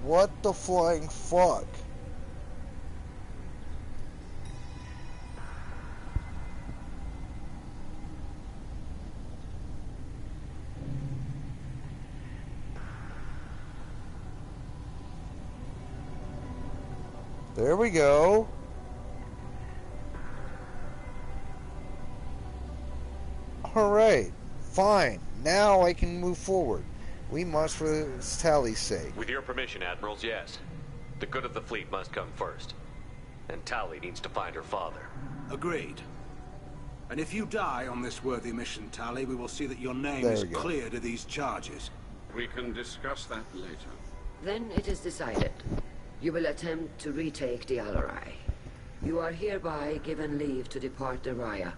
What the flying fuck? There we go. Alright, fine. Now I can move forward. We must for Tally's sake. With your permission, Admirals, yes. The good of the fleet must come first. And Tally needs to find her father. Agreed. And if you die on this worthy mission, Tally, we will see that your name is cleared of these charges. We can discuss that later. Then it is decided. You will attempt to retake the Alarai. You are hereby given leave to depart the Raya.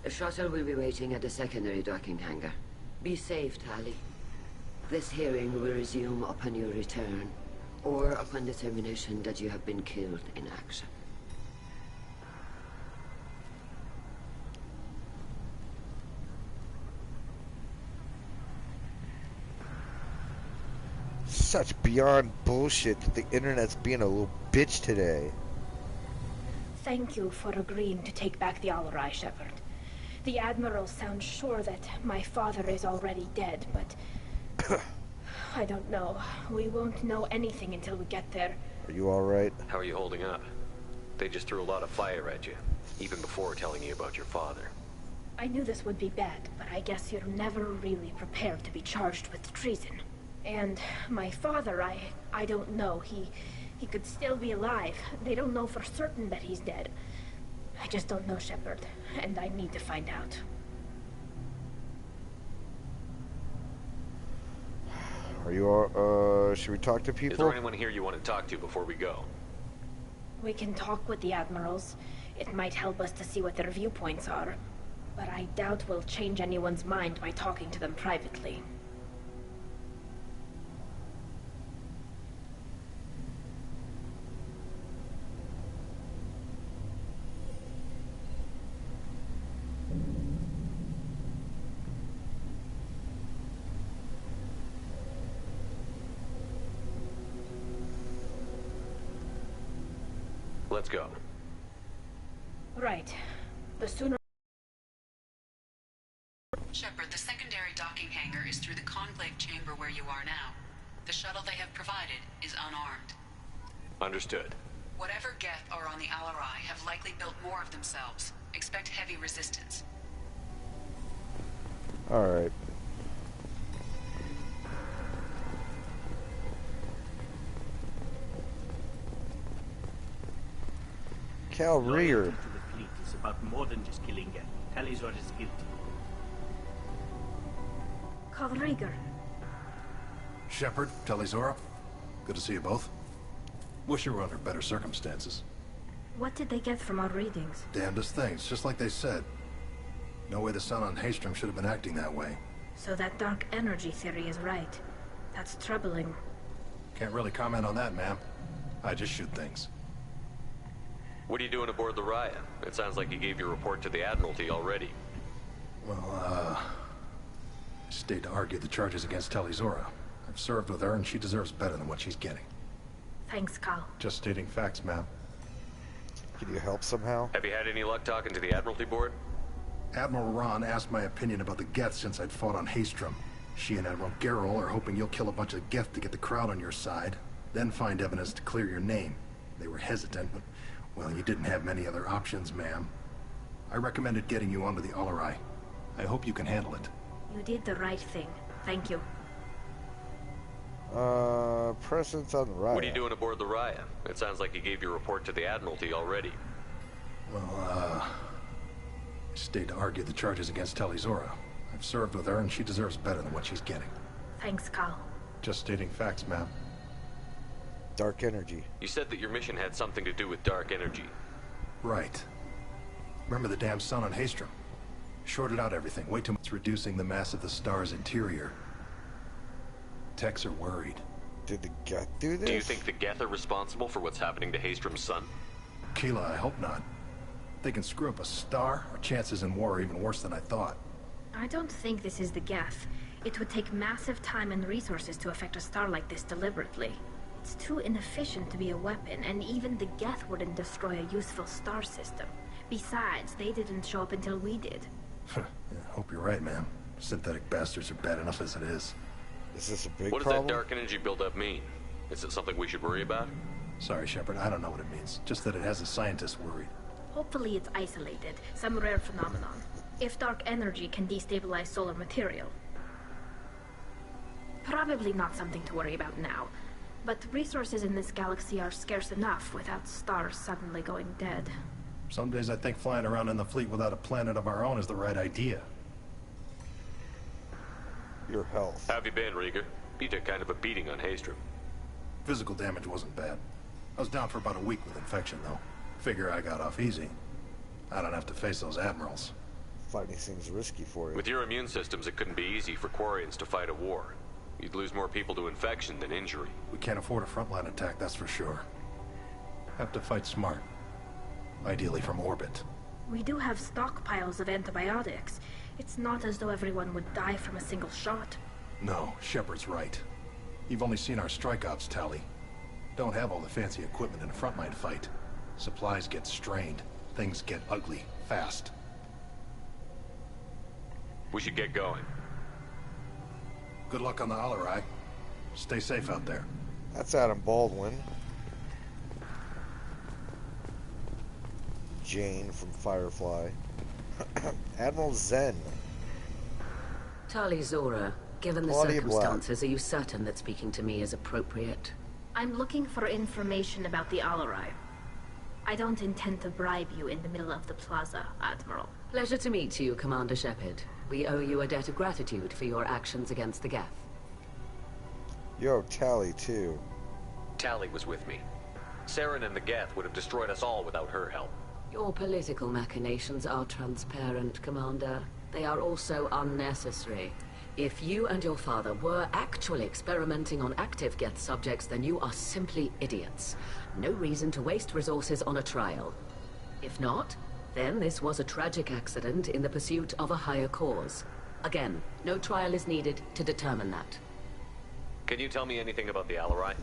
The shuttle will be waiting at the secondary docking hangar. Be safe, Tally. This hearing will resume upon your return, or upon determination that you have been killed in action. Such beyond bullshit that the internet's being a little bitch today. Thank you for agreeing to take back the Alarai, Shepard. The Admiral sounds sure that my father is already dead, but... I don't know. We won't know anything until we get there. Are you alright? How are you holding up? They just threw a lot of fire at you, even before telling you about your father. I knew this would be bad, but I guess you're never really prepared to be charged with treason. And my father, I don't know. He could still be alive. They don't know for certain that he's dead. I just don't know, Shepard, and I need to find out. Are you all, should we talk to people? Is there anyone here you want to talk to before we go? We can talk with the Admirals. It might help us to see what their viewpoints are. But I doubt we'll change anyone's mind by talking to them privately. Let's go. Right. The sooner... Shepard, the secondary docking hangar is through the conclave chamber where you are now. The shuttle they have provided is unarmed. Understood. Whatever Geth are on the Alarai have likely built more of themselves. Expect heavy resistance. Alright. Cal Rear. Loyalty to the fleet is about more than just killing Geth. Talizor is guilty. Call Rieger. Shepard, Talizora, good to see you both. Wish you were under better circumstances. What did they get from our readings? Damnedest things, just like they said. No way the sun on Haystrom should have been acting that way. So that dark energy theory is right. That's troubling. Can't really comment on that, ma'am. I just shoot things. What are you doing aboard the Raya? It sounds like you gave your report to the Admiralty already. Well, I stayed to argue the charges against Talizora. I've served with her, and she deserves better than what she's getting. Thanks, Cal. Just stating facts, ma'am. Can you help somehow? Have you had any luck talking to the Admiralty board? Admiral Ron asked my opinion about the Geth since I'd fought on Haystrom. She and Admiral Garrel are hoping you'll kill a bunch of Geth to get the crowd on your side, then find evidence to clear your name. They were hesitant, but, well, you didn't have many other options, ma'am. I recommended getting you onto the Alarai. I hope you can handle it. You did the right thing. Thank you. Presence on the Raya. What are you doing aboard the Raya? It sounds like you gave your report to the Admiralty already. Well, I stayed to argue the charges against Talizora. I've served with her, and she deserves better than what she's getting. Thanks, Cal. Just stating facts, ma'am. Dark energy. You said that your mission had something to do with dark energy. Right. Remember the damn sun on Haystrom? Shorted out everything. Way too much, reducing the mass of the star's interior. Techs are worried. Did the Geth do this? Do you think the Geth are responsible for what's happening to Haystrom's son? Keela, I hope not. If they can screw up a star, our chances in war are even worse than I thought. I don't think this is the Geth. It would take massive time and resources to affect a star like this deliberately. It's too inefficient to be a weapon, and even the Geth wouldn't destroy a useful star system. Besides, they didn't show up until we did. Yeah, hope you're right, man. Synthetic bastards are bad enough as it is. Is this a big What does problem? that dark energy buildup mean? Is it something we should worry about? Sorry, Shepard, I don't know what it means. Just that it has the scientists worried. Hopefully it's isolated, some rare phenomenon. If dark energy can destabilize solar material. Probably not something to worry about now. But resources in this galaxy are scarce enough without stars suddenly going dead. Some days I think flying around in the fleet without a planet of our own is the right idea. Your health. How have you been, Rieger? You took kind of a beating on Haystrom. Physical damage wasn't bad. I was down for about a week with infection, though. Figure I got off easy. I don't have to face those admirals. Fighting seems risky for you. With your immune systems, it couldn't be easy for Quarians to fight a war. You'd lose more people to infection than injury. We can't afford a frontline attack, that's for sure. Have to fight smart. Ideally from orbit. We do have stockpiles of antibiotics. It's not as though everyone would die from a single shot. No, Shepard's right. You've only seen our strikeouts, Tally. Don't have all the fancy equipment in a frontline fight. Supplies get strained. Things get ugly, fast. We should get going. Good luck on the Alarai. Stay safe out there. That's Adam Baldwin. Jane from Firefly. Admiral Zen. Tali Zora, given the Claudia circumstances, are you certain that speaking to me is appropriate? I'm looking for information about the Alarai. I don't intend to bribe you in the middle of the plaza, Admiral. Pleasure to meet you, Commander Shepard. We owe you a debt of gratitude for your actions against the Geth. Yo, Tally, too. Tally was with me. Saren and the Geth would have destroyed us all without her help. Your political machinations are transparent, Commander. They are also unnecessary. If you and your father were actually experimenting on active Geth subjects, then you are simply idiots. No reason to waste resources on a trial. If not, then this was a tragic accident in the pursuit of a higher cause. Again, no trial is needed to determine that. Can you tell me anything about the Alarai?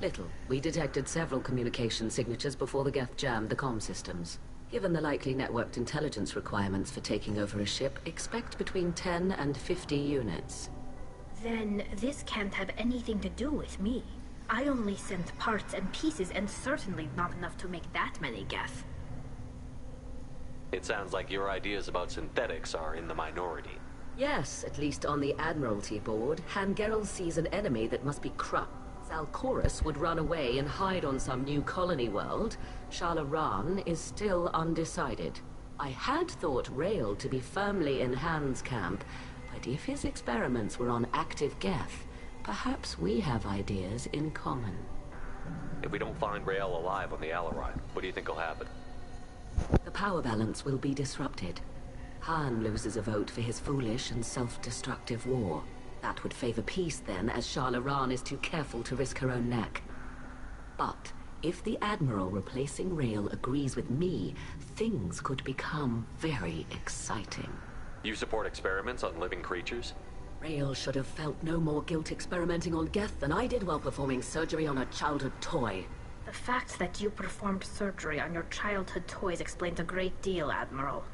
Little. We detected several communication signatures before the Geth jammed the comm systems. Given the likely networked intelligence requirements for taking over a ship, expect between 10 and 50 units. Then this can't have anything to do with me. I only sent parts and pieces, and certainly not enough to make that many Geth. It sounds like your ideas about synthetics are in the minority. Yes, at least on the Admiralty board, Han Gerrel sees an enemy that must be crushed. Zalcorus would run away and hide on some new colony world. Shala Ran is still undecided. I had thought Rael to be firmly in Han's camp, but if his experiments were on active Geth, perhaps we have ideas in common. If we don't find Rael alive on the Alarai, what do you think will happen? The power balance will be disrupted. Han loses a vote for his foolish and self-destructive war. That would favor peace then, as Shala Ran is too careful to risk her own neck. But if the Admiral replacing Rael agrees with me, things could become very exciting. You support experiments on living creatures? Rael should have felt no more guilt experimenting on Geth than I did while performing surgery on a childhood toy. The fact that you performed surgery on your childhood toys explains a great deal, Admiral.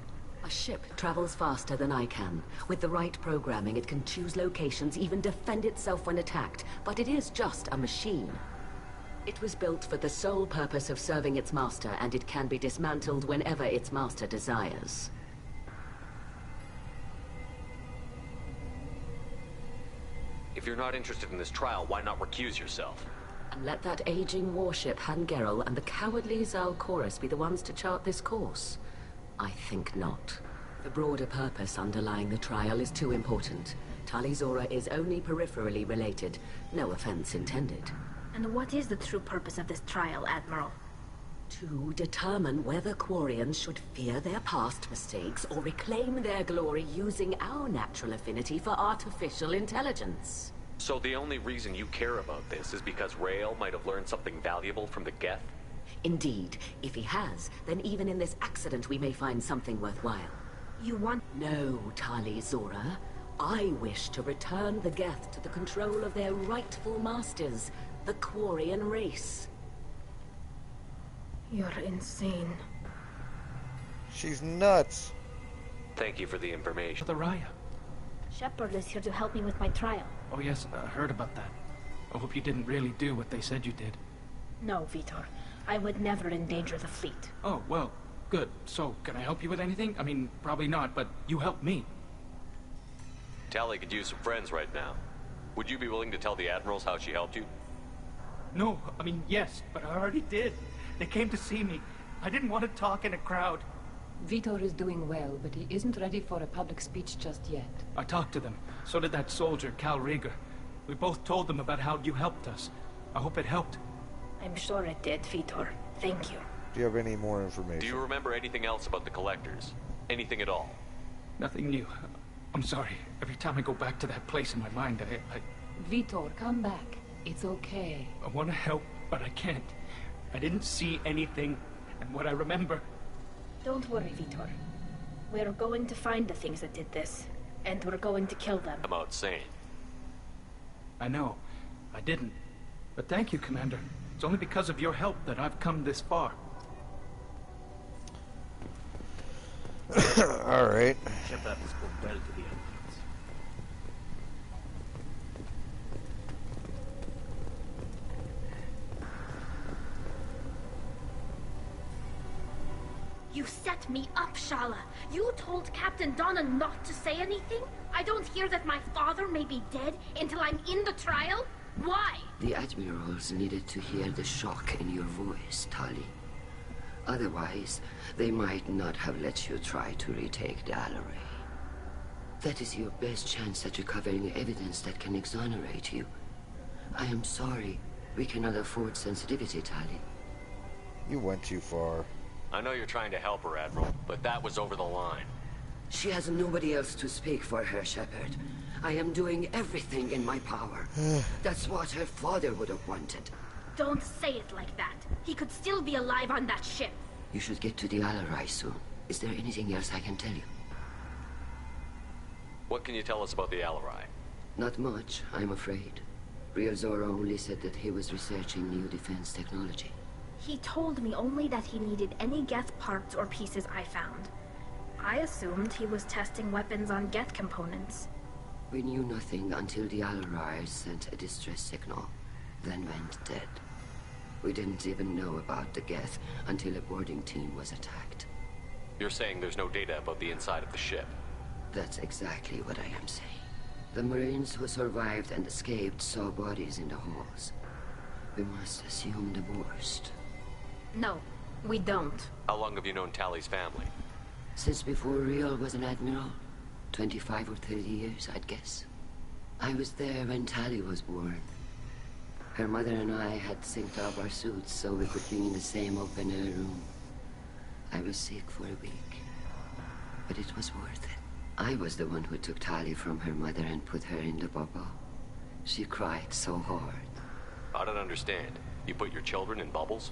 A ship travels faster than I can. With the right programming, it can choose locations, even defend itself when attacked. But it is just a machine. It was built for the sole purpose of serving its master, and it can be dismantled whenever its master desires. If you're not interested in this trial, why not recuse yourself? And let that aging warship Han Gerrel and the cowardly Zalcorus be the ones to chart this course. I think not. The broader purpose underlying the trial is too important. Tali Zora is only peripherally related. No offense intended. And what is the true purpose of this trial, Admiral? To determine whether Quarians should fear their past mistakes or reclaim their glory using our natural affinity for artificial intelligence. So the only reason you care about this is because Rael might have learned something valuable from the Geth? Indeed. If he has, then even in this accident we may find something worthwhile. You want... No, Tali Zora. I wish to return the Geth to the control of their rightful masters, the Quarian race. You're insane. She's nuts. Thank you for the information. The Raya. Shepard is here to help me with my trial. Oh yes, I heard about that. I hope you didn't really do what they said you did. No, Vitor. I would never endanger the fleet. Oh, well, good. So, can I help you with anything? I mean, probably not, but you helped me. Tali could use some friends right now. Would you be willing to tell the Admirals how she helped you? No, I mean, yes, but I already did. They came to see me. I didn't want to talk in a crowd. Vitor is doing well, but he isn't ready for a public speech just yet. I talked to them. So did that soldier, Cal Rieger. We both told them about how you helped us. I hope it helped. I'm sure it did, Vitor. Thank you. Do you have any more information? Do you remember anything else about the Collectors? Anything at all? Nothing new. I'm sorry. Every time I go back to that place in my mind, I... Vitor, come back. It's okay. I want to help, but I can't. I didn't see anything, and what I remember... Don't worry, Vitor. We're going to find the things that did this, and we're going to kill them. I'm outsane. I know. I didn't. But thank you, Commander. It's only because of your help that I've come this far. All right. Shepard spoke well to the Admirals. You set me up, Shala. You told Captain Donna not to say anything? I don't hear that my father may be dead until I'm in the trial? Why? The Admirals needed to hear the shock in your voice, Tali. Otherwise, they might not have let you try to retake the Alaray. That is your best chance at recovering evidence that can exonerate you. I am sorry. We cannot afford sensitivity, Tali. You went too far. I know you're trying to help her, Admiral, but that was over the line. She has nobody else to speak for her, Shepard. I am doing everything in my power. That's what her father would have wanted. Don't say it like that. He could still be alive on that ship. You should get to the Alaray soon. Is there anything else I can tell you? What can you tell us about the Alaray? Not much, I'm afraid. Real Zora only said that he was researching new defense technology. He told me only that he needed any Geth parts or pieces I found. I assumed he was testing weapons on Geth components. We knew nothing until the Alaray sent a distress signal, then went dead. We didn't even know about the Geth until a boarding team was attacked. You're saying there's no data about the inside of the ship? That's exactly what I am saying. The Marines who survived and escaped saw bodies in the halls. We must assume the worst. No, we don't. How long have you known Tali's family? Since before Real was an admiral. 25 or 30 years, I'd guess. I was there when Tali was born. Her mother and I had synced up our suits so we could be in the same open-air room. I was sick for a week, but it was worth it. I was the one who took Tali from her mother and put her in the bubble. She cried so hard. I don't understand. You put your children in bubbles?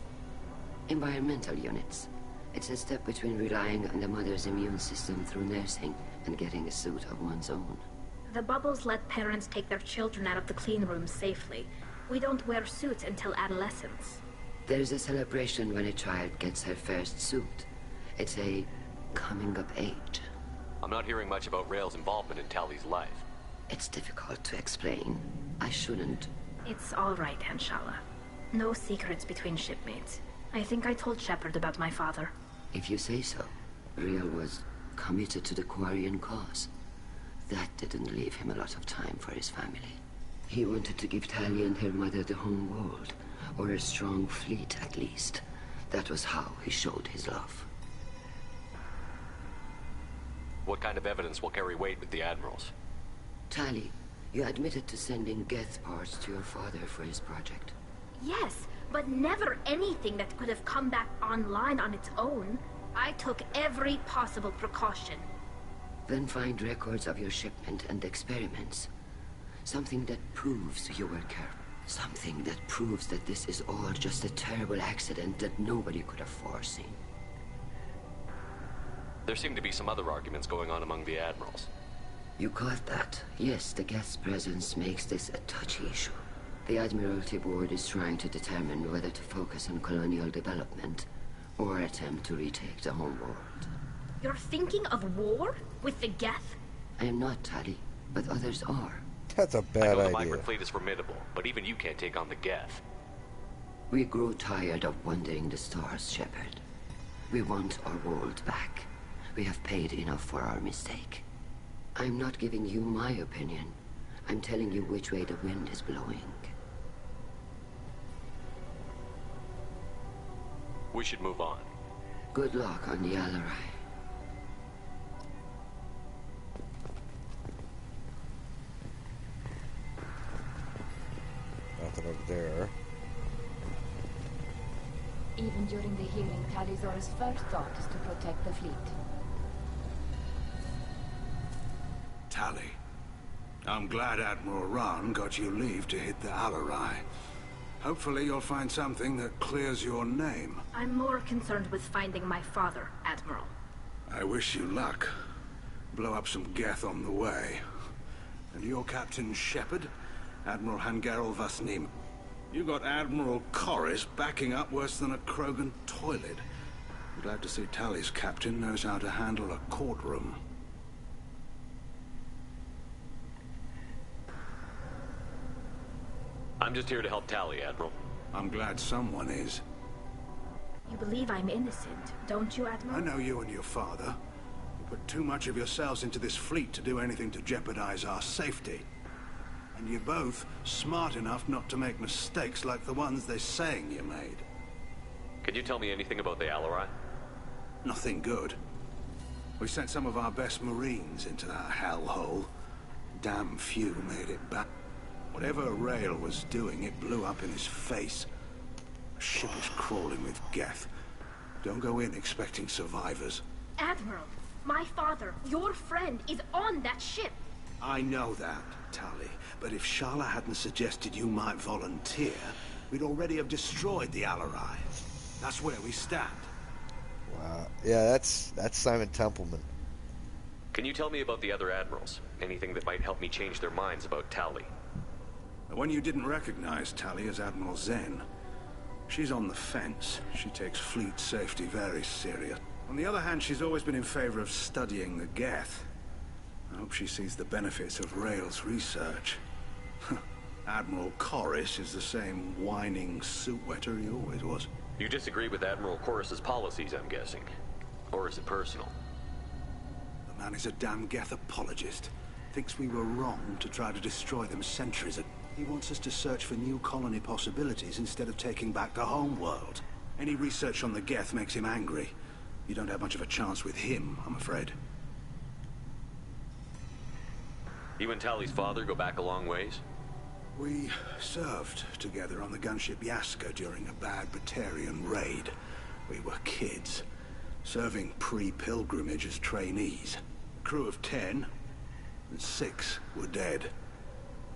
Environmental units. It's a step between relying on the mother's immune system through nursing and getting a suit of one's own. The bubbles let parents take their children out of the clean rooms safely. We don't wear suits until adolescence. There's a celebration when a child gets her first suit. It's a coming of age. I'm not hearing much about Rail's involvement in Tali's life. It's difficult to explain. I shouldn't. It's all right, Anshala. No secrets between shipmates. I think I told Shepard about my father. If you say so. Real was committed to the Quarian cause. That didn't leave him a lot of time for his family. He wanted to give Tali and her mother the home world, or a strong fleet at least. That was how he showed his love. What kind of evidence will carry weight with the Admirals? Tali, you admitted to sending Geth parts to your father for his project. Yes, but never anything that could have come back online on its own. I took every possible precaution. Then find records of your shipment and experiments. Something that proves you were careful. Something that proves that this is all just a terrible accident that nobody could have foreseen. There seem to be some other arguments going on among the Admirals. You caught that. Yes, the Geth's presence makes this a touchy issue. The Admiralty Board is trying to determine whether to focus on colonial development or attempt to retake the homeworld. You're thinking of war? With the Geth? I am not, Tali, but others are. That's a I bad know the idea. migrant fleet is formidable, but even you can't take on the Geth. We grow tired of wandering the stars, Shepard. We want our world back. We have paid enough for our mistake. I'm not giving you my opinion. I'm telling you which way the wind is blowing. We should move on. Good luck on the Alarai. Nothing over there. Even during the healing, Tali'Zorah's first thought is to protect the fleet. Tali, I'm glad Admiral Rahn got you leave to hit the Alarai. Hopefully you'll find something that clears your name. I'm more concerned with finding my father, Admiral. I wish you luck. Blow up some Geth on the way. And your Captain Shepard, Admiral Hangarel Vasnim. You got Admiral Corris backing up worse than a Krogan toilet. I'm glad to see Tali's captain knows how to handle a courtroom. I'm just here to help Tali, Admiral. I'm glad someone is. You believe I'm innocent, don't you, Admiral? I know you and your father. You put too much of yourselves into this fleet to do anything to jeopardize our safety. And you're both smart enough not to make mistakes like the ones they're saying you made. Can you tell me anything about the Alarai? Nothing good. We sent some of our best Marines into that hellhole. Damn few made it back. Whatever Rail was doing, it blew up in his face. The ship is crawling with Geth. Don't go in expecting survivors. Admiral, my father, your friend, is on that ship. I know that, Tali. But if Shala hadn't suggested you might volunteer, we'd already have destroyed the Alarai. That's where we stand. Wow. Yeah, that's Simon Templeman. Can you tell me about the other admirals? Anything that might help me change their minds about Tali? The one you didn't recognize, Tali, is Admiral Zen. She's on the fence. She takes fleet safety very serious. On the other hand, she's always been in favor of studying the Geth. I hope she sees the benefits of Rail's research. Admiral Corris is the same whining suit-wetter he always was. You disagree with Admiral Corris's policies, I'm guessing. Or is it personal? The man is a damn Geth apologist. Thinks we were wrong to try to destroy them centuries ago. He wants us to search for new colony possibilities instead of taking back the homeworld. Any research on the Geth makes him angry. You don't have much of a chance with him, I'm afraid. You and Tali's father go back a long ways? We served together on the gunship Yaska during a bad Batarian raid. We were kids, serving pre-pilgrimage as trainees. A crew of 10, and 6 were dead.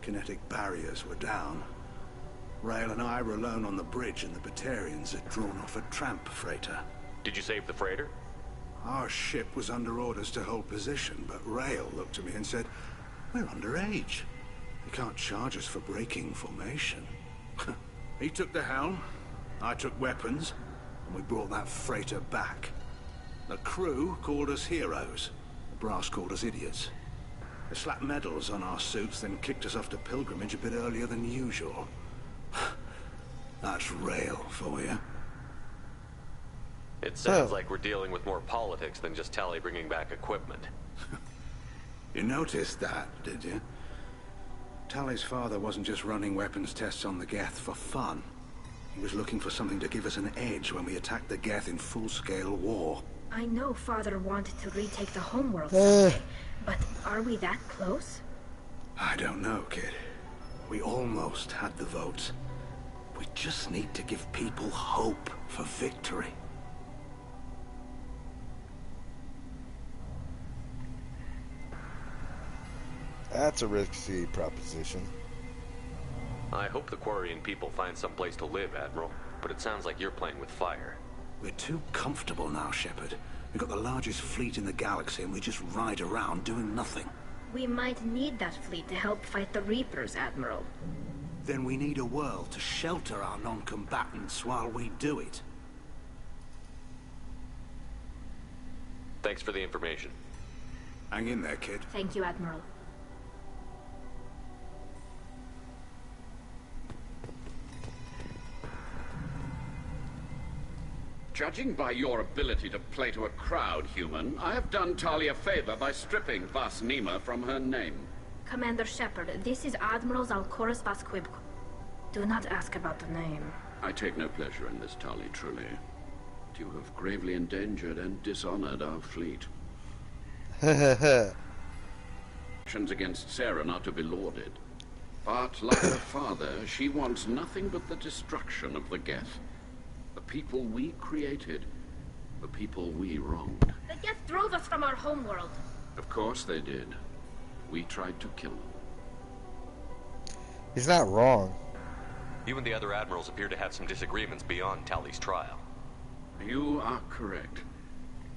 Kinetic barriers were down. Rail and I were alone on the bridge, and the Batarians had drawn off a tramp freighter. Did you save the freighter? Our ship was under orders to hold position, but Rail looked at me and said, "We're underage. You can't charge us for breaking formation." He took the helm, I took weapons, and we brought that freighter back. The crew called us heroes. The brass called us idiots. They slapped medals on our suits, then kicked us off to pilgrimage a bit earlier than usual. That's Rail for you. It sounds like we're dealing with more politics than just Tali bringing back equipment. You noticed that, did you? Tali's father wasn't just running weapons tests on the Geth for fun. He was looking for something to give us an edge when we attacked the Geth in full-scale war. I know Father wanted to retake the homeworld someday, but are we that close? I don't know, kid. We almost had the votes. We just need to give people hope for victory. That's a risky proposition. I hope the Quarian people find some place to live, Admiral, but it sounds like you're playing with fire. We're too comfortable now, Shepard. We've got the largest fleet in the galaxy and we just ride around doing nothing. We might need that fleet to help fight the Reapers, Admiral. Then we need a world to shelter our non-combatants while we do it. Thanks for the information. Hang in there, kid. Thank you, Admiral. Judging by your ability to play to a crowd, human, I have done Tali a favor by stripping Vas Nima from her name. Commander Shepard, this is Admiral Zalcoris Vasquib. Do not ask about the name. I take no pleasure in this, Tali, truly. But you have gravely endangered and dishonored our fleet. Actions against Sarah are to be lauded. But, like her father, she wants nothing but the destruction of the Geth. The people we created. The people we wronged. The Geth drove us from our homeworld. Of course they did. We tried to kill them. He's not wrong. You and the other admirals appear to have some disagreements beyond Tali's trial. You are correct.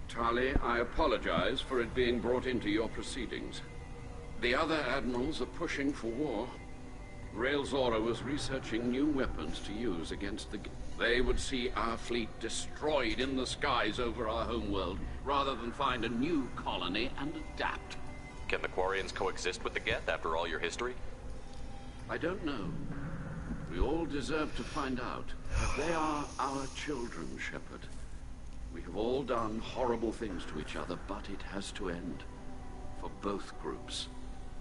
Tali, I apologize for it being brought into your proceedings. The other admirals are pushing for war. Rael Zora was researching new weapons to use against the... They would see our fleet destroyed in the skies over our homeworld, rather than find a new colony and adapt. Can the Quarians coexist with the Geth after all your history? I don't know. We all deserve to find out. They are our children, Shepard. We have all done horrible things to each other, but it has to end. For both groups.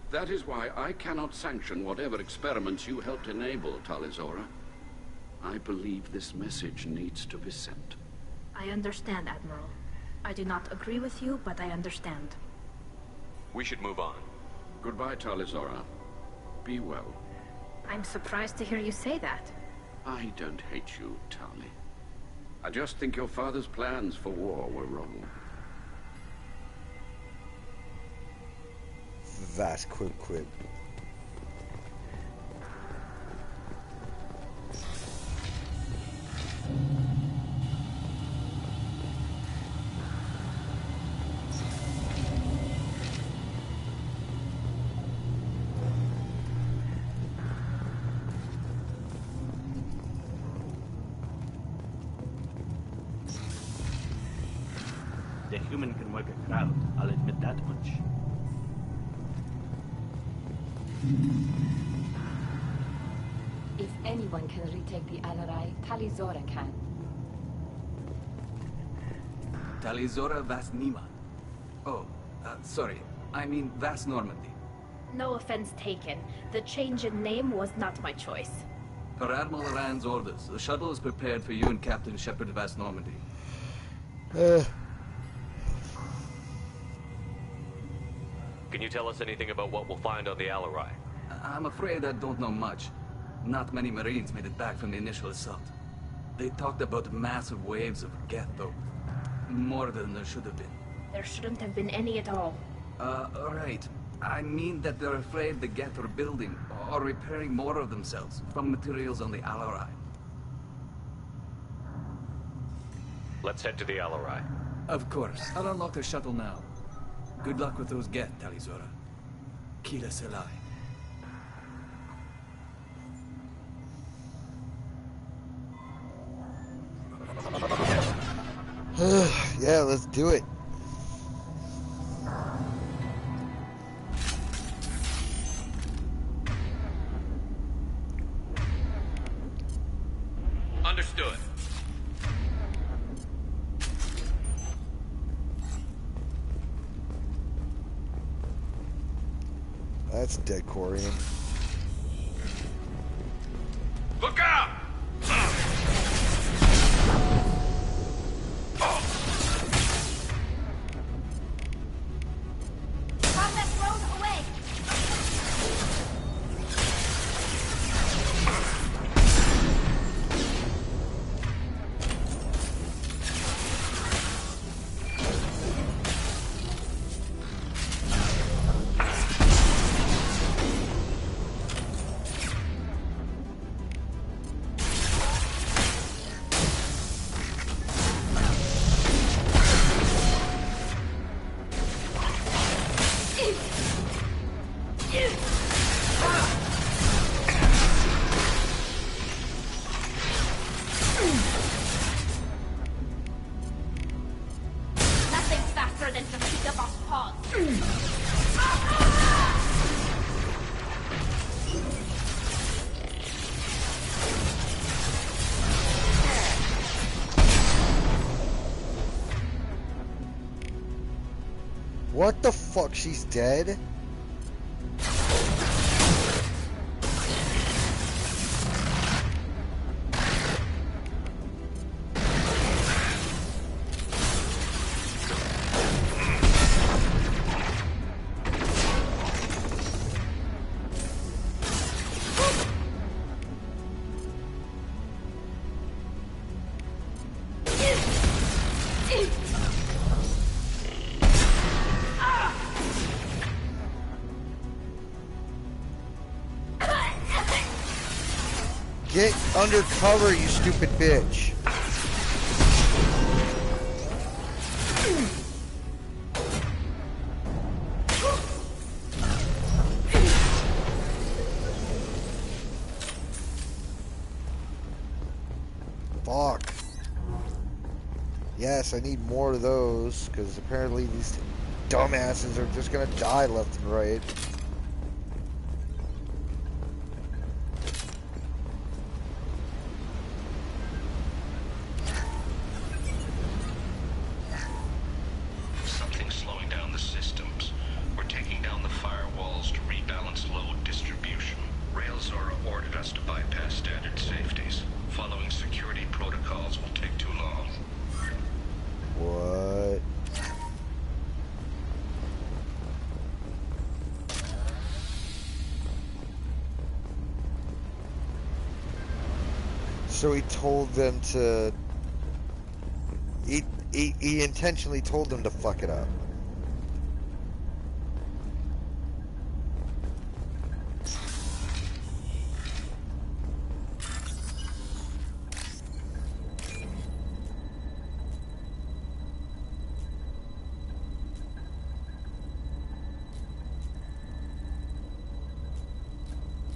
That is why I cannot sanction whatever experiments you helped enable, Tali Zora. I believe this message needs to be sent. I understand, Admiral. I do not agree with you, but I understand. We should move on. Goodbye, Tali Zora. Be well. I'm surprised to hear you say that. I don't hate you, Tali. I just think your father's plans for war were wrong. Vast quib. The human can work a crowd, I'll admit that much. If anyone can retake the Alarai, Tali Zora can. Tali Zora Vas Nima. Oh, sorry. I mean Vas Normandy. No offense taken. The change in name was not my choice. Per Admiral Rand's orders, the shuttle is prepared for you and Captain Shepard Vas Normandy. Can you tell us anything about what we'll find on the Alarai? I'm afraid I don't know much. Not many Marines made it back from the initial assault. They talked about massive waves of Geth, though. More than there should have been. There shouldn't have been any at all. Right. I mean that they're afraid the Geth are building or repairing more of themselves from materials on the Alarai. Let's head to the Alarai. Of course. I'll unlock the shuttle now. Good luck with those Geth, Tali Zora. Kila Selai. Yeah, let's do it. Understood. That's dead Quarian. Look out! Combat drone away! What the fuck? She's dead? Get under cover, you stupid bitch. Fuck. Yes, I need more of those, because apparently these dumbasses are just gonna die left and right. Something's slowing down the systems. We're taking down the firewalls to rebalance load distribution. Railzora ordered us to bypass standard safeties. Following security protocols will take too long. What? So he told them to... He intentionally told them to fuck it up.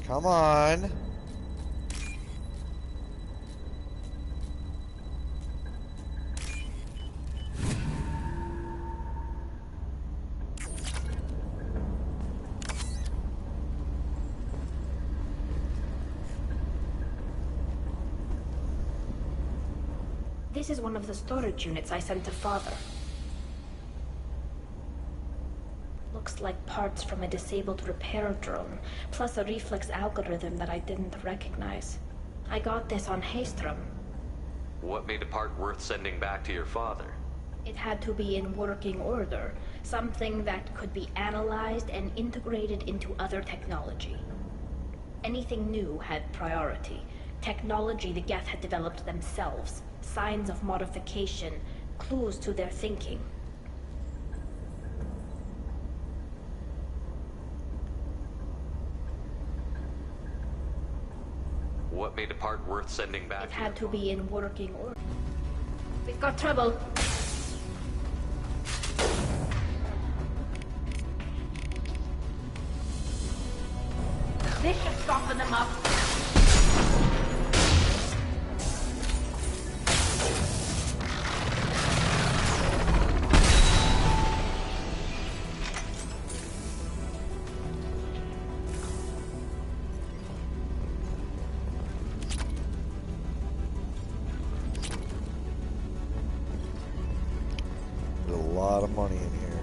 Come on. This is one of the storage units I sent to Father. Looks like parts from a disabled repair drone, plus a reflex algorithm that I didn't recognize. I got this on Haystrom. What made a part worth sending back to your father? It had to be in working order, something that could be analyzed and integrated into other technology. Anything new had priority. Technology the Geth had developed themselves, signs of modification, clues to their thinking. What made a part worth sending back? It had to be in working order. We've got trouble. This should soften them up. There's a lot of money in here.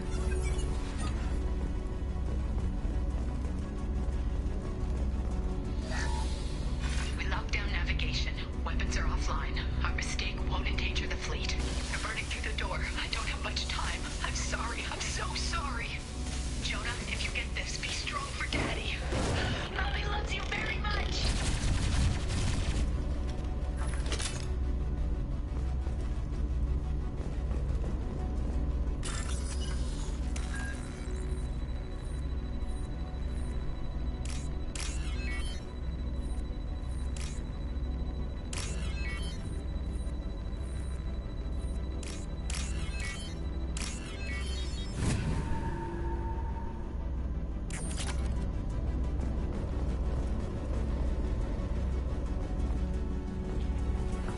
We locked down navigation. Weapons are offline. Our mistake won't endanger the fleet. They're burning through the door. I don't have much time. I'm sorry. I'm so sorry. Jonah, if you get this, be strong for Daddy. Mommy loves you very much.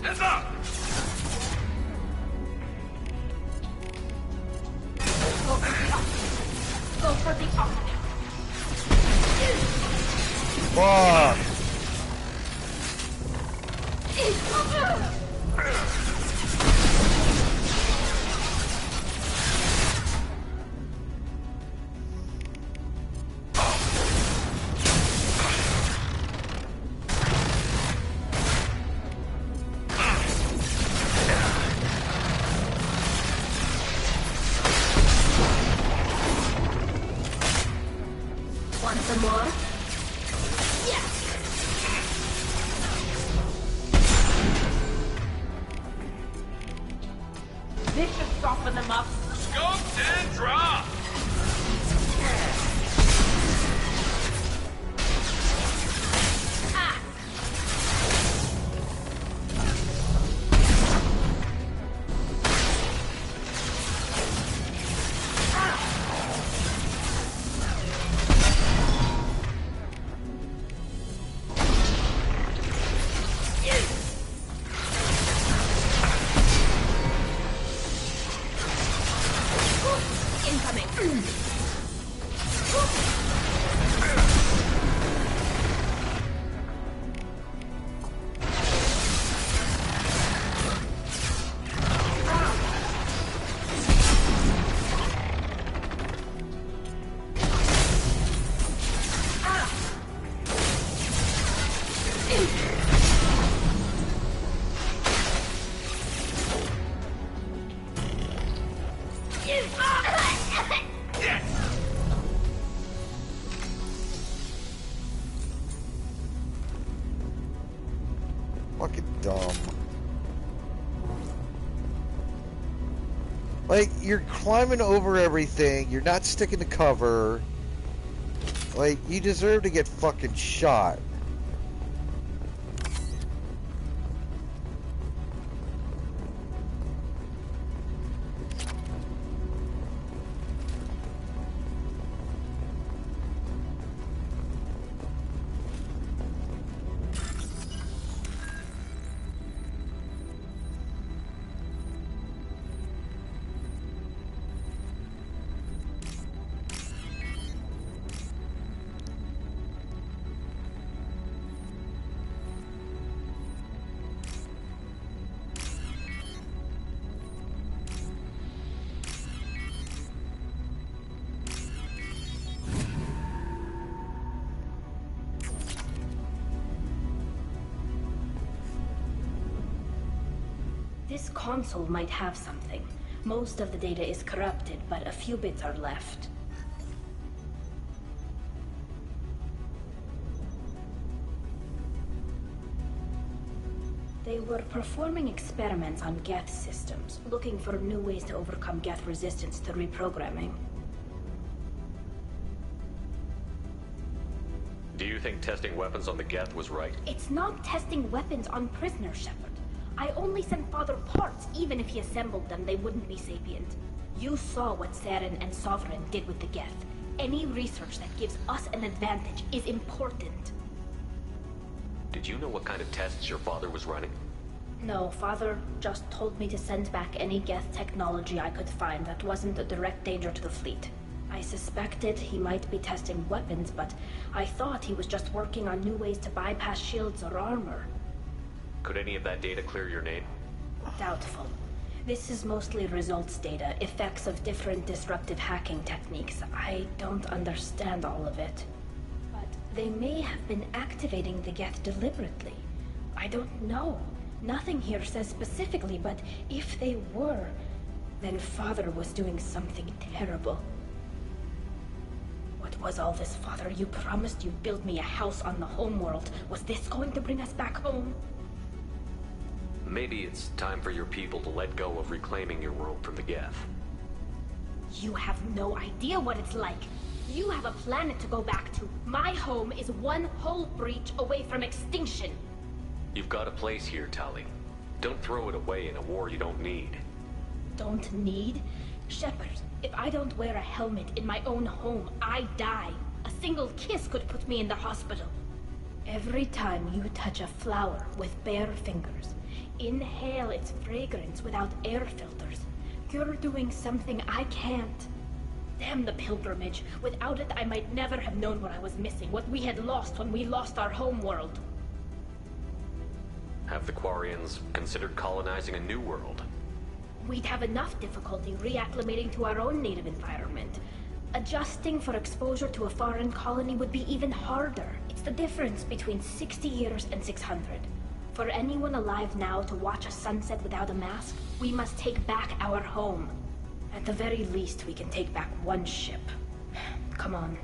Heads up! Go for the opposite. Fuck! Drop! Fucking dumb. Like, you're climbing over everything, you're not sticking to cover. Like, you deserve to get fucking shot. This console might have something. Most of the data is corrupted, but a few bits are left. They were performing experiments on Geth systems, looking for new ways to overcome Geth resistance to reprogramming. Do you think testing weapons on the Geth was right? It's not testing weapons on prisoners, Shepard. I only sent Father parts. Even if he assembled them, they wouldn't be sapient. You saw what Saren and Sovereign did with the Geth. Any research that gives us an advantage is important. Did you know what kind of tests your father was running? No, Father just told me to send back any Geth technology I could find that wasn't a direct danger to the fleet. I suspected he might be testing weapons, but I thought he was just working on new ways to bypass shields or armor. Could any of that data clear your name? Doubtful. This is mostly results data, effects of different disruptive hacking techniques. I don't understand all of it. But they may have been activating the Geth deliberately. I don't know. Nothing here says specifically, but if they were, then Father was doing something terrible. What was all this, Father? You promised you'd build me a house on the homeworld. Was this going to bring us back home? Maybe it's time for your people to let go of reclaiming your world from the Geth. You have no idea what it's like. You have a planet to go back to. My home is one hull breach away from extinction. You've got a place here, Tali. Don't throw it away in a war you don't need. Don't need? Shepard, if I don't wear a helmet in my own home, I die. A single kiss could put me in the hospital. Every time you touch a flower with bare fingers, inhale its fragrance without air filters, you're doing something I can't. Damn the pilgrimage. Without it, I might never have known what I was missing, what we had lost when we lost our homeworld. Have the Quarians considered colonizing a new world? We'd have enough difficulty reacclimating to our own native environment. Adjusting for exposure to a foreign colony would be even harder. It's the difference between 60 years and 600. For anyone alive now to watch a sunset without a mask, we must take back our home. At the very least, we can take back one ship. Come on.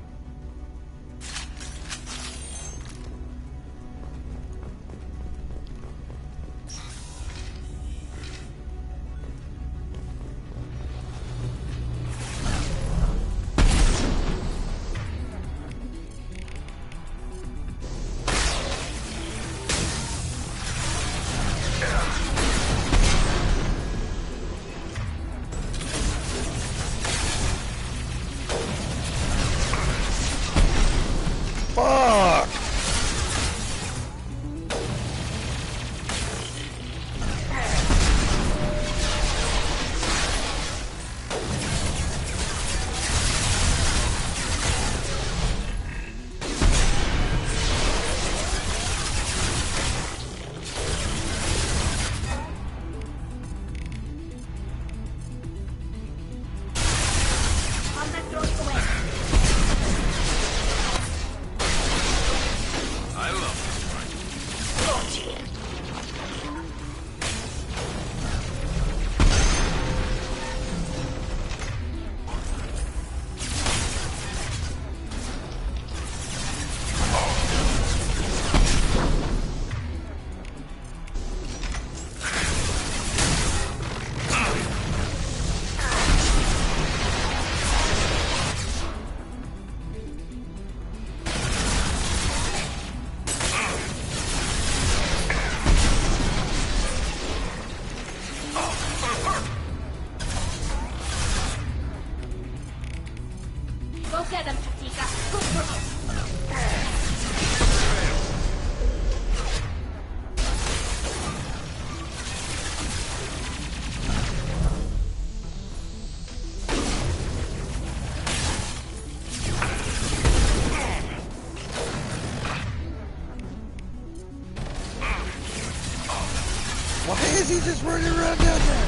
Why is he just running around down there?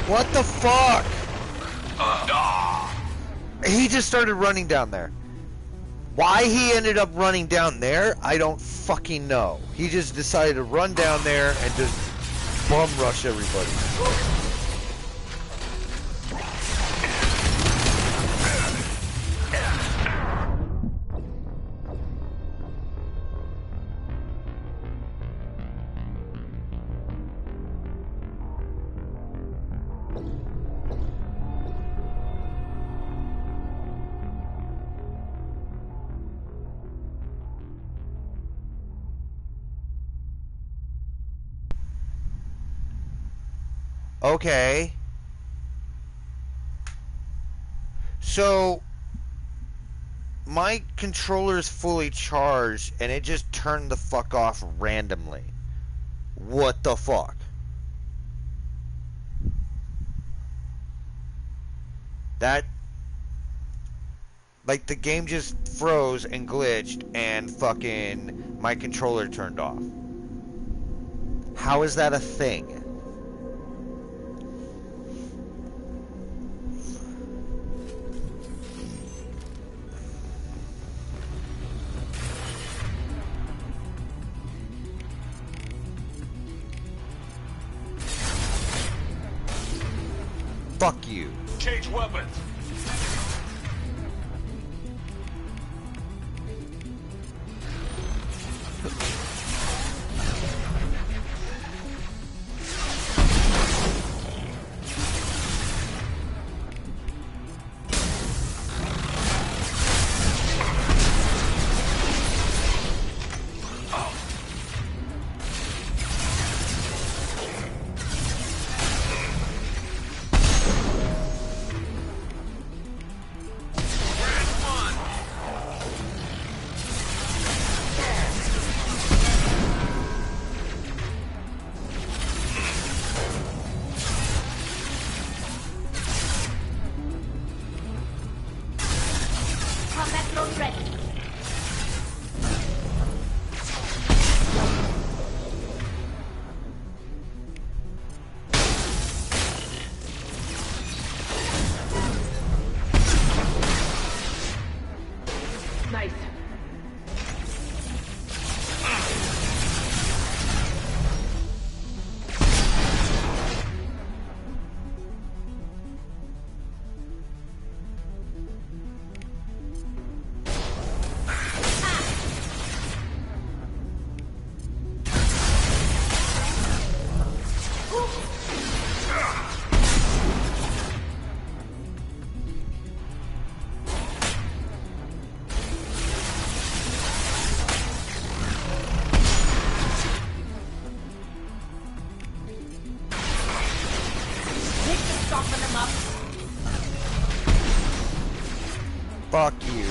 What the fuck? He just started running down there. Why he ended up running down there, I don't fucking know. He just decided to run down there and just bum rush everybody. Okay. So, my controller is fully charged and it just turned the fuck off randomly. What the fuck? That... Like, the game just froze and glitched and fucking my controller turned off. How is that a thing? Fuck you. Change weapons. Fuck you.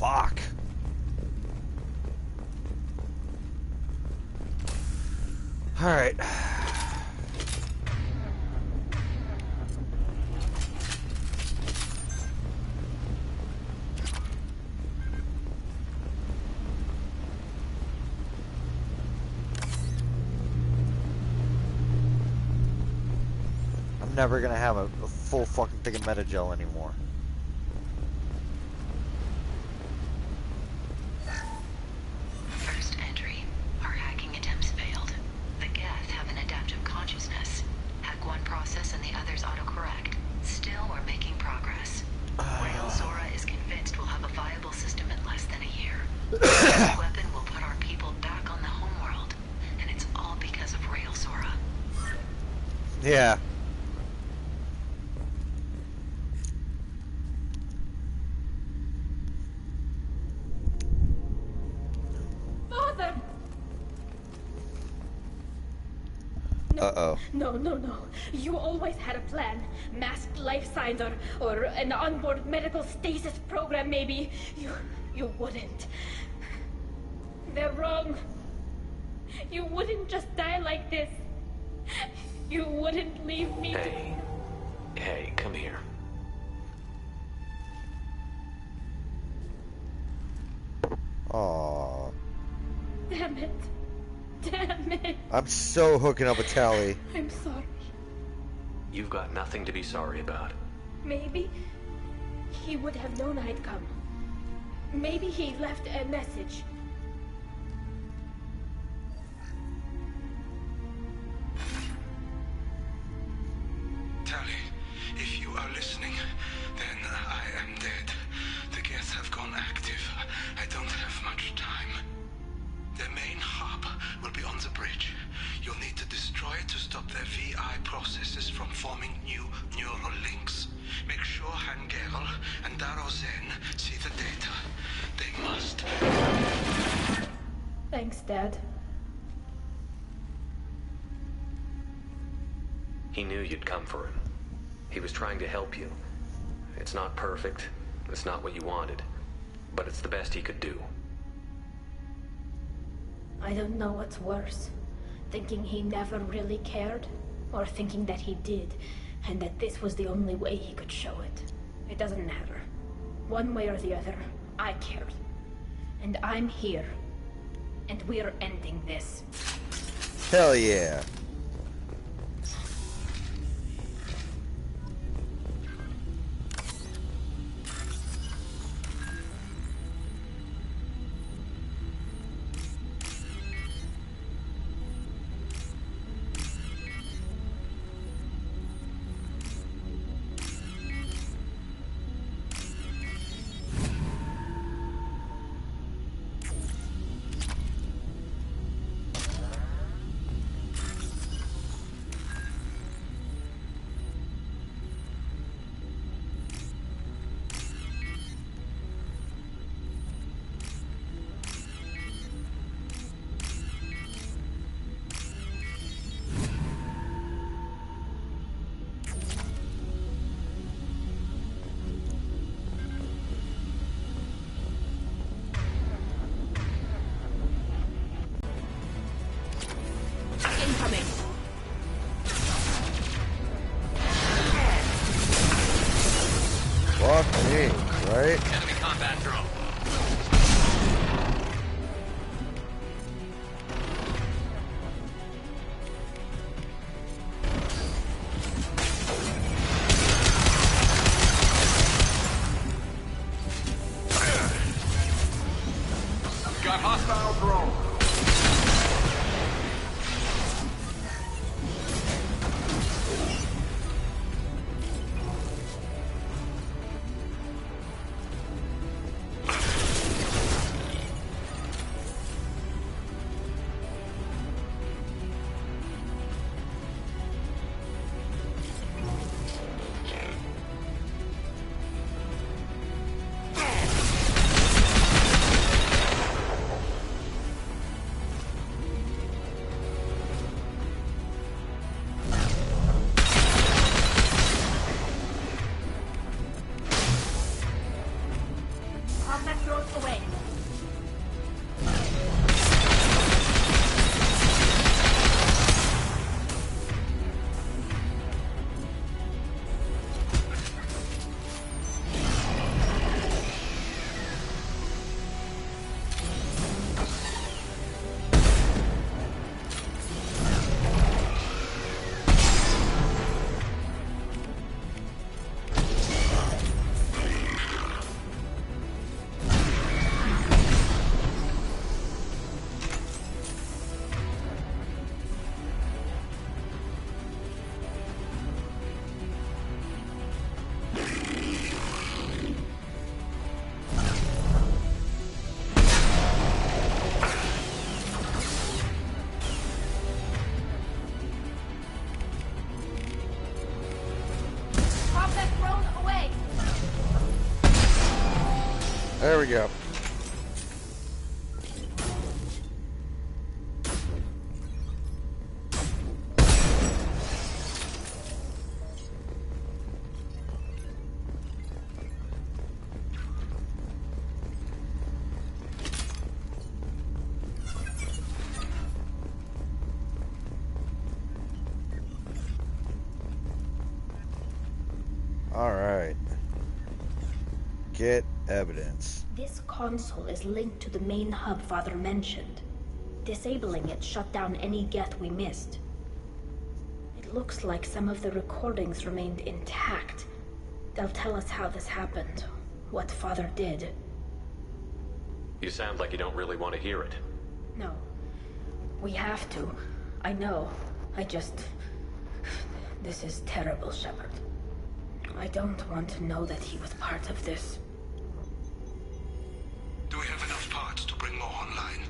Fuck. All right. never gonna have a full fucking thing of Metagel anymore. First entry. Our hacking attempts failed. The Geth have an adaptive consciousness. Hack one process and the others autocorrect. Still, we're making progress. Rail Zora is convinced we'll have a viable system in less than a year. This weapon will put our people back on the homeworld. And it's all because of Rail Zora. Yeah. Father! No. Uh-oh. No, no, no. You always had a plan. Masked life signs or an onboard medical stasis program, maybe. You wouldn't. They're wrong. You wouldn't just die like this. You wouldn't leave me. Hey, come here. Aww. Damn it. Damn it. I'm so hooking up with Tally. I'm sorry. You've got nothing to be sorry about. Maybe he would have known I'd come. Maybe he left a message. Tally, if you are listening, then I am dead. The Geth have gone active. I don't have much time. Their main hub will be on the bridge. You'll need to destroy it to stop their VI processes from forming new neural links. Make sure Hangerl and Darozen see the data. They must. Thanks, Dad. He knew you'd come for him. He was trying to help you. It's not perfect. It's not what you wanted. But it's the best he could do. I don't know what's worse. Thinking he never really cared, or thinking that he did, and that this was the only way he could show it. It doesn't matter. One way or the other, I cared. And I'm here. And we're ending this. Hell yeah. Incoming. Fuck me, right? Enemy combat drone. Got hostile drone. There we go. Alright. Get evidence. This console is linked to the main hub Father mentioned. Disabling it shut down any Geth we missed. It looks like some of the recordings remained intact. They'll tell us how this happened, what Father did. You sound like you don't really want to hear it. No. We have to. I know. This is terrible, Shepard. I don't want to know that he was part of this. Do we have enough parts to bring more online?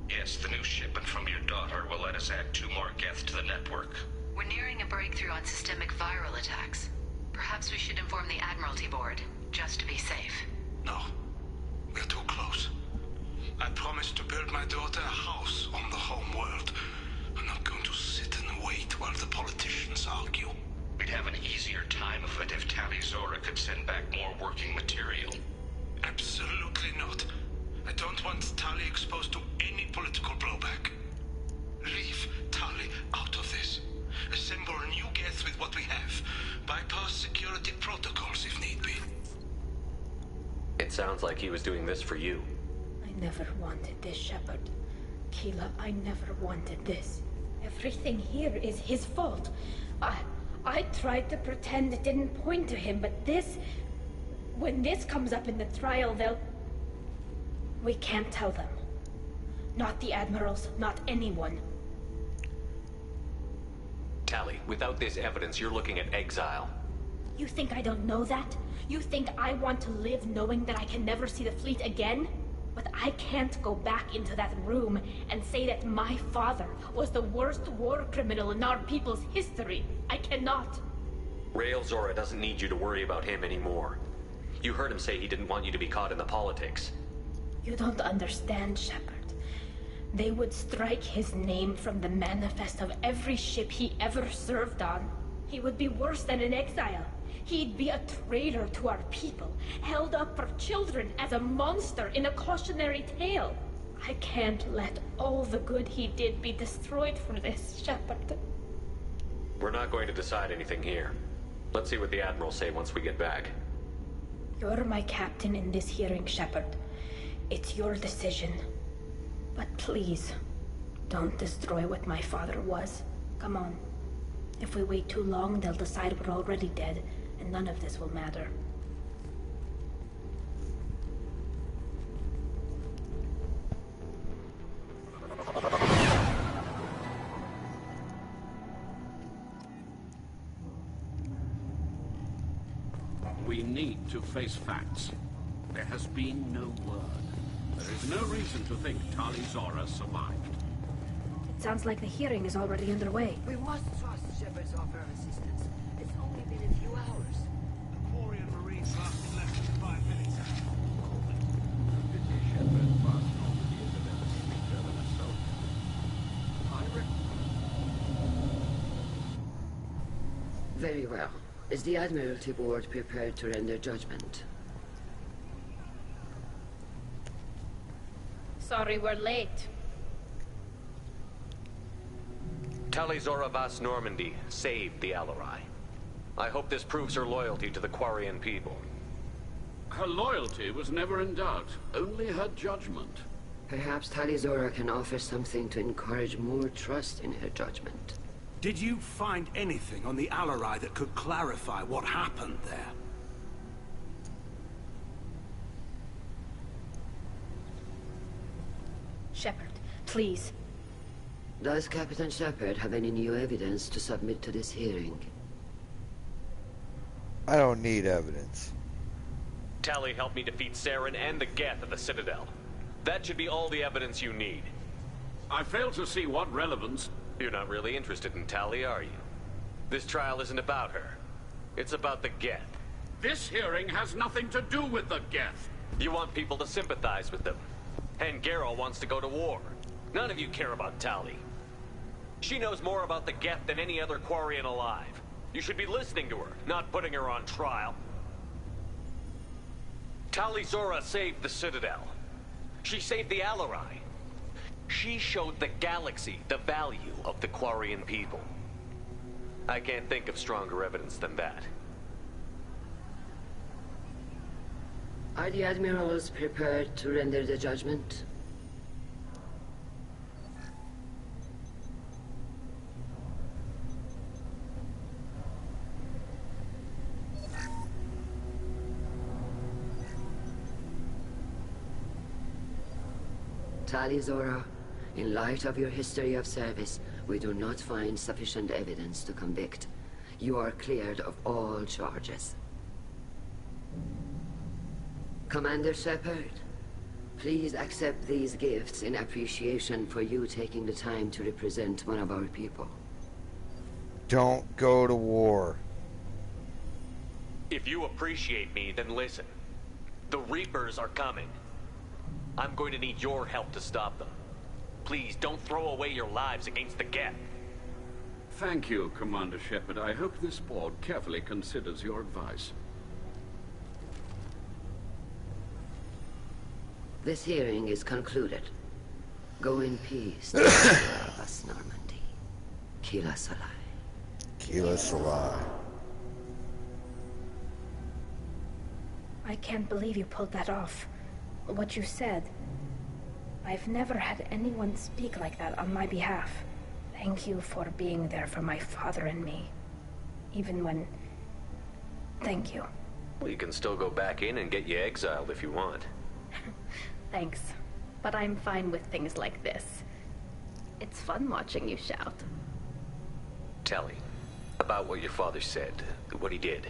Yes, the new shipment from your daughter will let us add 2 more Geth to the network. We're nearing a breakthrough on systemic viral attacks. Perhaps we should inform the Admiralty Board, just to be safe. No. We're too close. I promised to build my daughter a house on the home world. I'm not going to sit and wait while the politicians argue. We'd have an easier time of it if Tali Zora could send back more working material. Absolutely not. I don't want Tali exposed to any political blowback. Leave Tali out of this. Assemble a new Geth with what we have. Bypass security protocols if need be. It sounds like he was doing this for you. I never wanted this, Shepard. Keela, I never wanted this. Everything here is his fault. I tried to pretend it didn't point to him, but this... When this comes up in the trial, they'll... We can't tell them. Not the Admirals, not anyone. Tali, without this evidence, you're looking at exile. You think I don't know that? You think I want to live knowing that I can never see the fleet again? But I can't go back into that room and say that my father was the worst war criminal in our people's history. I cannot. Rael Zora doesn't need you to worry about him anymore. You heard him say he didn't want you to be caught in the politics. You don't understand, Shepard. They would strike his name from the manifest of every ship he ever served on. He would be worse than an exile. He'd be a traitor to our people, held up for children as a monster in a cautionary tale. I can't let all the good he did be destroyed for this, Shepard. We're not going to decide anything here. Let's see what the Admirals say once we get back. You're my captain in this hearing, Shepard. It's your decision. But please, don't destroy what my father was. Come on. If we wait too long, they'll decide we're already dead, and none of this will matter. We need to face facts. There has been no word. There is no reason to think Tali Zora survived. It sounds like the hearing is already underway. We must trust Shepard's offer of assistance. It's only been a few hours. The Quarian Marines lasted less than 5 minutes. Shepard passed Normandy as a better speaker than a soldier. I reckon. Very well. Is the Admiralty Board prepared to render judgment? Sorry we're late. Tali Zora Vas Normandy saved the Alarai. I hope this proves her loyalty to the Quarian people. Her loyalty was never in doubt, only her judgment. Perhaps Tali Zora can offer something to encourage more trust in her judgment. Did you find anything on the Alarai that could clarify what happened there? Shepard, please. Does Captain Shepard have any new evidence to submit to this hearing? I don't need evidence. Tali helped me defeat Saren and the Geth at the Citadel. That should be all the evidence you need. I fail to see what relevance... You're not really interested in Tali, are you? This trial isn't about her. It's about the Geth. This hearing has nothing to do with the Geth. You want people to sympathize with them. And Geralt wants to go to war. None of you care about Tali. She knows more about the Geth than any other Quarian alive. You should be listening to her, not putting her on trial. Tali Zora saved the Citadel. She saved the Alarai. She showed the galaxy the value of the Quarian people. I can't think of stronger evidence than that. Are the admirals prepared to render the judgment? Tali Zora, in light of your history of service, we do not find sufficient evidence to convict. You are cleared of all charges. Commander Shepard, please accept these gifts in appreciation for you taking the time to represent one of our people. Don't go to war. If you appreciate me, then listen. The Reapers are coming. I'm going to need your help to stop them. Please, don't throw away your lives against the Geth. Thank you, Commander Shepard. I hope this board carefully considers your advice. This hearing is concluded. Go in peace to us, Normandy. Kila Salai. Kila Salai. I can't believe you pulled that off. What you said. I've never had anyone speak like that on my behalf. Thank you for being there for my father and me. Even when... Thank you. Well, you can still go back in and get you exiled if you want. Thanks. But I'm fine with things like this. It's fun watching you shout. Tali, about what your father said, what he did.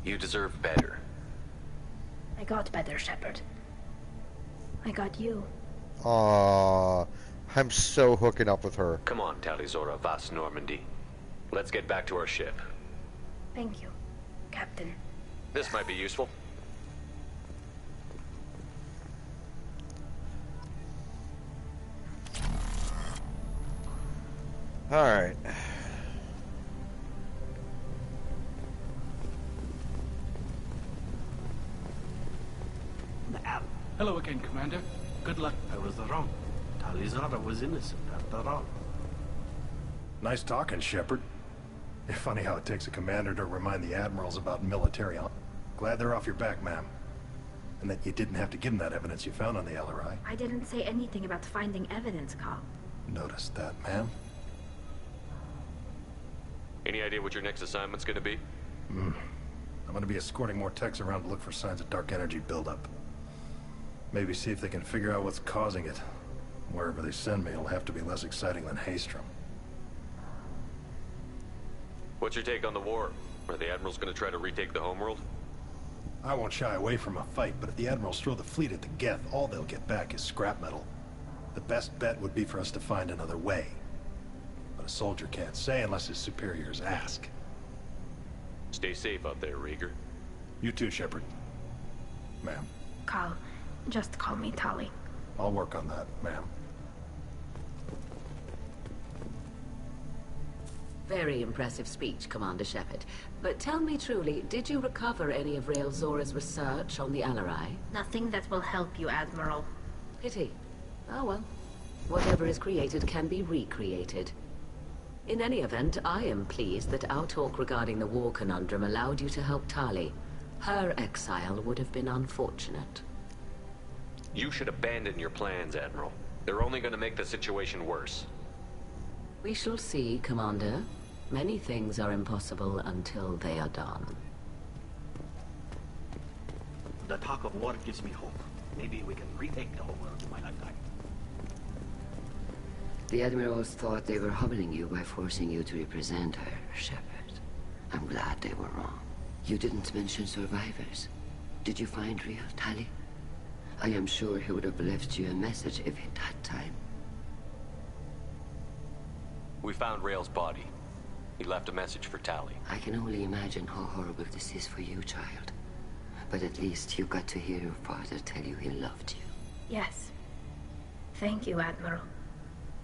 You deserve better. I got better, Shepard. I got you. Aww, I'm so hooking up with her. Come on, Tali Zora Vas Normandy. Let's get back to our ship. Thank you, Captain. This might be useful. Alright. Hello again, Commander. Good luck. I was wrong. Tali Zora was innocent after all. Nice talking, Shepard. It's funny how it takes a commander to remind the admirals about military. Glad they're off your back, ma'am. And that you didn't have to give them that evidence you found on the LRI. I didn't say anything about finding evidence, Carl. Noticed that, ma'am. Any idea what your next assignment's gonna be? I'm gonna be escorting more techs around to look for signs of dark energy buildup. Maybe see if they can figure out what's causing it. Wherever they send me, it'll have to be less exciting than Haystrom. What's your take on the war? Are the admirals gonna try to retake the homeworld? I won't shy away from a fight, but if the admirals throw the fleet at the Geth, all they'll get back is scrap metal. The best bet would be for us to find another way. But a soldier can't say unless his superiors ask. Stay safe out there, Rieger. You too, Shepard. Ma'am. Carl, just call me Tali. I'll work on that, ma'am. Very impressive speech, Commander Shepard. But tell me truly, did you recover any of Rael Zora's research on the Alarai? Nothing that will help you, Admiral. Pity. Oh well. Whatever is created can be recreated. In any event, I am pleased that our talk regarding the war conundrum allowed you to help Tali. Her exile would have been unfortunate. You should abandon your plans, Admiral. They're only going to make the situation worse. We shall see, Commander. Many things are impossible until they are done. The talk of war gives me hope. Maybe we can retake the whole world in my lifetime. The admirals thought they were humbling you by forcing you to represent her, Shepard. I'm glad they were wrong. You didn't mention survivors. Did you find real Tali? I am sure he would have left you a message if he'd had time. We found Rael's body. He left a message for Tali. I can only imagine how horrible this is for you, child. But at least you got to hear your father tell you he loved you. Yes. Thank you, Admiral.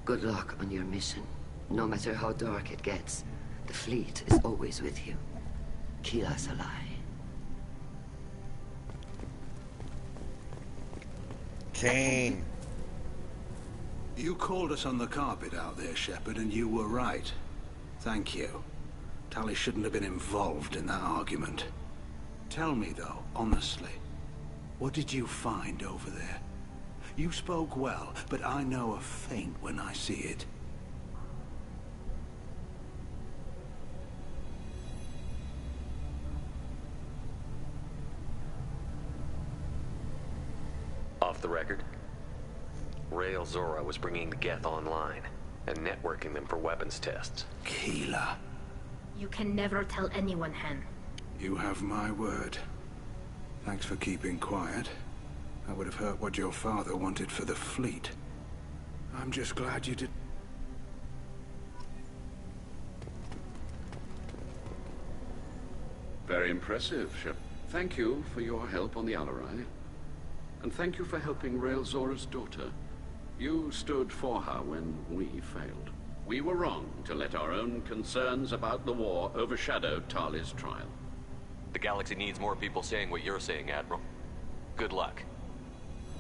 Good luck on your mission. No matter how dark it gets, the fleet is always with you. Keela's a lie. Kane. You called us on the carpet out there, Shepard, and you were right. Thank you. Tali shouldn't have been involved in that argument. Tell me, though, honestly, what did you find over there? You spoke well, but I know a feint when I see it. Off the record, Rael Zora was bringing the Geth online and networking them for weapons tests. Keela. You can never tell anyone, Hen. You have my word. Thanks for keeping quiet. I would have heard what your father wanted for the fleet. I'm just glad you did. Very impressive, Shep. Thank you for your help on the Alarai. And thank you for helping Rael Zora's daughter. You stood for her when we failed. We were wrong to let our own concerns about the war overshadow Tali's trial. The galaxy needs more people saying what you're saying, Admiral. Good luck.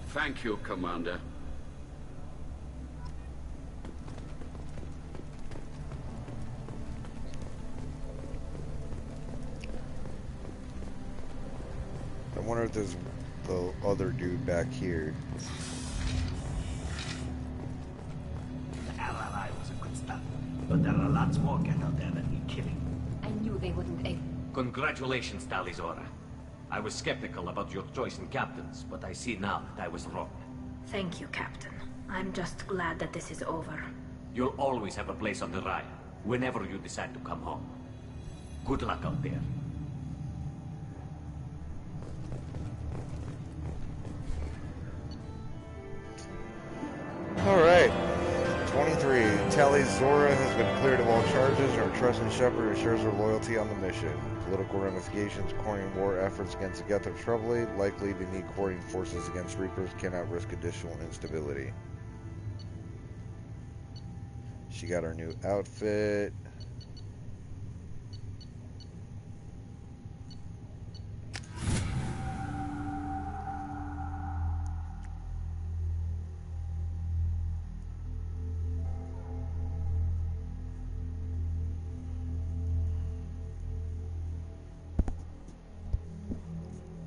Thank you, Commander. I wonder if there's the other dude back here. The Alarai was a good start, but there are lots more Geth out there that need killing. I knew they wouldn't. Congratulations, Tali Zora. I was skeptical about your choice in captains, but I see now that I was wrong. Thank you, Captain. I'm just glad that this is over. You'll always have a place on the Raya, whenever you decide to come home. Good luck out there. Alright. 23. Tali Zora has been cleared of all charges. Her trust in Shepard assures her loyalty on the mission. Political ramifications, Quarian war efforts against the Geth are troubling. Likely to need coordinating forces against Reapers. Cannot risk additional instability. She got her new outfit.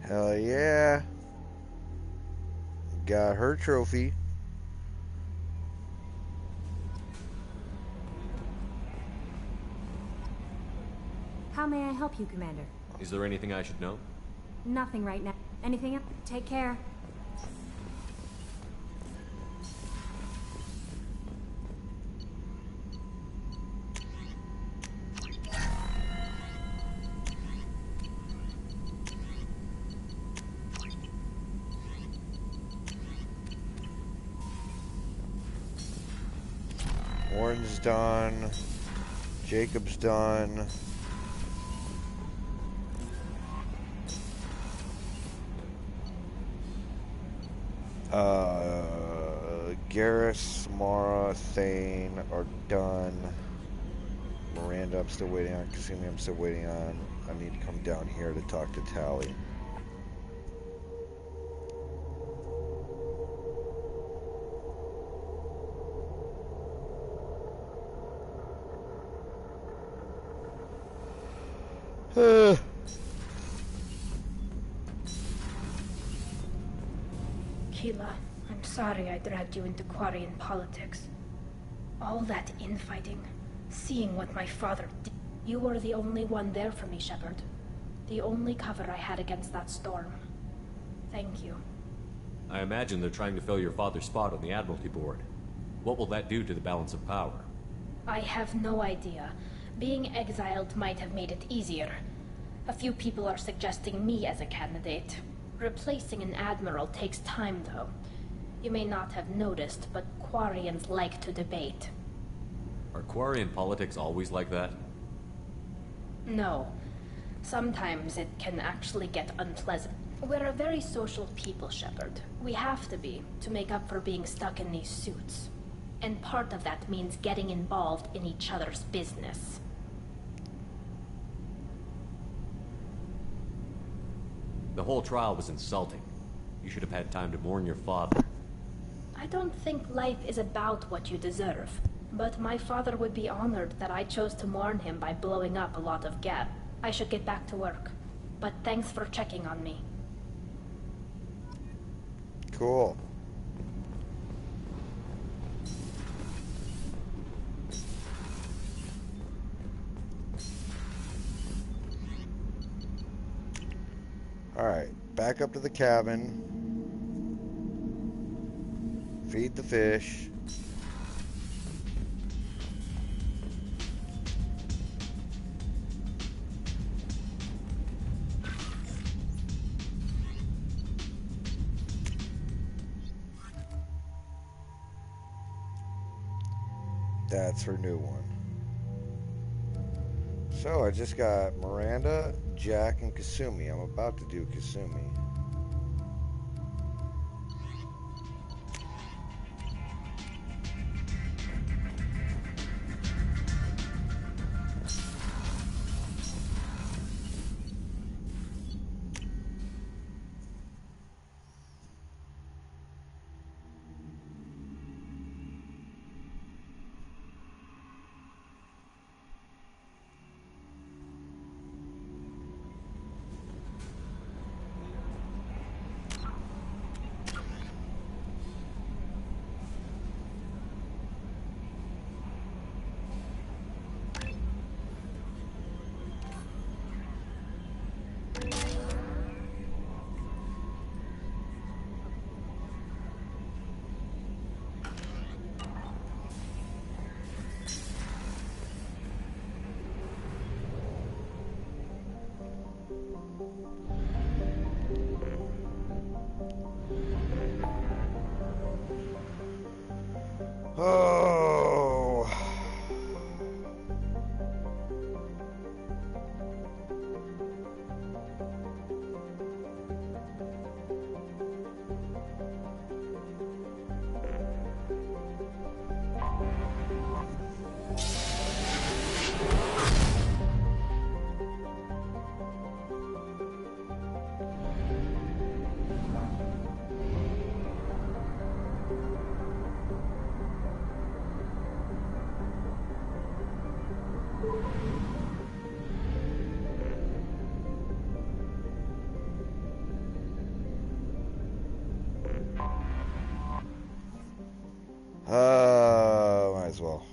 Hell yeah. Got her trophy. How may I help you, Commander? Is there anything I should know? Nothing right now. Anything else? Take care. Warren's done. Jacob's done. Garrus, Samara, Thane are done. Miranda I'm still waiting on. Kasumi I'm still waiting on. I need to come down here to talk to Tali. Keela, I'm sorry I dragged you into Quarian politics. All that infighting, seeing what my father did. You were the only one there for me, Shepard. The only cover I had against that storm. Thank you. I imagine they're trying to fill your father's spot on the Admiralty Board. What will that do to the balance of power? I have no idea. Being exiled might have made it easier. A few people are suggesting me as a candidate. Replacing an admiral takes time, though. You may not have noticed, but Quarians like to debate. Are Quarian politics always like that? No. Sometimes it can actually get unpleasant. We're a very social people, Shepard. We have to be, to make up for being stuck in these suits. And part of that means getting involved in each other's business. The whole trial was insulting. You should have had time to mourn your father. I don't think life is about what you deserve. But my father would be honored that I chose to mourn him by blowing up a lot of Geth. I should get back to work. But thanks for checking on me. Cool. Alright, back up to the cabin. Feed the fish. That's her new one. So I just got Miranda, Jack, and Kasumi. I'm about to do Kasumi. Oh. Might as well.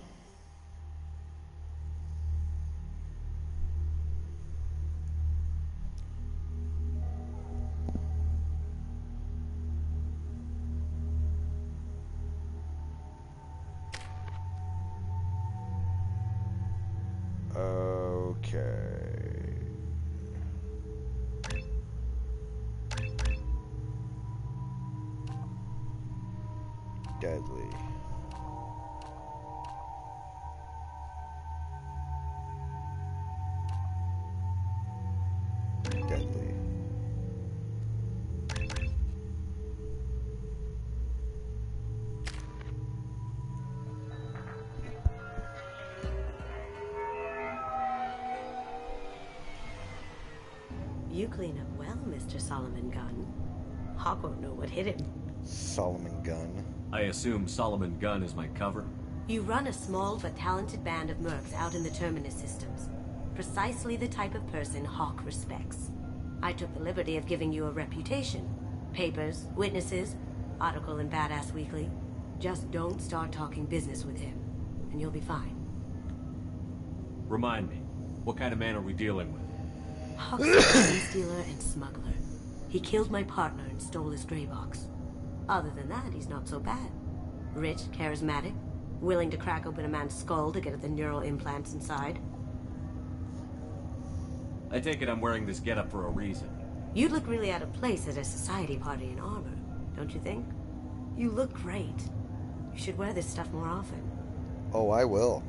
Okay. Deadly. Deadly. You clean up well, Mr. Solomon Gunn. Hawk won't know what hit him. Solomon Gunn. I assume Solomon Gunn is my cover? You run a small but talented band of mercs out in the Terminus systems. Precisely the type of person Hawk respects. I took the liberty of giving you a reputation. Papers, witnesses, article in Badass Weekly. Just don't start talking business with him, and you'll be fine. Remind me, what kind of man are we dealing with? Hawk's a gun stealer and smuggler. He killed my partner and stole his gray box. Other than that, he's not so bad. Rich, charismatic, willing to crack open a man's skull to get at the neural implants inside. I take it I'm wearing this getup for a reason. You'd look really out of place at a society party in armor, don't you think? You look great. You should wear this stuff more often. Oh, I will.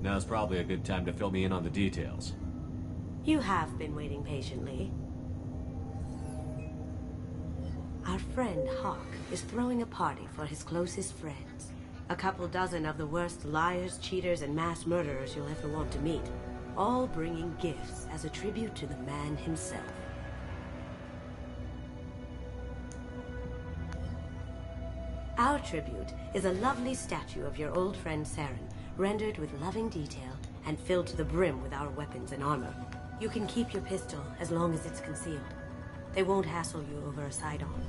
Now's probably a good time to fill me in on the details. You have been waiting patiently. Our friend Hawk is throwing a party for his closest friends. A couple dozen of the worst liars, cheaters, and mass murderers you'll ever want to meet. All bringing gifts as a tribute to the man himself. Our tribute is a lovely statue of your old friend Saren, rendered with loving detail and filled to the brim with our weapons and armor. You can keep your pistol as long as it's concealed. They won't hassle you over a side-on.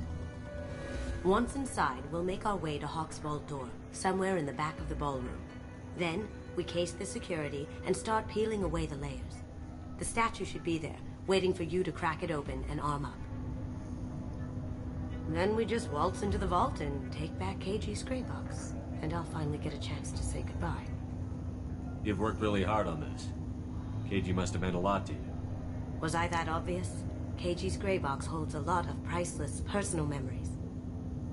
Once inside, we'll make our way to Hawk's vault door, somewhere in the back of the ballroom. Then, we case the security and start peeling away the layers. The statue should be there, waiting for you to crack it open and arm up. Then we just waltz into the vault and take back KG's gray box. And I'll finally get a chance to say goodbye. You've worked really hard on this. KG must have meant a lot to you. Was I that obvious? KG's gray box holds a lot of priceless personal memories.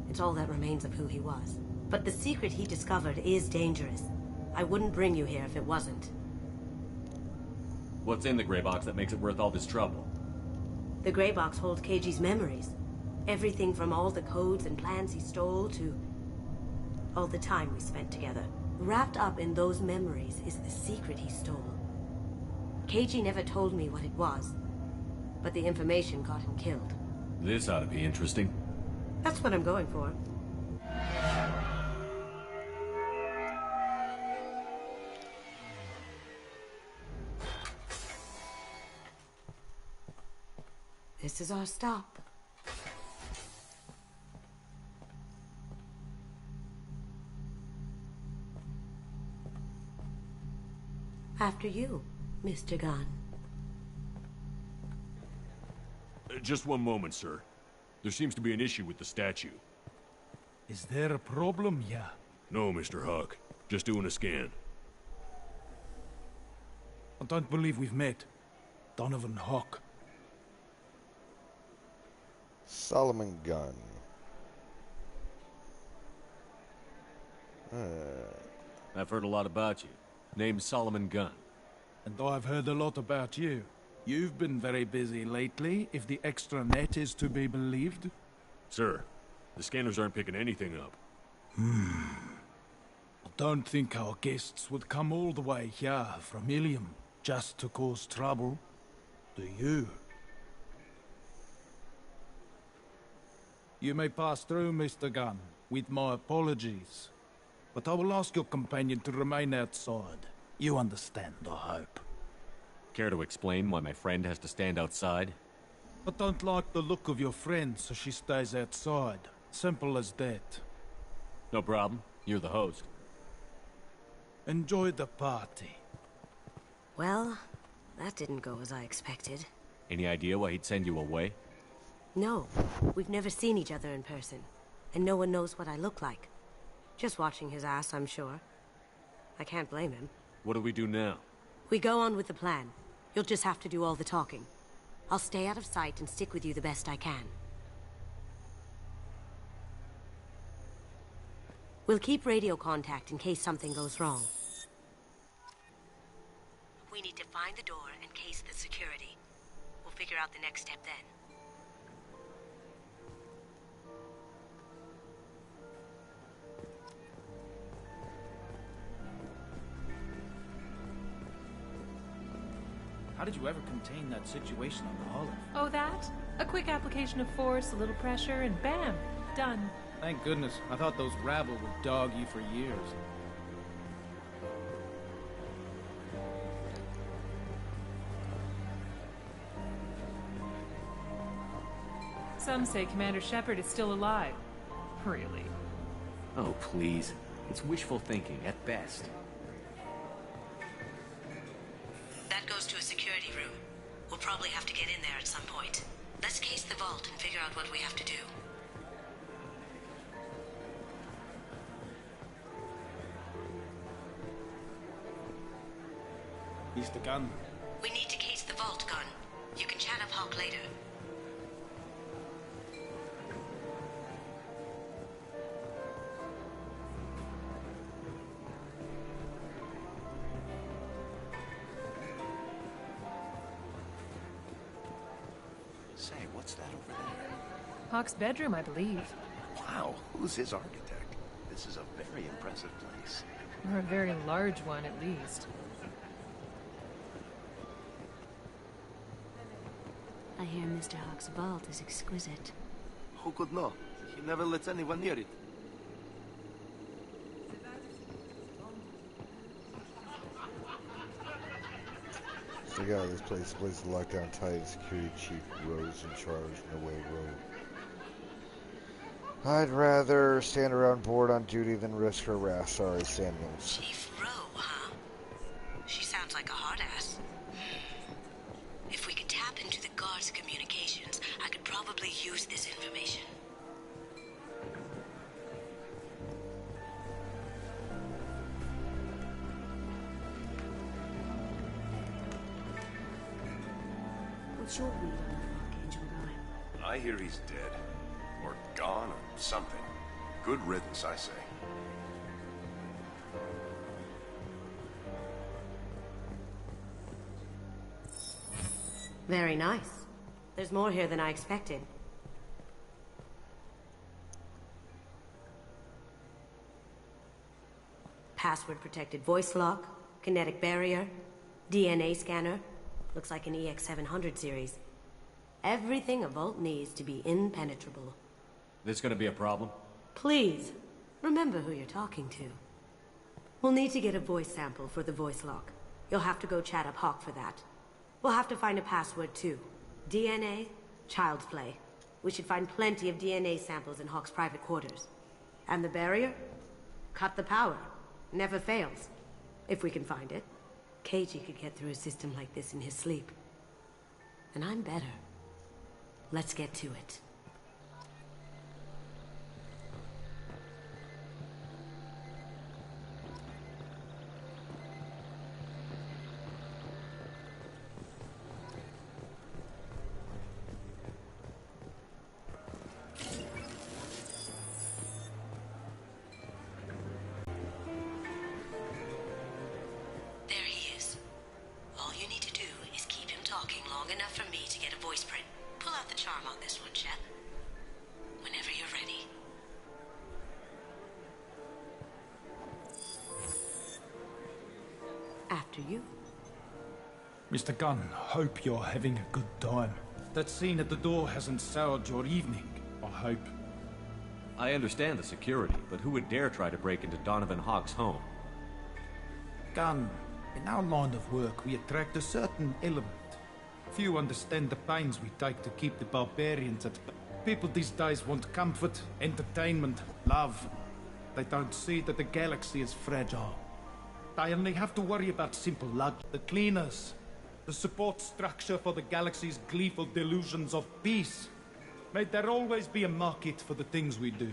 It's all that remains of who he was. But the secret he discovered is dangerous. I wouldn't bring you here if it wasn't. What's in the gray box that makes it worth all this trouble? The gray box holds KG's memories. Everything from all the codes and plans he stole to all the time we spent together. Wrapped up in those memories is the secret he stole. KG never told me what it was, but the information got him killed. This ought to be interesting. That's what I'm going for. This is our stop. After you, Mr. Gunn. Just one moment, sir. There seems to be an issue with the statue. Is there a problem here? No, Mr. Hawk. Just doing a scan. I don't believe we've met. Donovan Hawk. Solomon Gunn. I've heard a lot about you. Name's Solomon Gunn. And I've heard a lot about you. You've been very busy lately, if the extra net is to be believed. Sir, the scanners aren't picking anything up. I don't think our guests would come all the way here from Ilium just to cause trouble. Do you? You may pass through, Mr. Gunn, with my apologies. But I will ask your companion to remain outside. You understand, I hope. Care to explain why my friend has to stand outside? I don't like the look of your friend, so she stays outside. Simple as that. No problem. You're the host. Enjoy the party. Well, that didn't go as I expected. Any idea why he'd send you away? No, we've never seen each other in person, and no one knows what I look like. Just watching his ass, I'm sure. I can't blame him. What do we do now? We go on with the plan. You'll just have to do all the talking. I'll stay out of sight and stick with you the best I can. We'll keep radio contact in case something goes wrong. We need to find the door and case the security. We'll figure out the next step then. How did you ever contain that situation on the Olive? Oh, that? A quick application of force, a little pressure, and bam! Done. Thank goodness. I thought those rabble would dog you for years. Some say Commander Shepard is still alive. Really? Oh, please. It's wishful thinking, at best. That goes to a security room. We'll probably have to get in there at some point. Let's case the vault and figure out what we have to do. Mr. Gunn. We need to case the vault, Gunn. You can chat up Hawk later. Say, what's that over there? Hawk's bedroom, I believe. Wow, who's his architect? This is a very impressive place. Or a very large one, at least. I hear Mr. Hawk's vault is exquisite. Who could know? He never lets anyone near it. So yeah, this place is locked down tight. Security chief Rose in charge. No way, Rose. I'd rather stand around bored on duty than risk her wrath. Sorry, Samuels. Chief Rowe, huh? She sounds like a hard ass. If we could tap into the guard's communications, I could probably use this information. What's your read on the Archangel guy? I hear he's dead. Or gone, or something. Good riddance, I say. Very nice. There's more here than I expected. Password-protected voice lock, kinetic barrier, DNA scanner. Looks like an EX700 series. Everything a vault needs to be impenetrable. This gonna be a problem? Please, remember who you're talking to. We'll need to get a voice sample for the voice lock. You'll have to go chat up Hawk for that. We'll have to find a password too. DNA, child's play. We should find plenty of DNA samples in Hawk's private quarters. And the barrier? Cut the power. Never fails. If we can find it. KG could get through a system like this in his sleep. And I'm better. Let's get to it. There he is. All you need to do is keep him talking long enough for me to get a voice print. Pull out the charm on this one, Shep. Whenever you're ready. After you. Mr. Gunn, hope you're having a good time. That scene at the door hasn't soured your evening, I hope. I understand the security, but who would dare try to break into Donovan Hawk's home? Gunn, in our line of work, we attract a certain element. Few understand the pains we take to keep the barbarians at bay. People these days want comfort, entertainment, love. They don't see that the galaxy is fragile. They only have to worry about simple luck. The cleaners, the support structure for the galaxy's gleeful delusions of peace. May there always be a market for the things we do.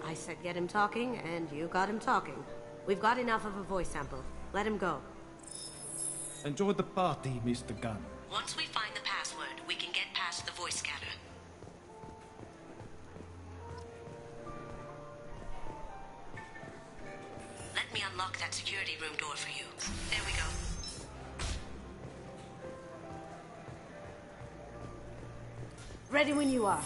I said get him talking, and you got him talking. We've got enough of a voice sample. Let him go. Enjoy the party, Mr. Gunn. Once we find the password, we can get past the voice scanner. Let me unlock that security room door for you. There we go. Ready when you are.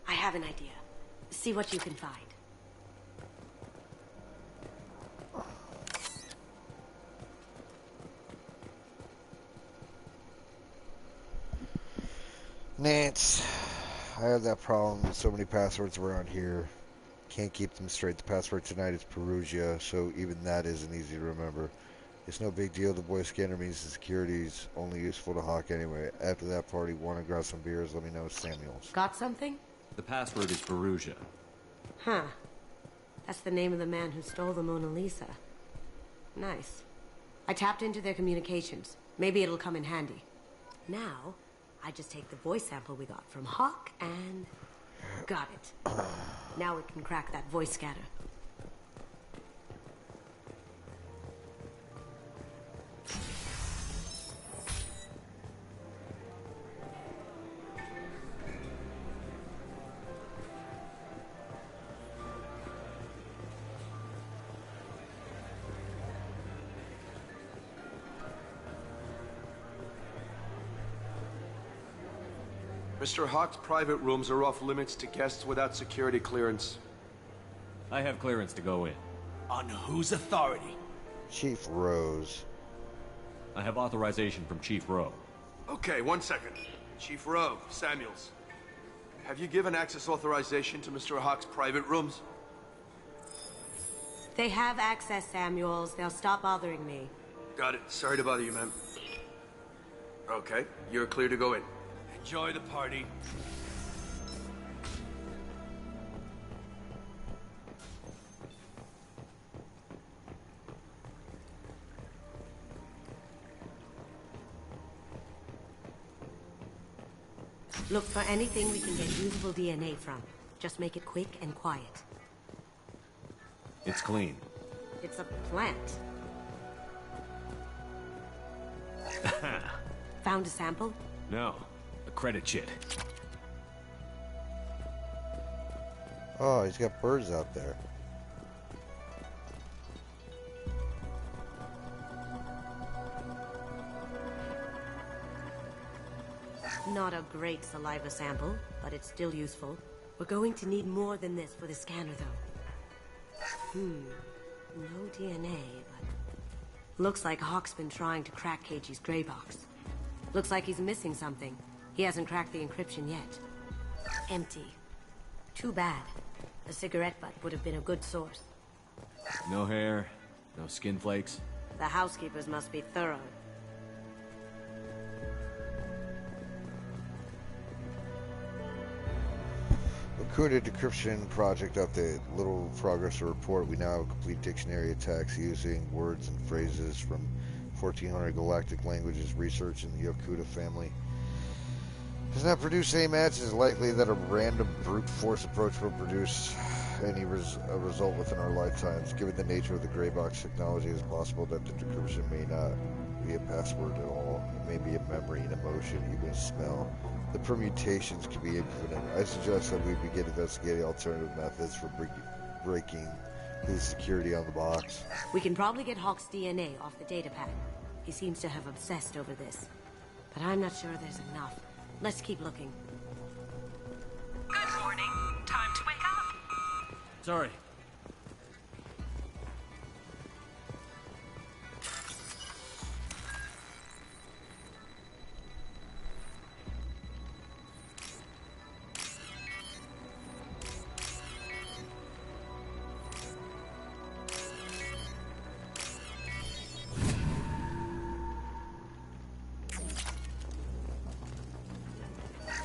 I have an idea. See what you can find. Nance, I have that problem with so many passwords around here. Can't keep them straight. The password tonight is Perugia, so even that isn't easy to remember. It's no big deal. The boy scanner means the security's only useful to Hawk anyway. After that party, want to grab some beers? Let me know, Samuels. Got something? The password is Perugia. Huh. That's the name of the man who stole the Mona Lisa. Nice. I tapped into their communications. Maybe it'll come in handy. Now, I just take the voice sample we got from Hawk and... got it. Now we can crack that voice scatter. Mr. Hawk's private rooms are off limits to guests without security clearance. I have clearance to go in. On whose authority? Chief Rose. I have authorization from Chief Rowe. Okay, 1 second. Chief Rowe, Samuels. Have you given access authorization to Mr. Hawk's private rooms? They have access, Samuels. They'll stop bothering me. Got it. Sorry to bother you, ma'am. Okay, you're clear to go in. Enjoy the party. Look for anything we can get usable DNA from. Just make it quick and quiet. It's clean. It's a plant. Found a sample? No. A credit chit. Oh, he's got birds out there. Not a great saliva sample, but it's still useful. We're going to need more than this for the scanner, though. No DNA, but... Looks like Hawk's been trying to crack KG's gray box. Looks like he's missing something. He hasn't cracked the encryption yet. Empty. Too bad. A cigarette butt would have been a good source. No hair, no skin flakes. The housekeepers must be thorough. Lacuna decryption project update. Little progress to report. We now have a complete dictionary of text using words and phrases from 1400 galactic languages researched in the Yokuda family. Does not produce any match. It is likely that a random brute force approach will produce any result within our lifetimes. Given the nature of the gray box technology, it is possible that the decryption may not be a password at all. It may be a memory, an emotion, even smell. The permutations can be infinite. I suggest that we begin investigating alternative methods for breaking the security on the box. We can probably get Hawk's DNA off the datapad. He seems to have obsessed over this. But I'm not sure there's enough. Let's keep looking. Good morning. Time to wake up. Sorry.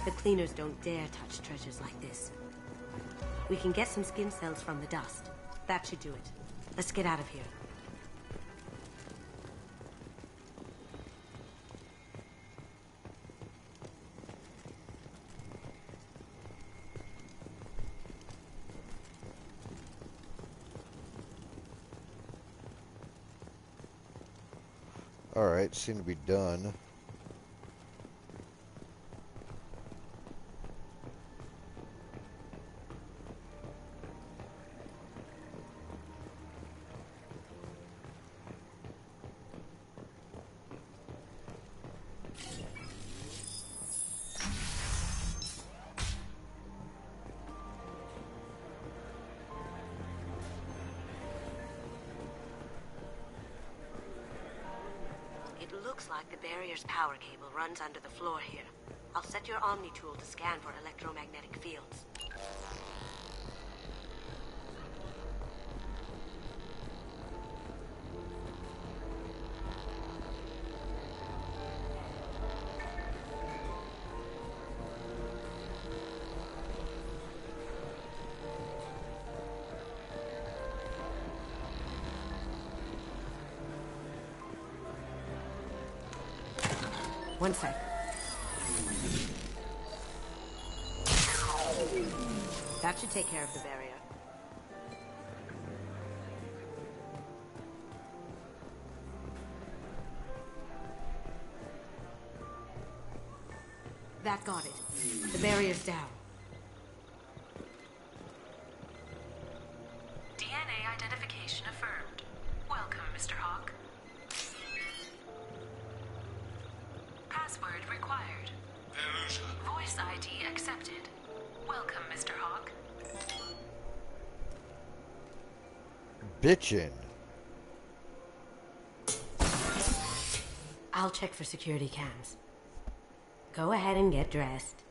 The cleaners don't dare touch treasures like this. We can get some skin cells from the dust. That should do it. Let's get out of here. Alright, seem to be done. It looks like the barrier's power cable runs under the floor here. I'll set your Omni tool to scan for electromagnetic fields. One sec. That should take care of the barrier. That got it. The barrier's down. DNA identification affirmed. Welcome, Mr. Hawk. Password required. Voice ID accepted. Welcome, Mr. Hawk. Bitchin'. I'll check for security cams. Go ahead and get dressed.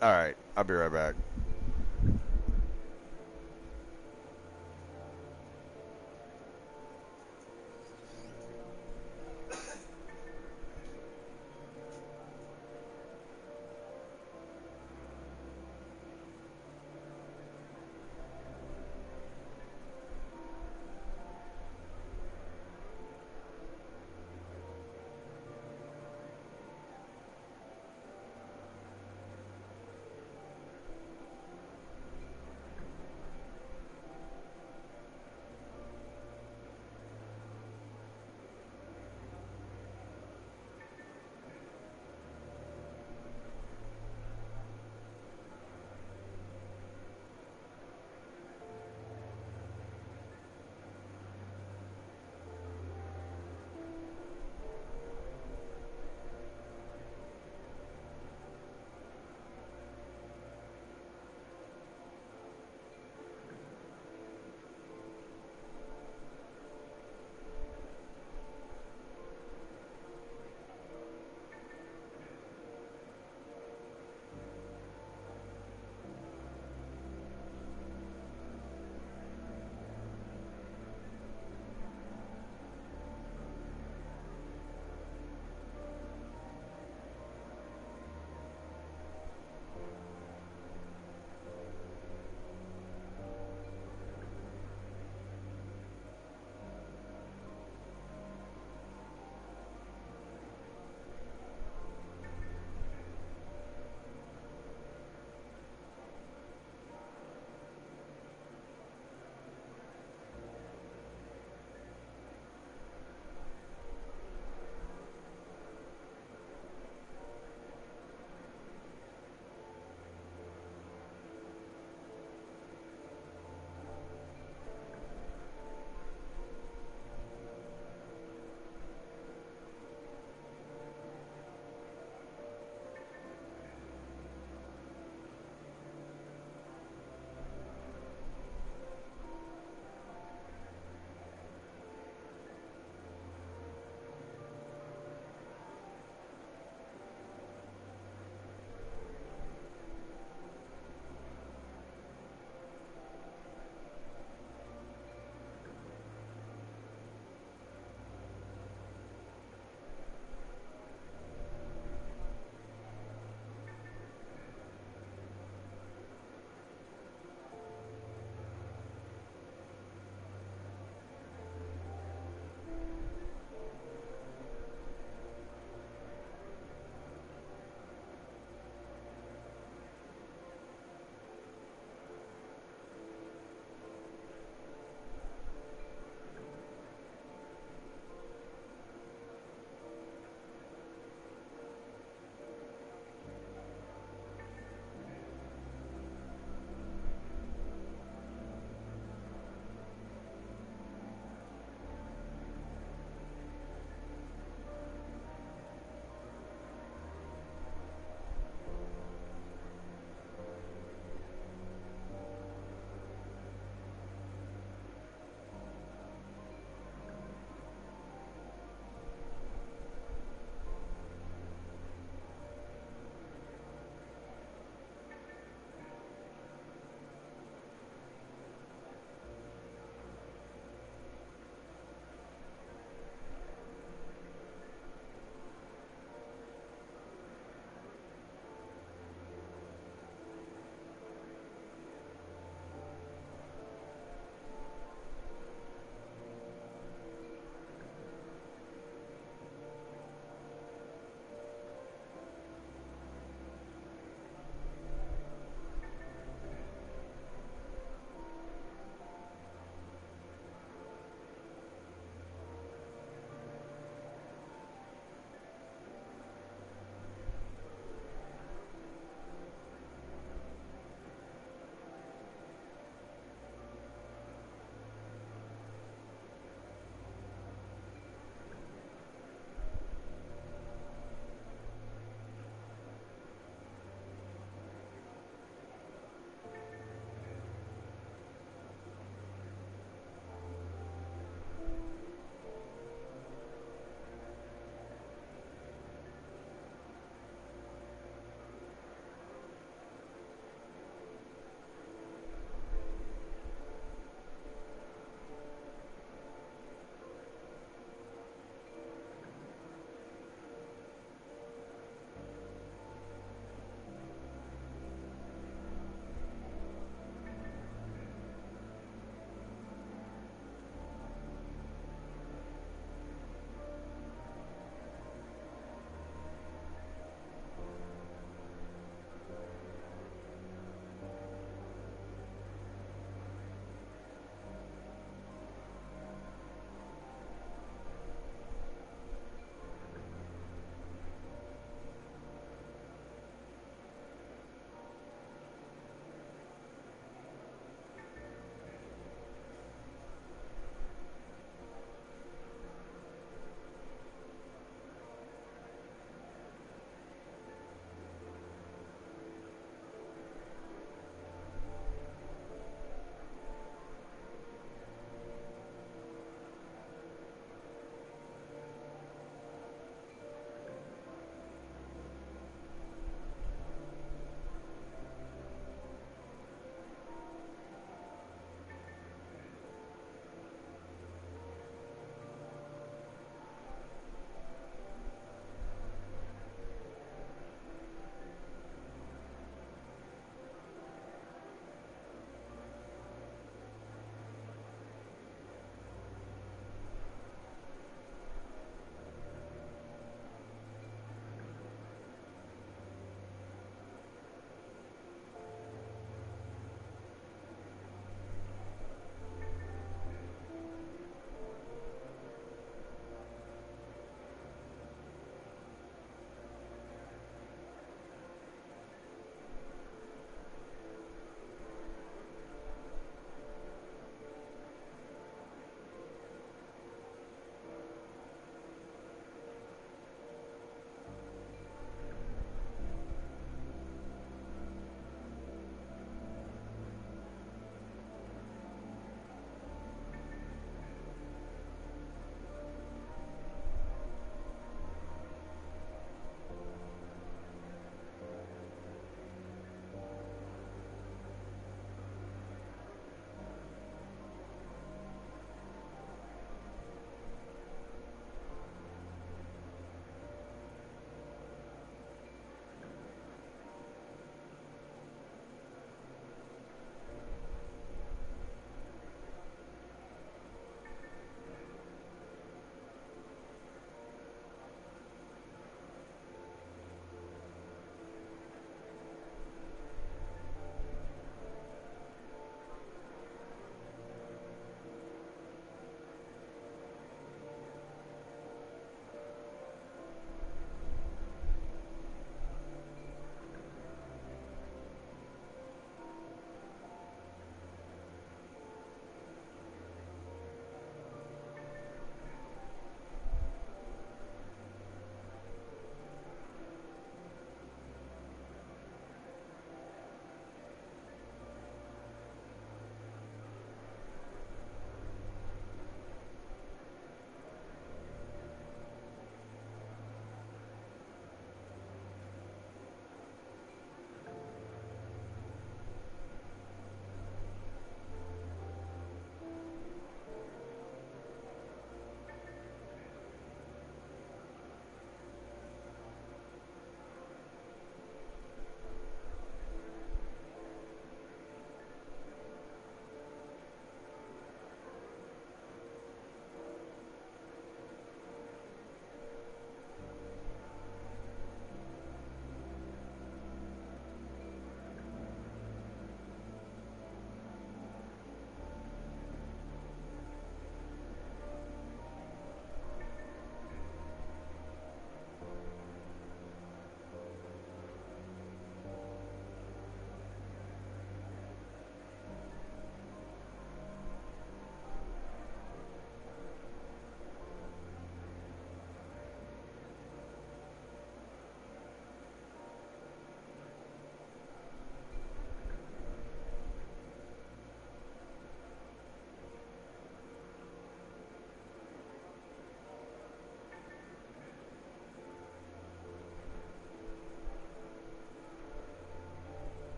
Alright, I'll be right back.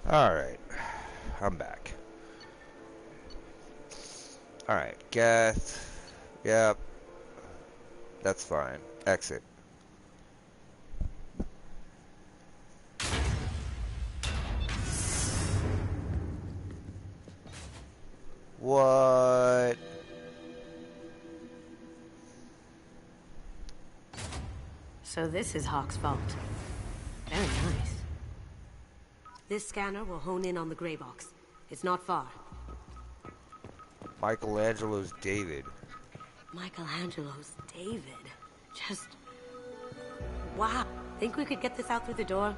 Alright. I'm back. Alright, Geth. Yep. That's fine. Exit. What? So this is Hawk's vault. Very nice. This scanner will hone in on the gray box. It's not far. Michelangelo's David. Michelangelo's David. Just... wow. Think we could get this out through the door?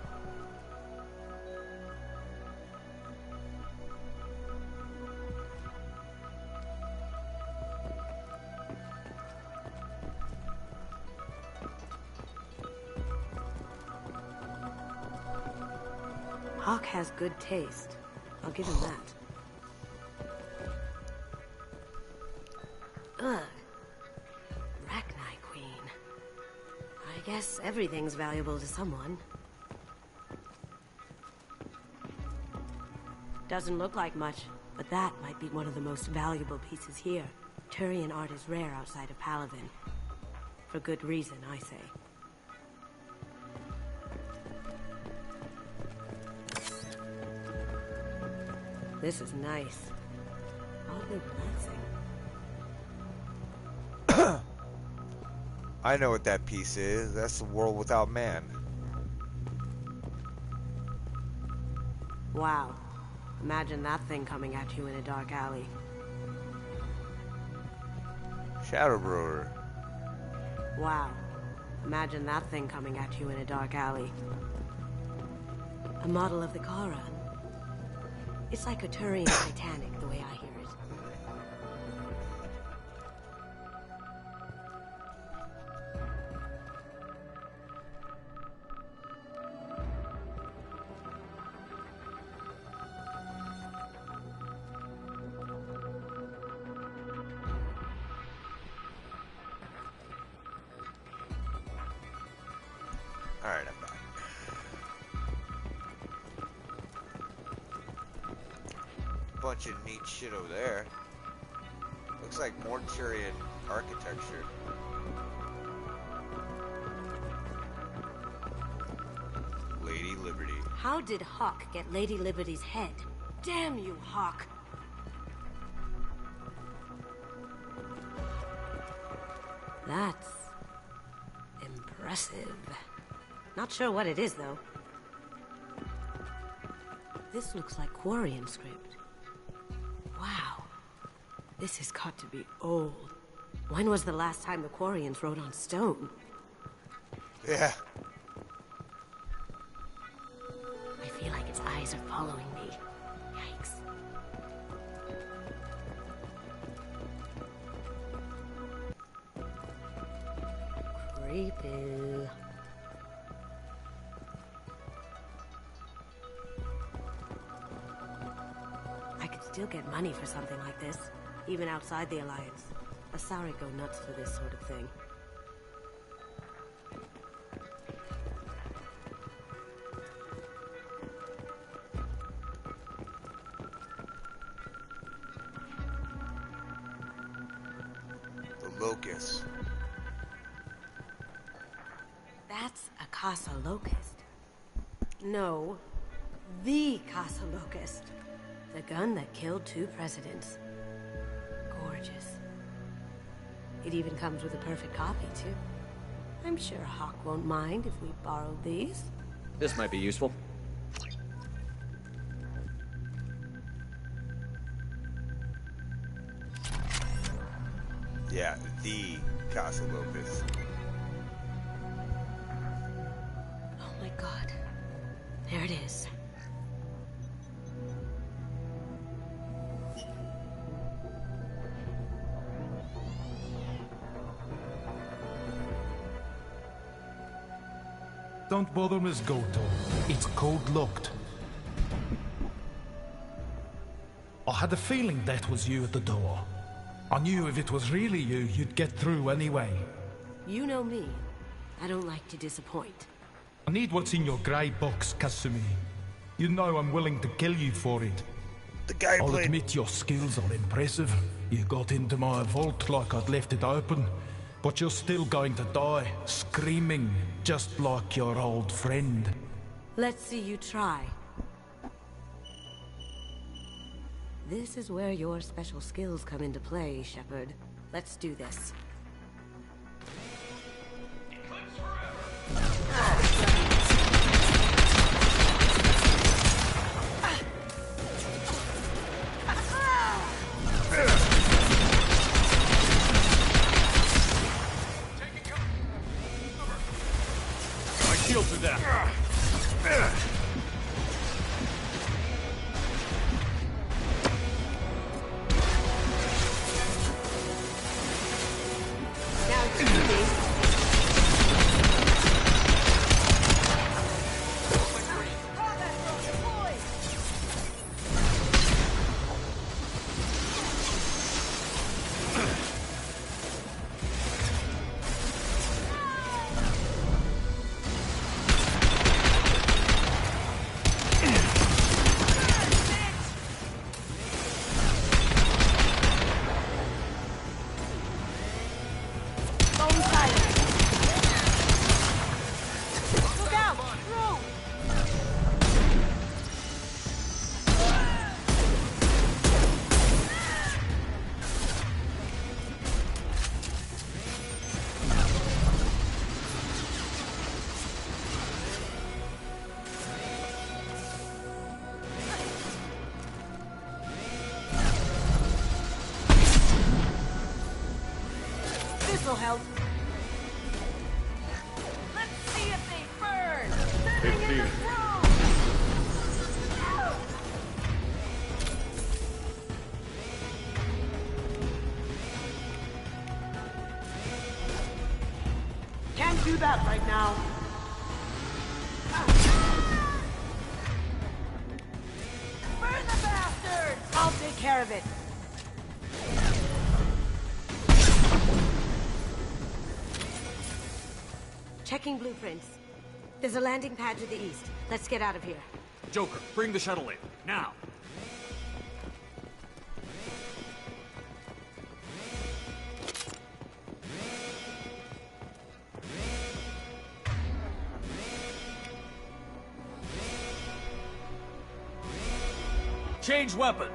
Hawk has good taste. I'll give him that. Ugh. Arachnite Queen. I guess everything's valuable to someone. Doesn't look like much, but that might be one of the most valuable pieces here. Turian art is rare outside of Palavin. For good reason, I say. This is nice. Oddly relaxing. I know what that piece is. That's the world without man. Wow. Imagine that thing coming at you in a dark alley. Shadow Brewer. Wow. Imagine that thing coming at you in a dark alley. A model of the Kara. It's like a Turian Titanic, the way I hear it. Alright, I'm back. Bunch of neat shit over there. Looks like more Turian architecture. Lady Liberty. How did Hawk get Lady Liberty's head? Damn you, Hawk! That's... impressive. Not sure what it is, though. This looks like Quarian script. Wow. This has got to be old. When was the last time the Quarians wrote on stone? Yeah. I feel like its eyes are following me. Yikes. Creepy. I could still get money for something like this, even outside the Alliance. Asari go nuts for this sort of thing. The Locust. That's a Casa Locust. No, the Casa Locust. The gun that killed 2 presidents. Gorgeous. It even comes with a perfect copy, too. I'm sure Hawk won't mind if we borrowed these. This might be useful. Yeah, the Casa Locust. Oh my god. There it is. Don't bother, Miss Goto. It's code-locked. I had a feeling that was you at the door. I knew if it was really you, you'd get through anyway. You know me. I don't like to disappoint. I need what's in your grey box, Kasumi. You know I'm willing to kill you for it. The guy I'll played... admit your skills are impressive. You got into my vault like I'd left it open. But you're still going to die, screaming, just like your old friend. Let's see you try. This is where your special skills come into play, Shepard. Let's do this. My shields are down. This'll help. Let's see if they burn. Sitting in the room. Can't do that right now. Burn the bastard! I'll take care of it. Checking blueprints. There's a landing pad to the east. Let's get out of here. Joker, bring the shuttle in. Now. Change weapons.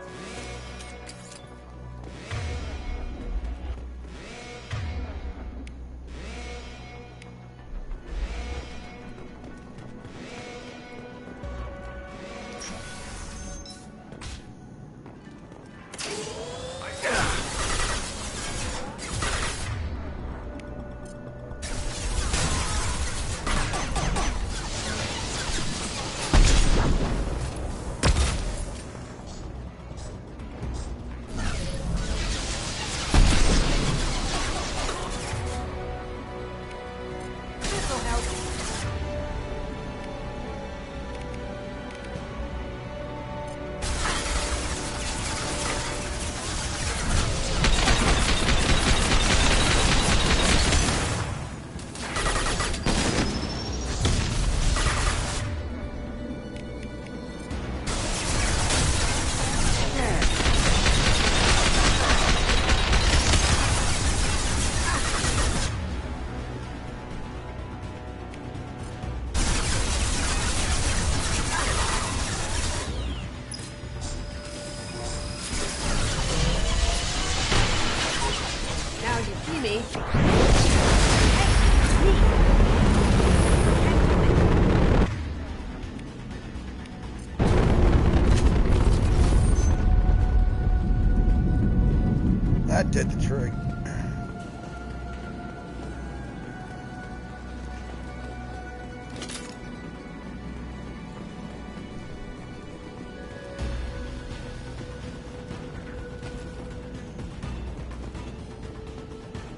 That did the trick.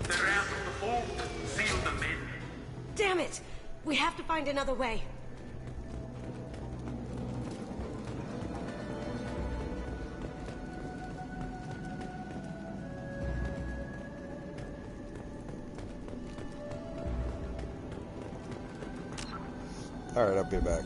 The ramp of the vault sealed them in. Damn it! We have to find another way. Alright, I'll be back.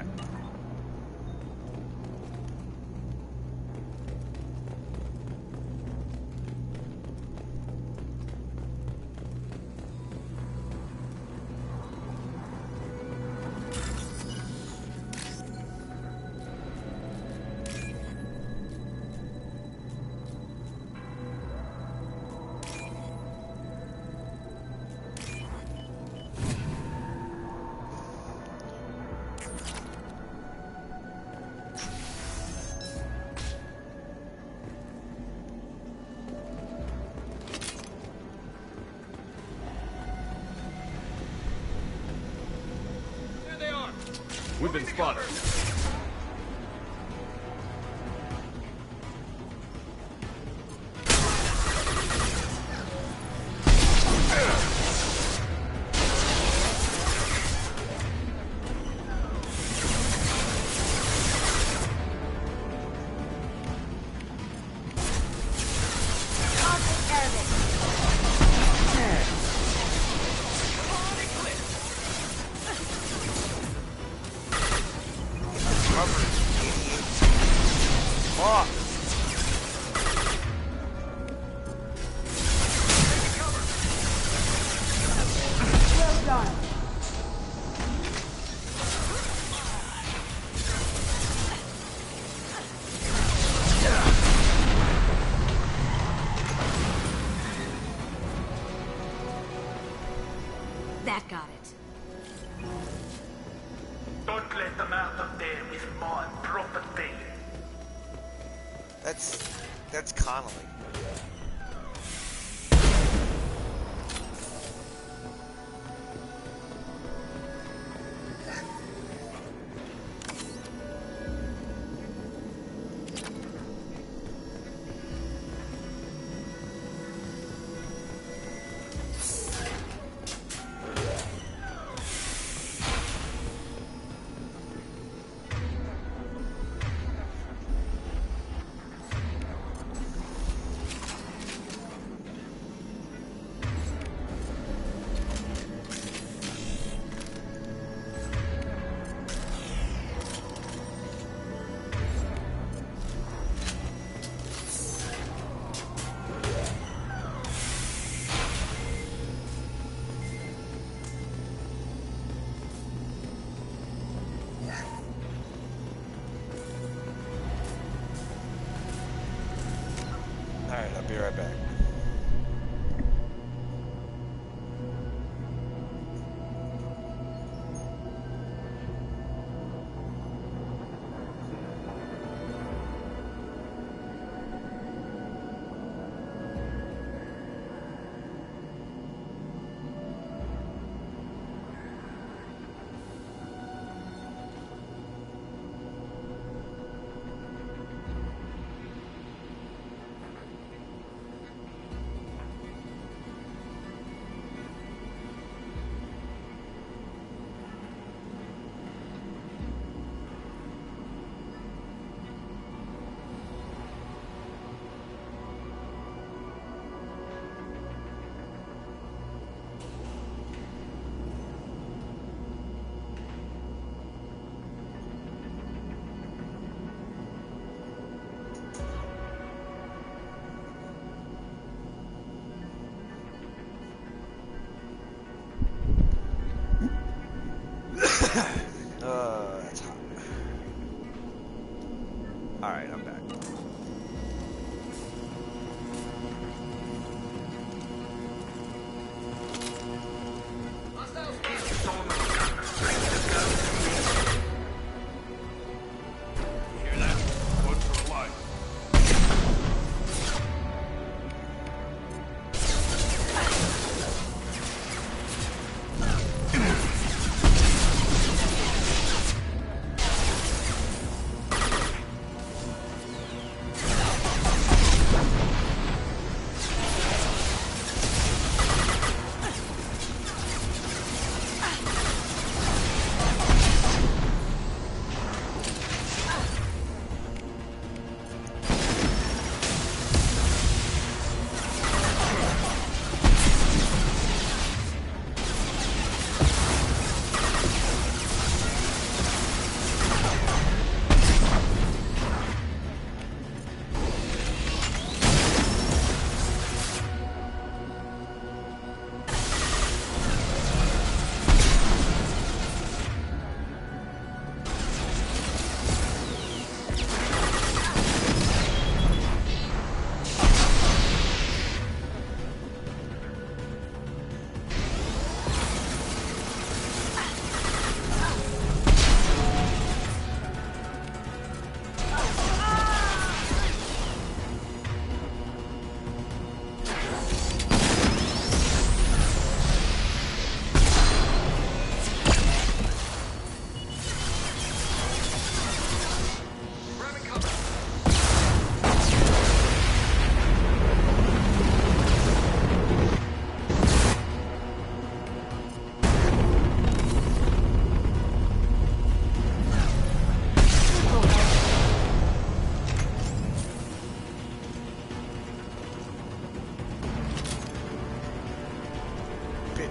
Alright. We've been spotted. That got it. Don't let them out of there with my property. That's Connolly.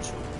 damage.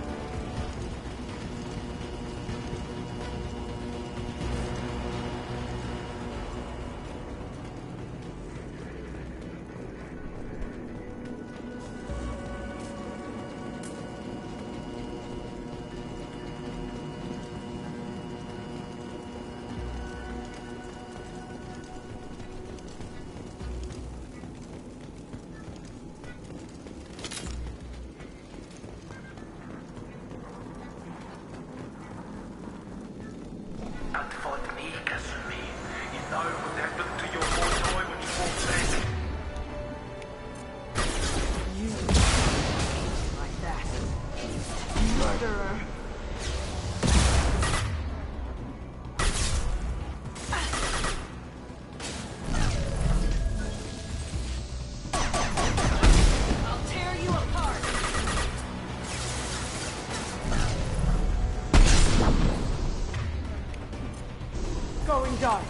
Going dark.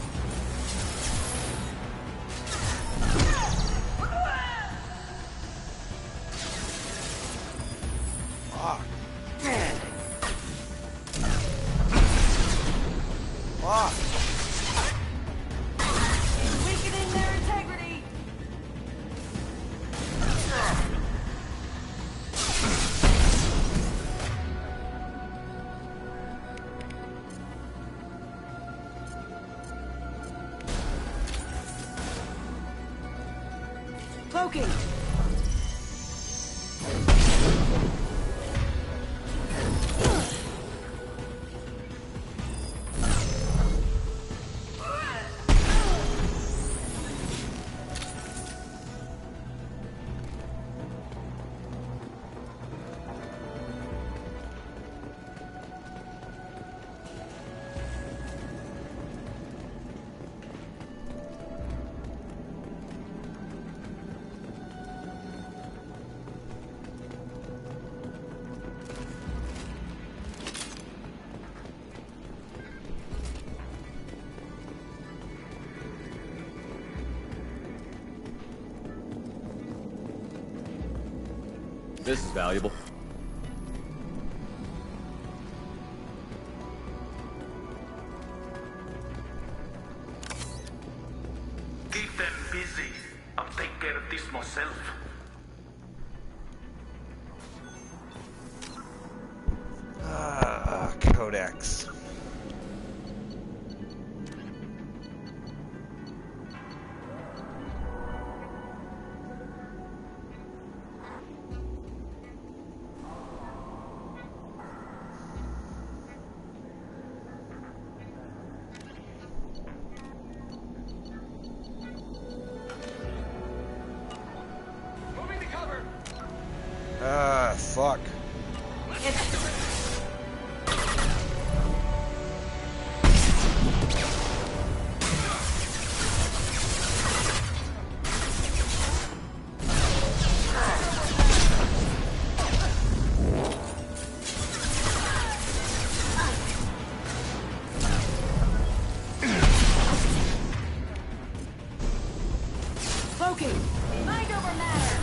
Fuck. Weakening their integrity. Cloaking. This is valuable. Keep them busy. I'll take care of this myself. Codex. Fuck. Cloaking. Mind over matter.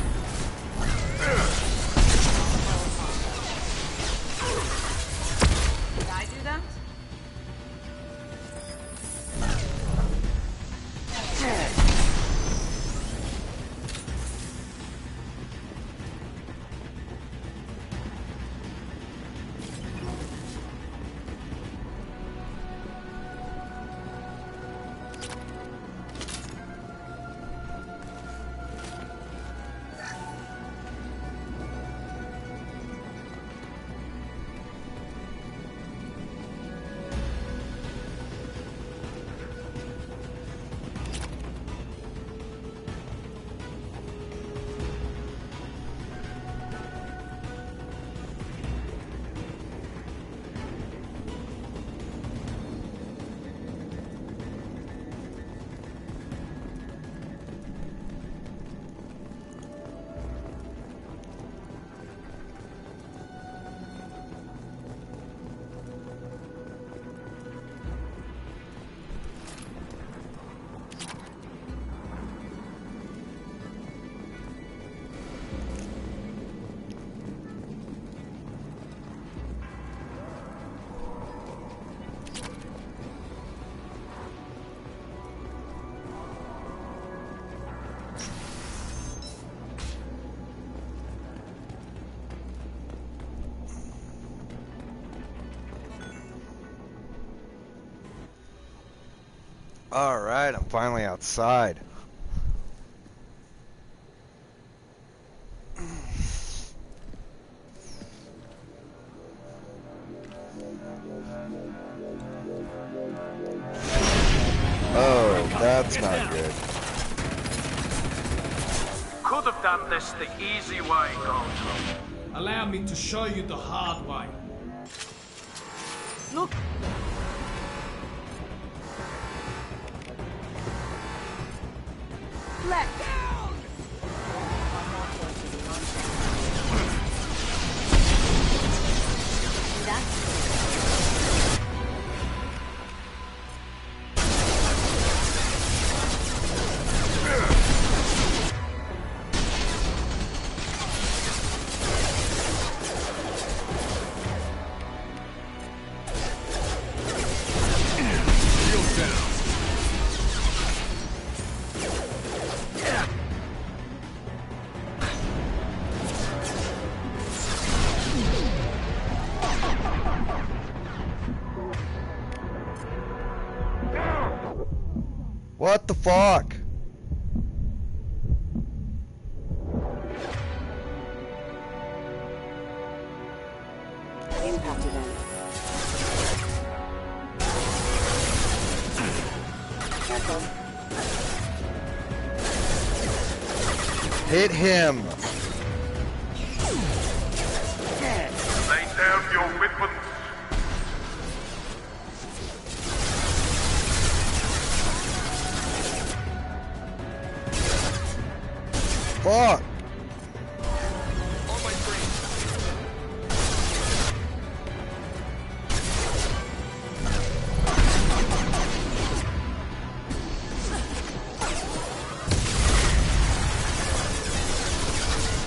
Alright, I'm finally outside. Oh, that's not good. Could have done this the easy way, Gold. Allow me to show you the hard way. Look. Left. What the fuck? Impact event. Careful. Hit him! Lay down your weapons. Fuck!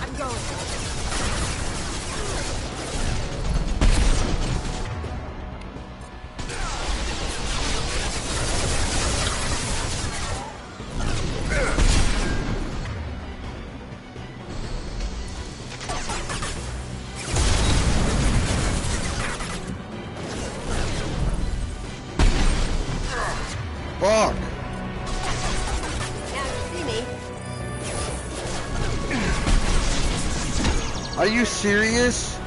I'm going. Fuck! Now you see me. Are you serious?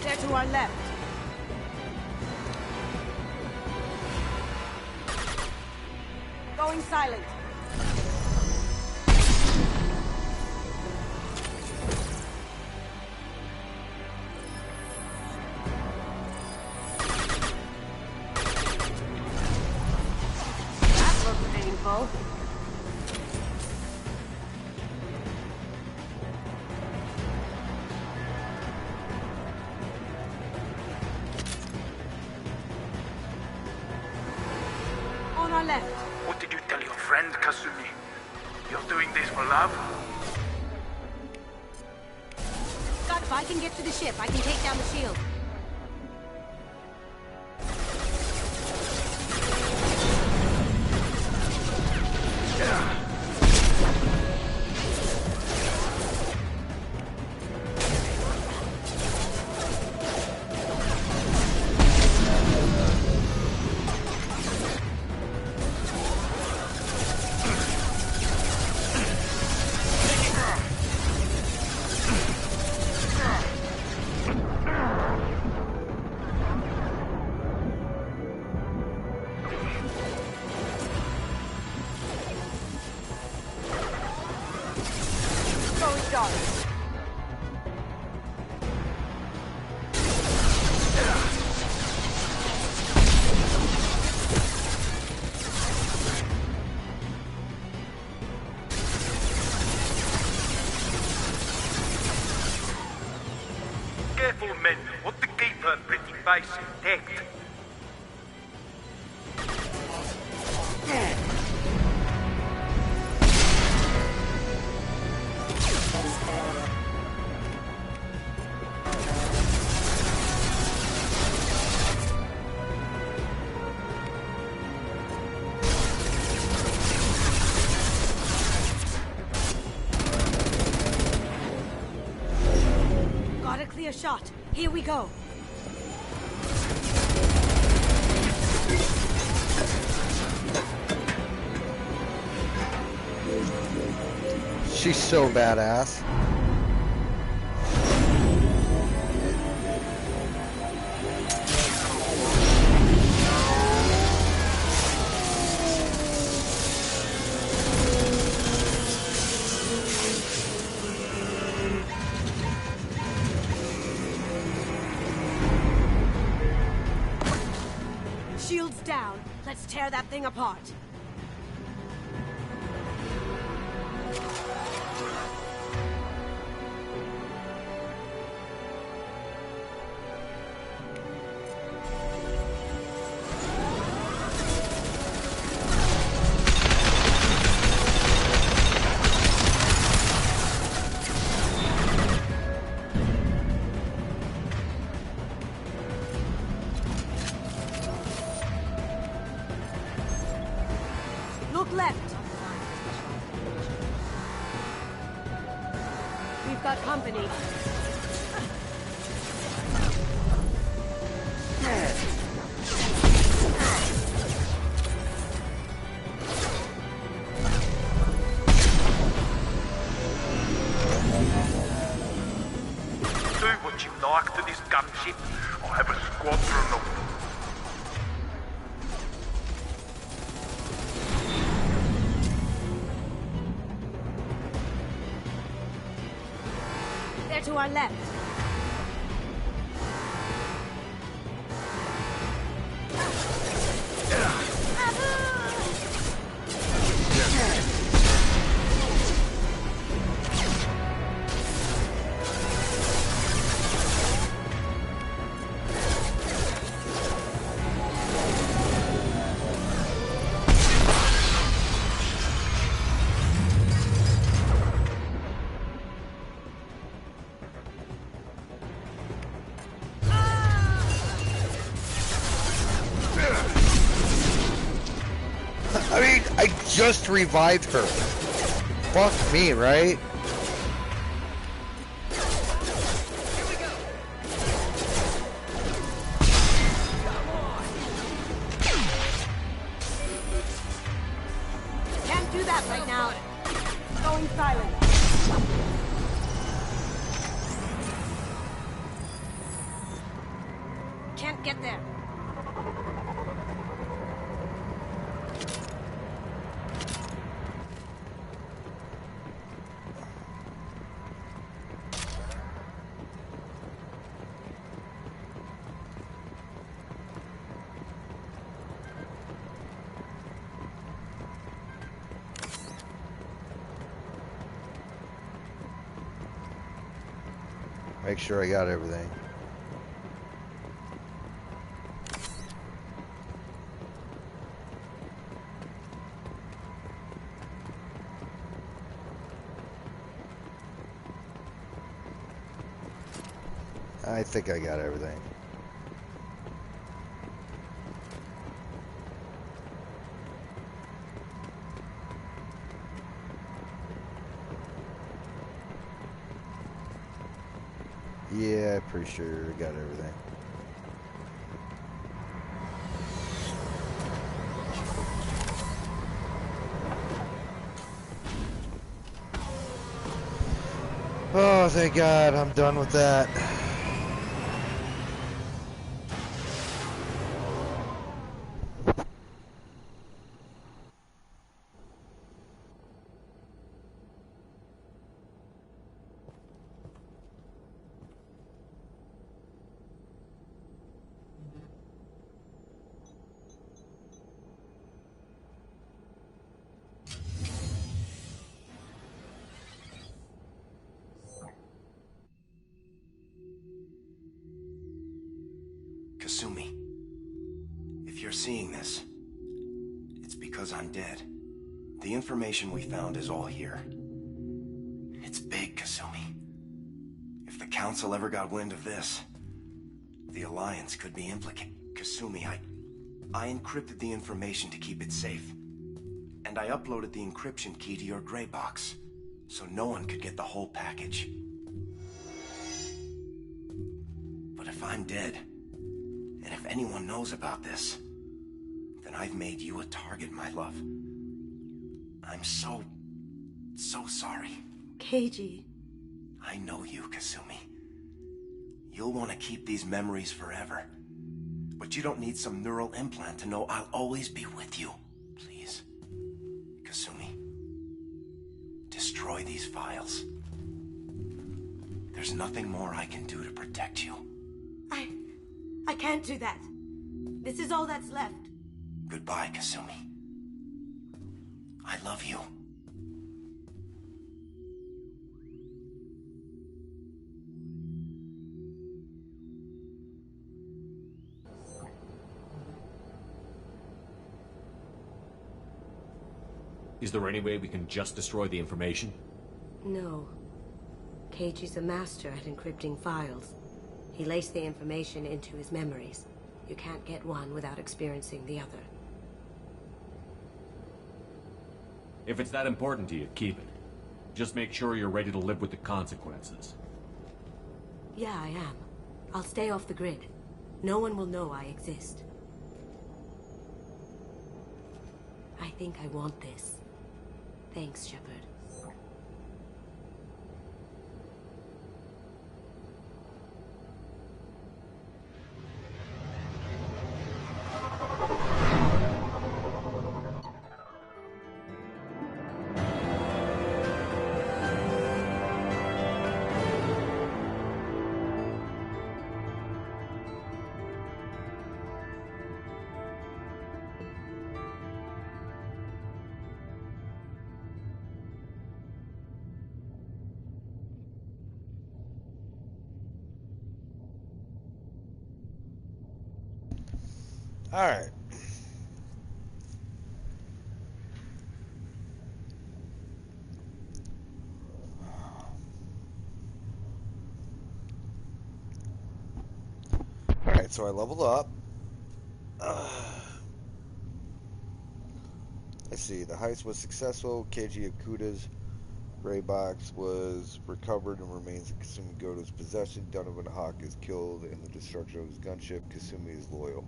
They're to our left. Going silent. That looks painful. On our left. What did you tell your friend, Kasumi? You're doing this for love? Scott, if I can get to the ship, I can take down the shield. Going dark. Careful, men. Want to keep her pretty face intact. Got a clear shot. Here we go. She's so badass. Shields down. Let's tear that thing apart. Look left. We've got company. Do what you like to this gunship. I'll have a squadron of them. They're to our left. I mean, I just revived her. Fuck me, right? Can't do that right now. Going silent. Can't get there. Make sure I got everything. I think I got everything. Yeah, pretty sure I got everything. Oh, thank God, I'm done with that. Kasumi, if you're seeing this, it's because I'm dead. The information we found is all here. It's big, Kasumi. If the Council ever got wind of this, the Alliance could be implicated. Kasumi, I encrypted the information to keep it safe. And I uploaded the encryption key to your gray box, so no one could get the whole package. I'm dead, and if anyone knows about this, then I've made you a target, my love. I'm so sorry. Keiji. I know you, Kasumi. You'll want to keep these memories forever. But you don't need some neural implant to know I'll always be with you. Please, Kasumi, destroy these files. There's nothing more I can do to protect you. I can't do that. This is all that's left. Goodbye, Kasumi. I love you. Is there any way we can just destroy the information? No. Keiji's a master at encrypting files. He laced the information into his memories. You can't get one without experiencing the other. If it's that important to you, keep it. Just make sure you're ready to live with the consequences. Yeah, I am. I'll stay off the grid. No one will know I exist. I think I want this. Thanks, Shepard. Alright. Alright, so I leveled up. Let's see, the heist was successful. Keiji Okuda's gray box was recovered and remains in Kasumi Goto's possession. Donovan Hawk is killed in the destruction of his gunship. Kasumi is loyal.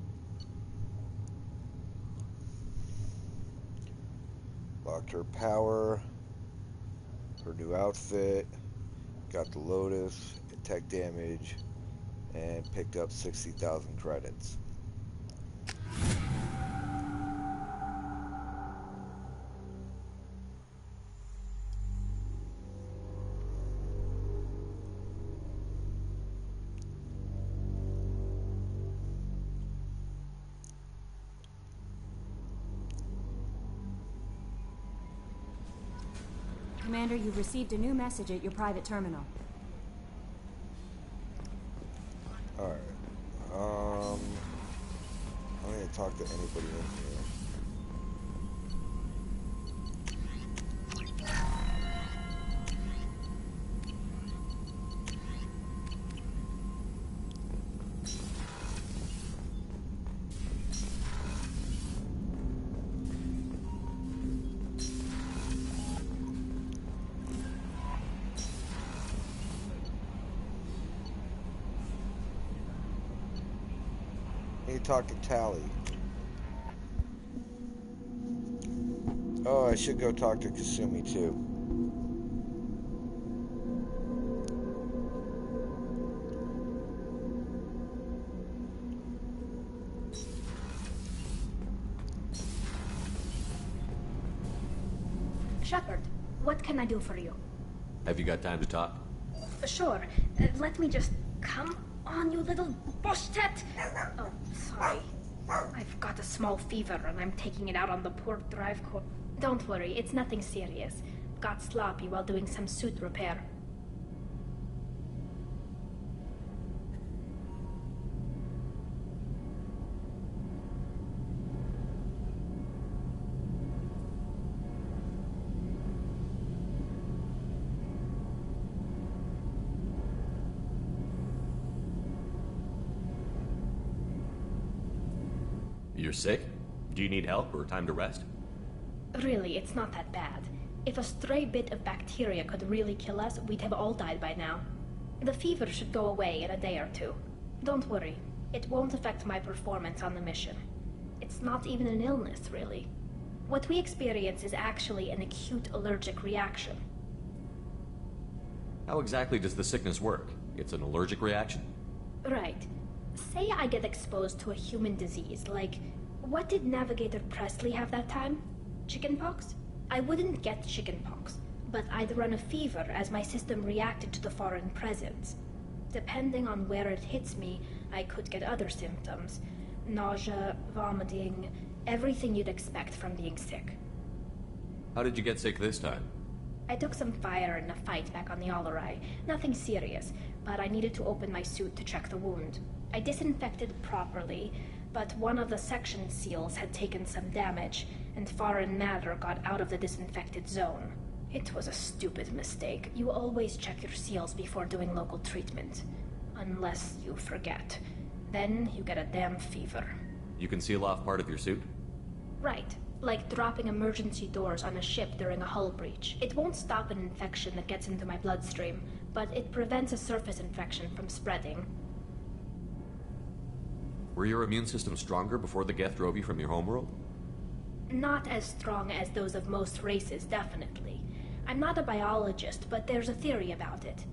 Locked her power, her new outfit, got the Lotus, tech damage, and picked up 60,000 credits. Commander, you've received a new message at your private terminal. Alright. I'm gonna talk to anybody in here. Talk to Tally. Oh, I should go talk to Kasumi too. Shepard, what can I do for you? Have you got time to talk? Sure. Let me just come on, you little bush-tat! Oh, sorry. I've got a small fever and I'm taking it out on the poor drive core. Don't worry, it's nothing serious. Got sloppy while doing some suit repair. You're sick? Do you need help or time to rest? Really, it's not that bad. If a stray bit of bacteria could really kill us, we'd have all died by now. The fever should go away in a day or two. Don't worry. It won't affect my performance on the mission. It's not even an illness, really. What we experience is actually an acute allergic reaction. How exactly does the sickness work? It's an allergic reaction? Right. Say I get exposed to a human disease, like... What did Navigator Presley have that time? Chickenpox? I wouldn't get chickenpox, but I'd run a fever as my system reacted to the foreign presence. Depending on where it hits me, I could get other symptoms. Nausea, vomiting, everything you'd expect from being sick. How did you get sick this time? I took some fire in a fight back on the Alarai. Nothing serious, but I needed to open my suit to check the wound. I disinfected properly, but one of the section seals had taken some damage, and foreign matter got out of the disinfected zone. It was a stupid mistake. You always check your seals before doing local treatment. Unless you forget. Then you get a damn fever. You can seal off part of your suit? Right. Like dropping emergency doors on a ship during a hull breach. It won't stop an infection that gets into my bloodstream, but it prevents a surface infection from spreading. Were your immune system stronger before the Geth drove you from your homeworld? Not as strong as those of most races, definitely. I'm not a biologist, but there's a theory about it.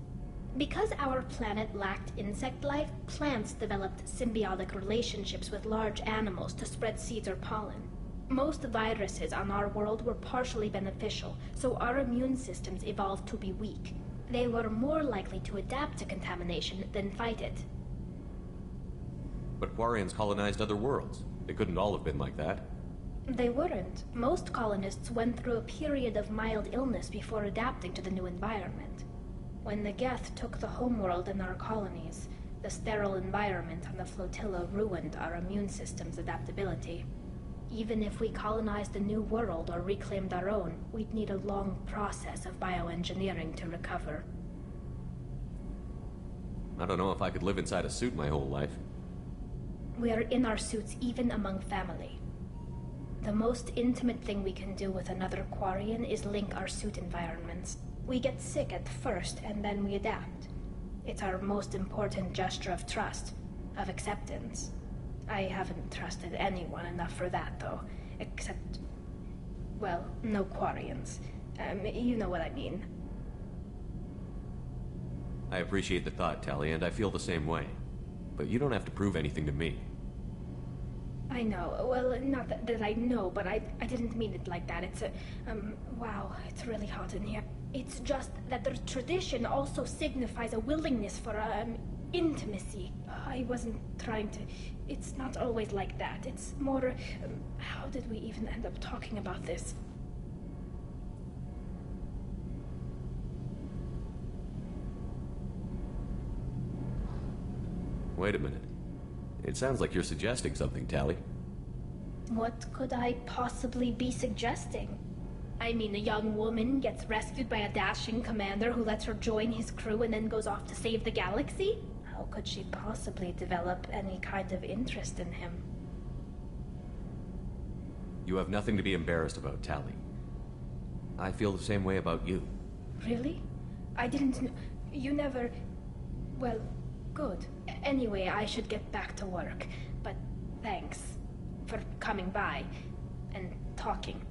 Because our planet lacked insect life, plants developed symbiotic relationships with large animals to spread seeds or pollen. Most viruses on our world were partially beneficial, so our immune systems evolved to be weak. They were more likely to adapt to contamination than fight it. But Quarians colonized other worlds. They couldn't all have been like that. They weren't. Most colonists went through a period of mild illness before adapting to the new environment. When the Geth took the homeworld and our colonies, the sterile environment on the flotilla ruined our immune system's adaptability. Even if we colonized a new world or reclaimed our own, we'd need a long process of bioengineering to recover. I don't know if I could live inside a suit my whole life. We are in our suits even among family. The most intimate thing we can do with another Quarian is link our suit environments. We get sick at first, and then we adapt. It's our most important gesture of trust, of acceptance. I haven't trusted anyone enough for that, though. Except... well, no Quarians. You know what I mean. I appreciate the thought, Tali, and I feel the same way. But you don't have to prove anything to me. I know. Well, not that I know, but I didn't mean it like that. It's a... wow, it's really hot in here. It's just that the tradition also signifies a willingness for, intimacy. I wasn't trying to... It's not always like that. It's more... how did we even end up talking about this? Wait a minute. It sounds like you're suggesting something, Tali. What could I possibly be suggesting? I mean, a young woman gets rescued by a dashing commander who lets her join his crew and then goes off to save the galaxy? How could she possibly develop any kind of interest in him? You have nothing to be embarrassed about, Tali. I feel the same way about you. Really? I didn't know... You never... Well, good. Anyway, I should get back to work. But thanks for coming by and talking.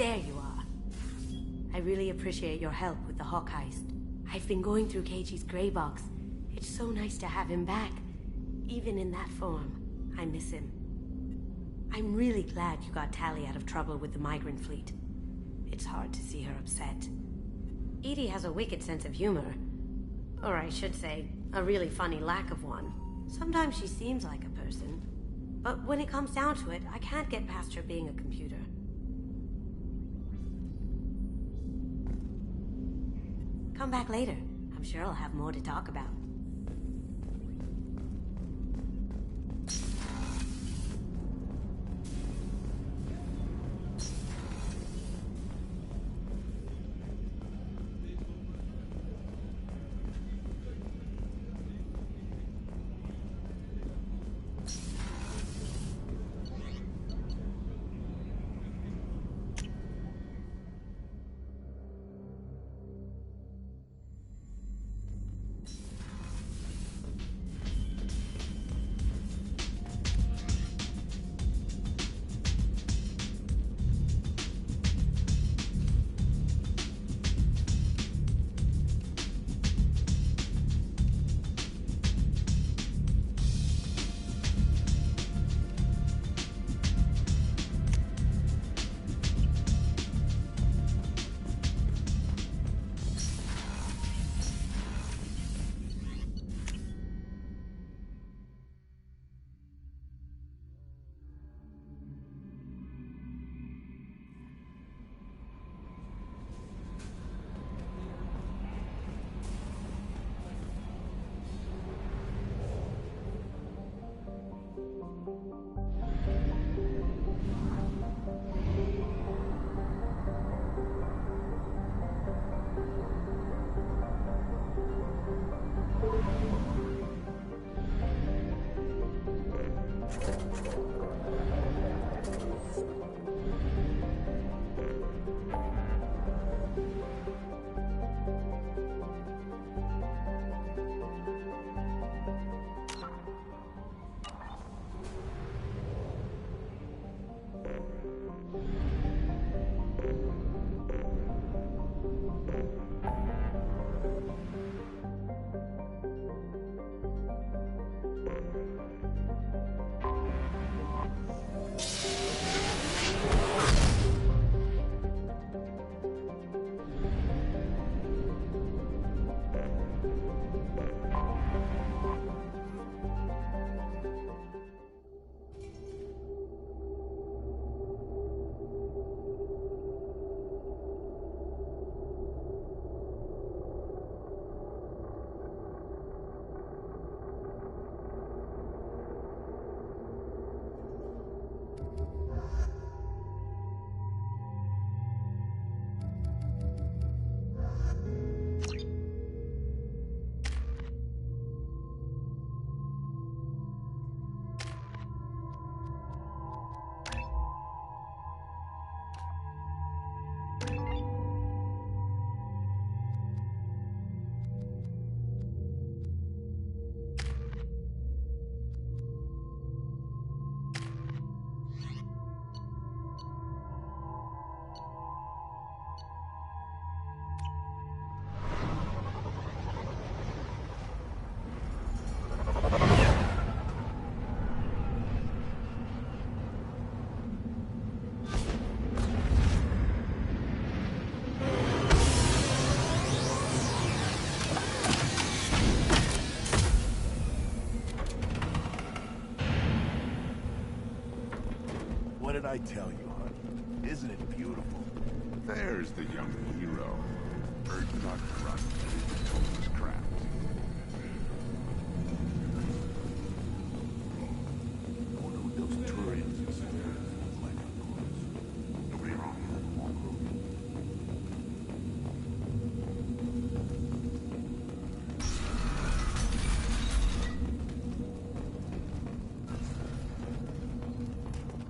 There you are. I really appreciate your help with the Hawk heist. I've been going through Keiji's gray box. It's so nice to have him back. Even in that form, I miss him. I'm really glad you got Tali out of trouble with the migrant fleet. It's hard to see her upset. Edie has a wicked sense of humor. Or I should say, a really funny lack of one. Sometimes she seems like a person. But when it comes down to it, I can't get past her being a computer. Come back later. I'm sure I'll have more to talk about. What did I tell you, hon? Isn't it beautiful? There's the young hero. Earth not crust, Thomas craft. I wonder what those Turians is. Like, nobody wrong.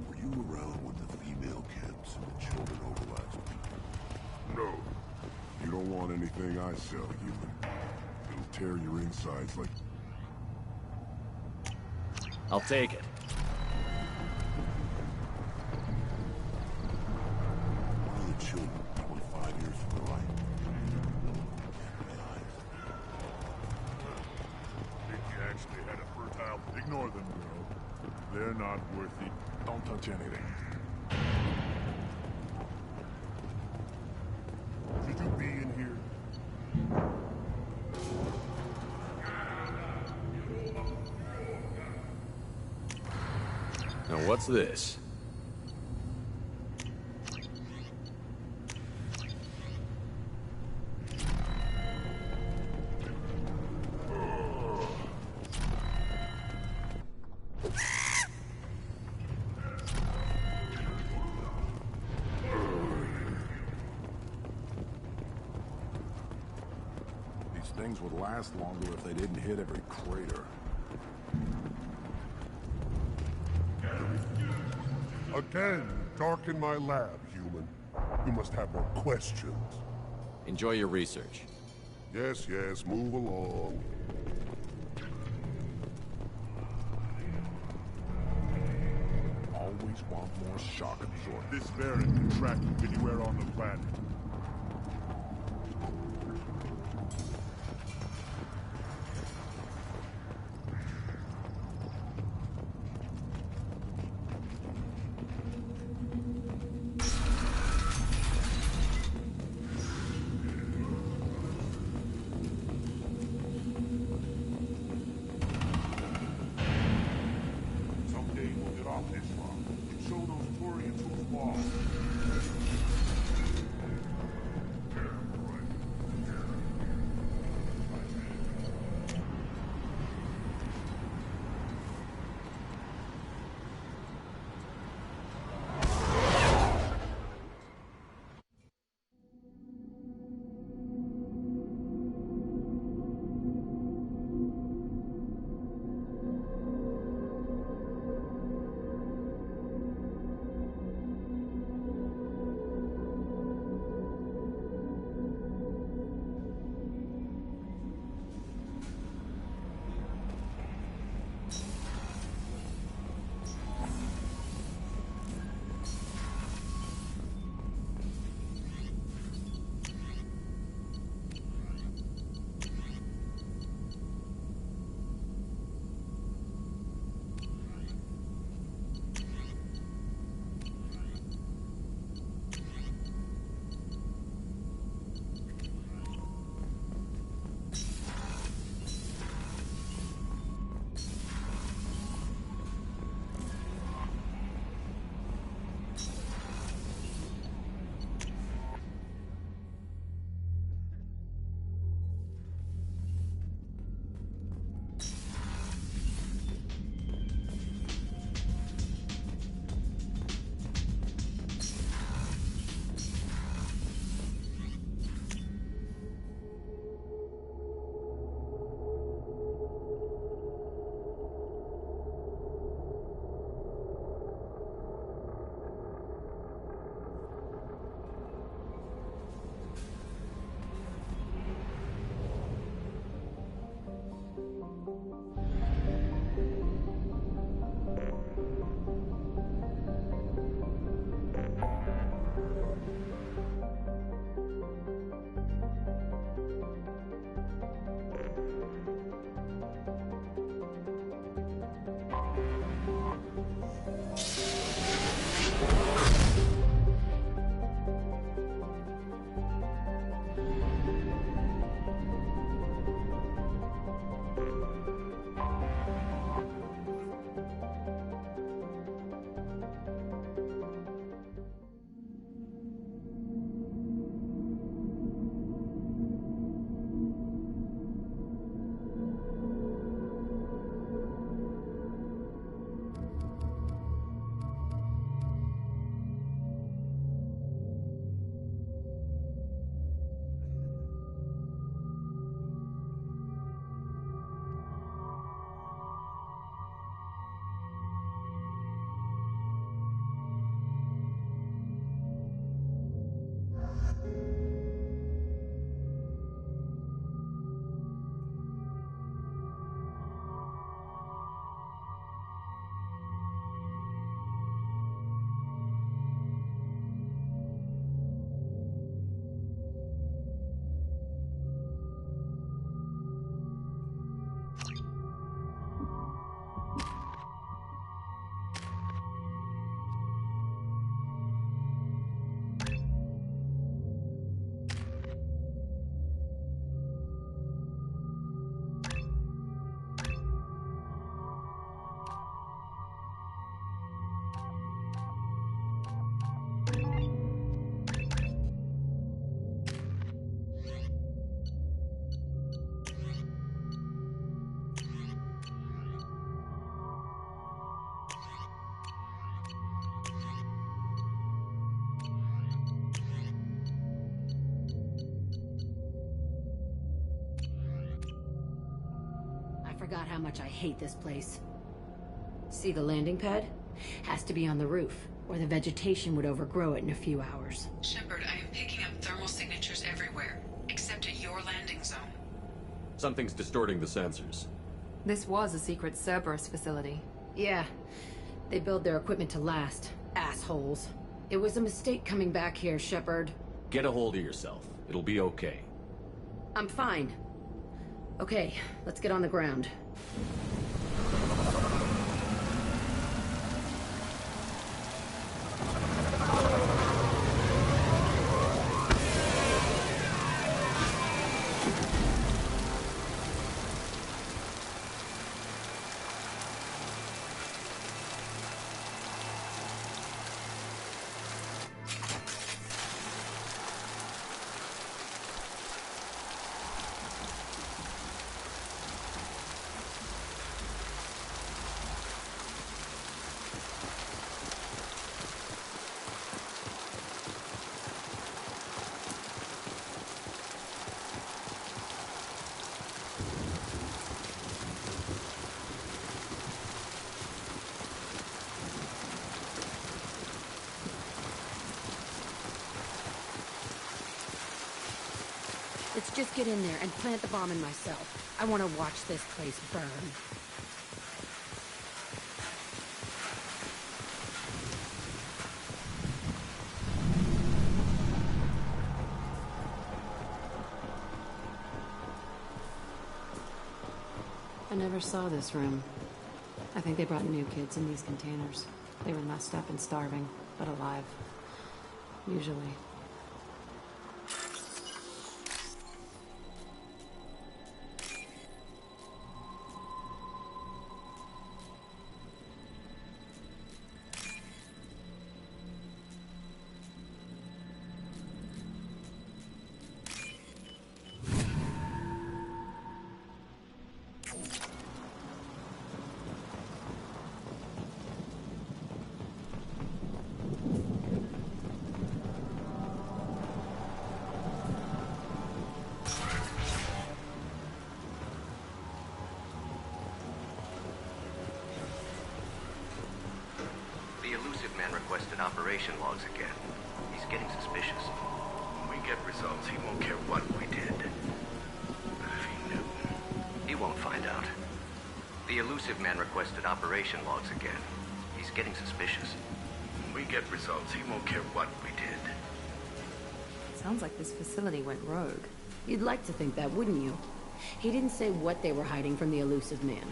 Were you around when the female camps and the children overlapped? No. You don't want anything I sell, human. It'll tear your insides like... I'll take it. One of worth it. Don't touch anything. Should you be in here? Now what's this? These things would last longer if they didn't hit every crater. Again, darken my lab, human. You must have more questions. Enjoy your research. Yes, yes, move along. Always want more shock absorber. This variant can track you anywhere on the planet. Someday we'll get off this rock and show those Turians who's boss. forgot how much I hate this place. See the landing pad? Has to be on the roof, or the vegetation would overgrow it in a few hours. Shepard, I am picking up thermal signatures everywhere, except at your landing zone. Something's distorting the sensors. This was a secret Cerberus facility. Yeah. They build their equipment to last. Assholes. It was a mistake coming back here, Shepard. Get a hold of yourself. It'll be okay. I'm fine. Okay, let's get on the ground. Let's just get in there and plant the bomb in myself. I want to watch this place burn. I never saw this room. I think they brought new kids in these containers. They were messed up and starving, but alive. Usually. Requested operation logs again. He's getting suspicious. When we get results, he won't care what we did. But if he knew... He won't find out. The elusive man requested operation logs again. He's getting suspicious. When we get results, he won't care what we did. Sounds like this facility went rogue. You'd like to think that, wouldn't you? He didn't say what they were hiding from the elusive man.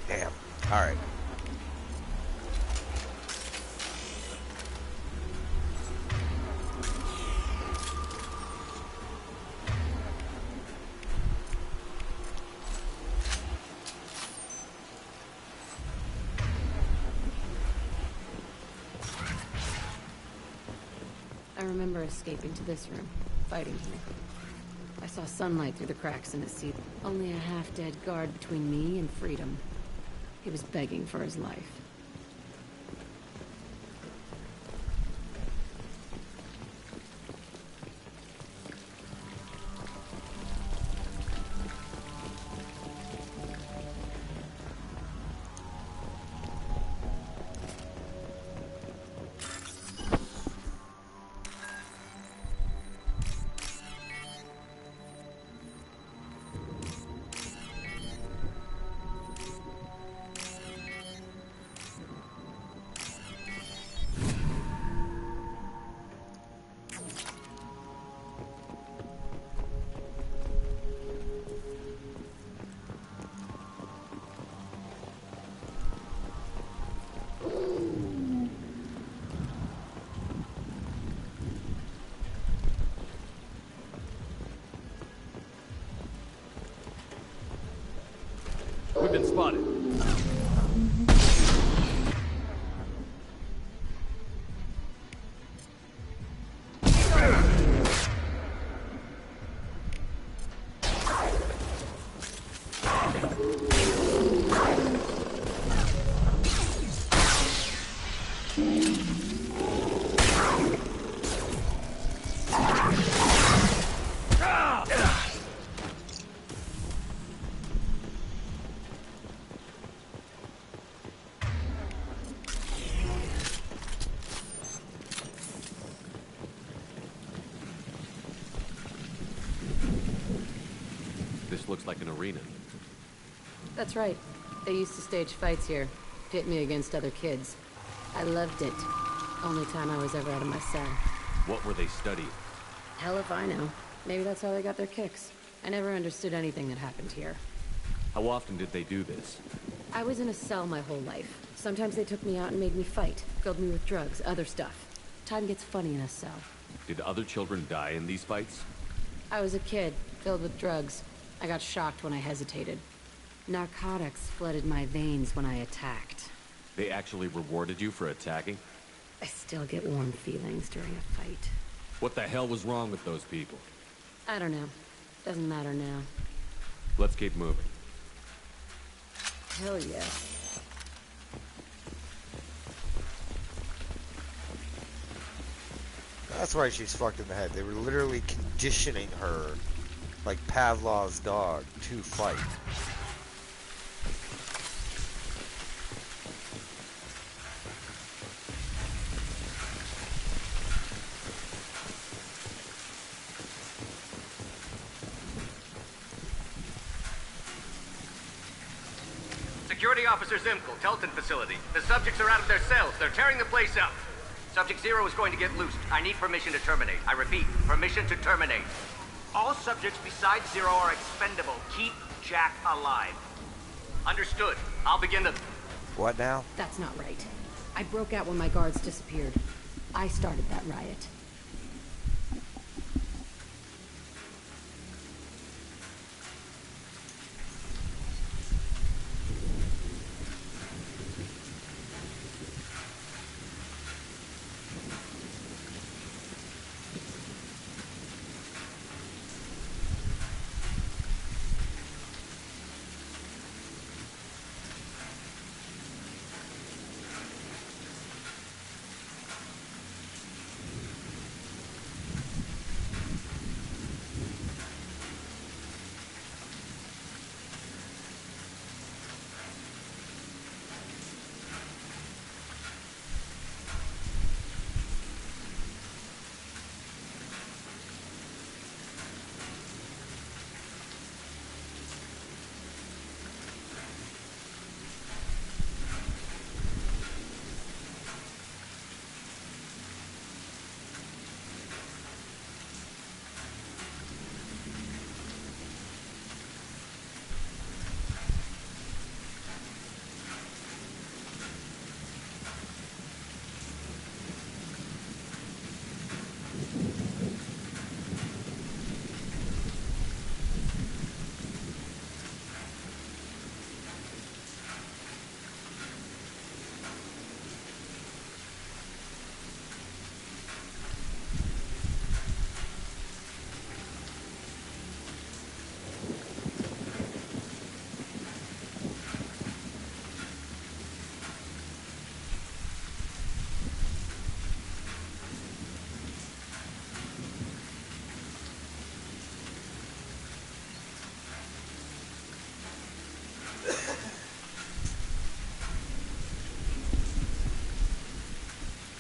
Damn. Alright. I remember escaping to this room, fighting here. I saw sunlight through the cracks in his seat. Only a half-dead guard between me and freedom. He was begging for his life. We've been spotted. just looks like an arena. That's right. They used to stage fights here. Pit me against other kids. I loved it. Only time I was ever out of my cell. What were they studying? Hell if I know. Maybe that's how they got their kicks. I never understood anything that happened here. How often did they do this? I was in a cell my whole life. Sometimes they took me out and made me fight. Filled me with drugs, other stuff. Time gets funny in a cell. Did other children die in these fights? I was a kid, filled with drugs. I got shocked when I hesitated. Narcotics flooded my veins when I attacked. They actually rewarded you for attacking? I still get warm feelings during a fight. What the hell was wrong with those people? I don't know. Doesn't matter now. Let's keep moving. Hell yeah. That's why she's fucked in the head. They were literally conditioning her, like Pavlov's dog, to fight. Security Officer Zimkel, Telton facility. The subjects are out of their cells. They're tearing the place up. Subject Zero is going to get loosed. I need permission to terminate. I repeat, permission to terminate. All subjects besides Zero are expendable. Keep Jack alive. Understood. I'll begin the... What now? That's not right. I broke out when my guards disappeared. I started that riot.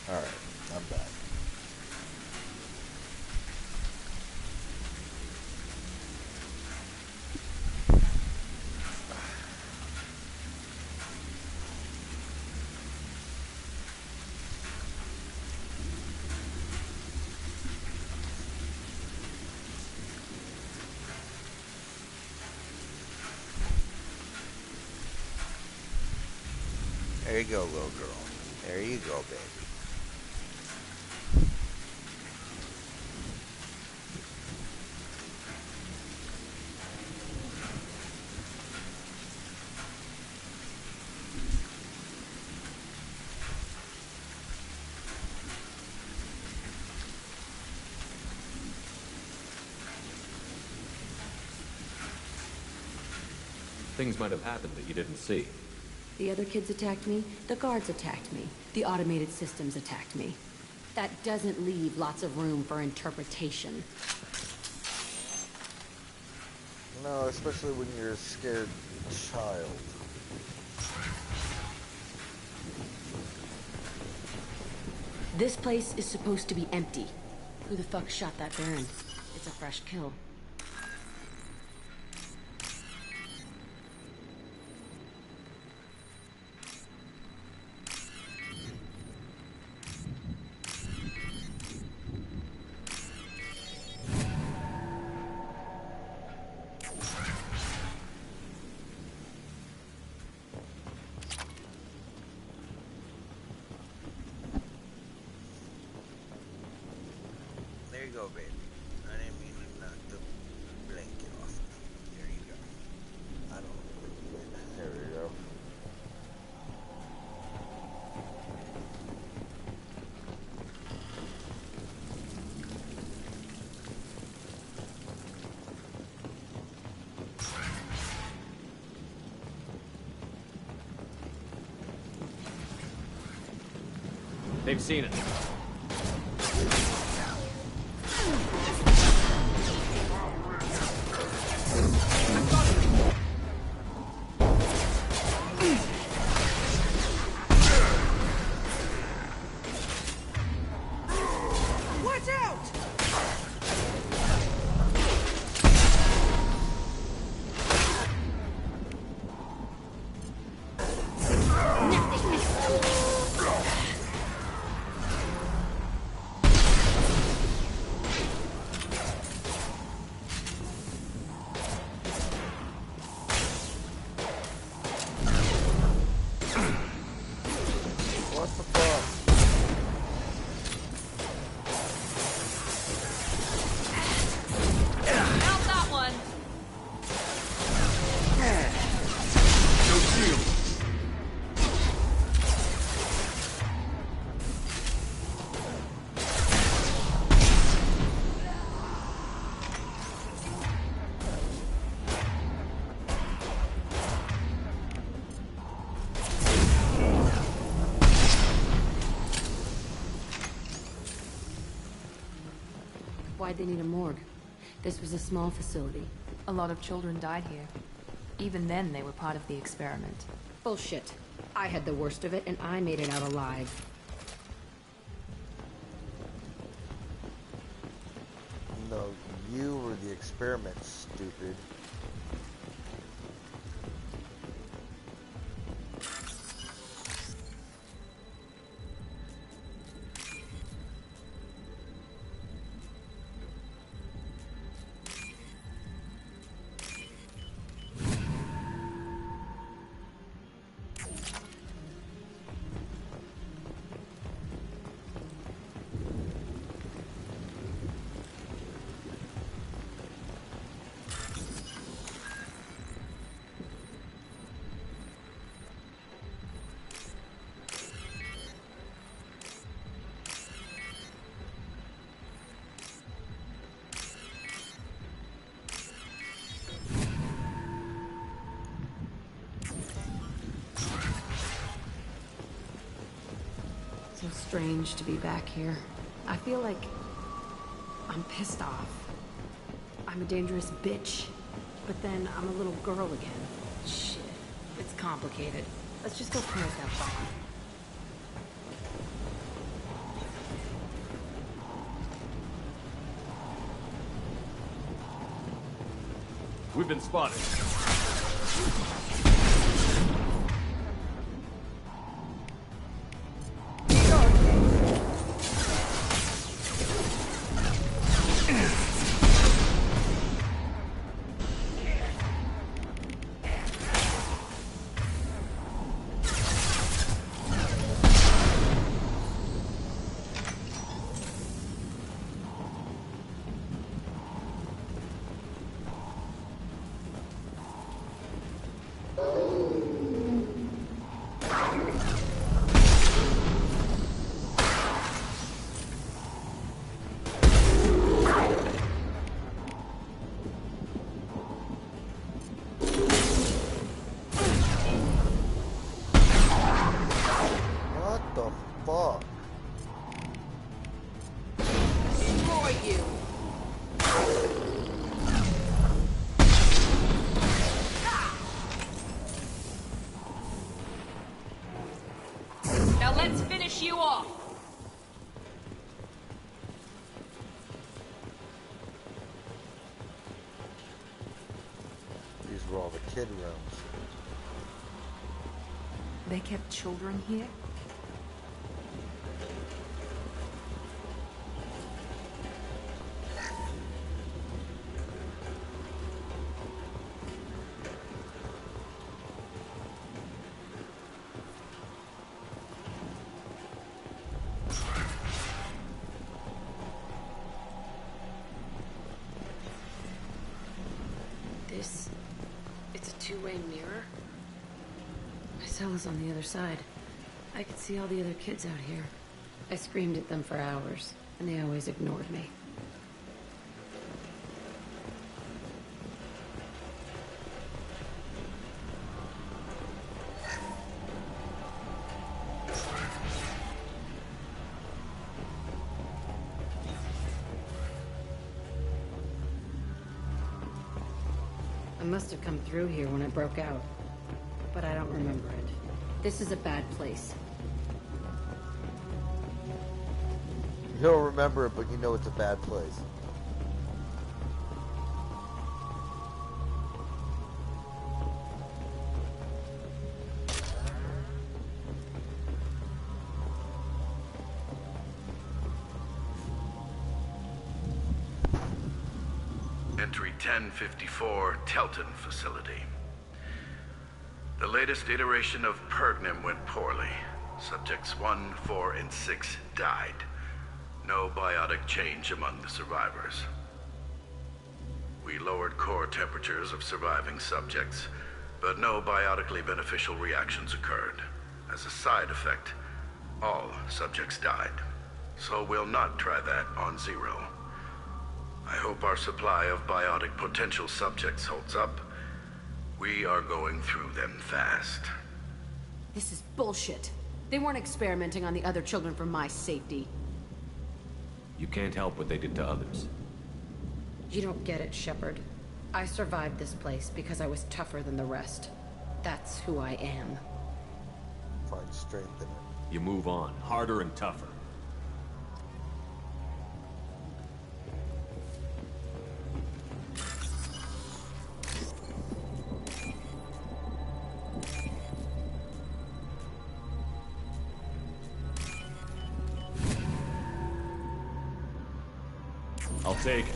Alright, I'm back. There you go, little girl. There you go, baby. Things might have happened that you didn't see. The other kids attacked me, the guards attacked me, the automated systems attacked me. That doesn't leave lots of room for interpretation. No, especially when you're a scared child. This place is supposed to be empty. Who the fuck shot that Baron? It's a fresh kill. go, baby. I didn't mean to knock the blanket off. There you go. I don't. There we go. They've seen it. Watch out! What the fuck? Not that one. No shield. Why'd they need a morgue? This was a small facility. A lot of children died here. Even then, they were part of the experiment. Bullshit. I had the worst of it, and I made it out alive. No, you were the experiment, stupid. So strange to be back here. I feel like I'm pissed off. I'm a dangerous bitch. But then I'm a little girl again. Shit. It's complicated. Let's just go plant that bomb. We've been spotted. What the fuck? Destroy you! Now let's finish you off. These were all the kid rooms. They kept children here? two-way mirror? My cell is on the other side. I could see all the other kids out here. I screamed at them for hours, and they always ignored me. I must have come through here when I broke out, but I don't remember it. This is a bad place. You don't remember it, but you know it's a bad place. Entry 1054, Telton Facility. The latest iteration of Pergnim went poorly. Subjects 1, 4, and 6 died. No biotic change among the survivors. We lowered core temperatures of surviving subjects, but no biotically beneficial reactions occurred. As a side effect, all subjects died. So we'll not try that on Zero. I hope our supply of biotic potential subjects holds up. We are going through them fast. This is bullshit. They weren't experimenting on the other children for my safety. You can't help what they did to others. You don't get it, Shepard. I survived this place because I was tougher than the rest. That's who I am. Find strength in it. You move on, harder and tougher. I'll take it.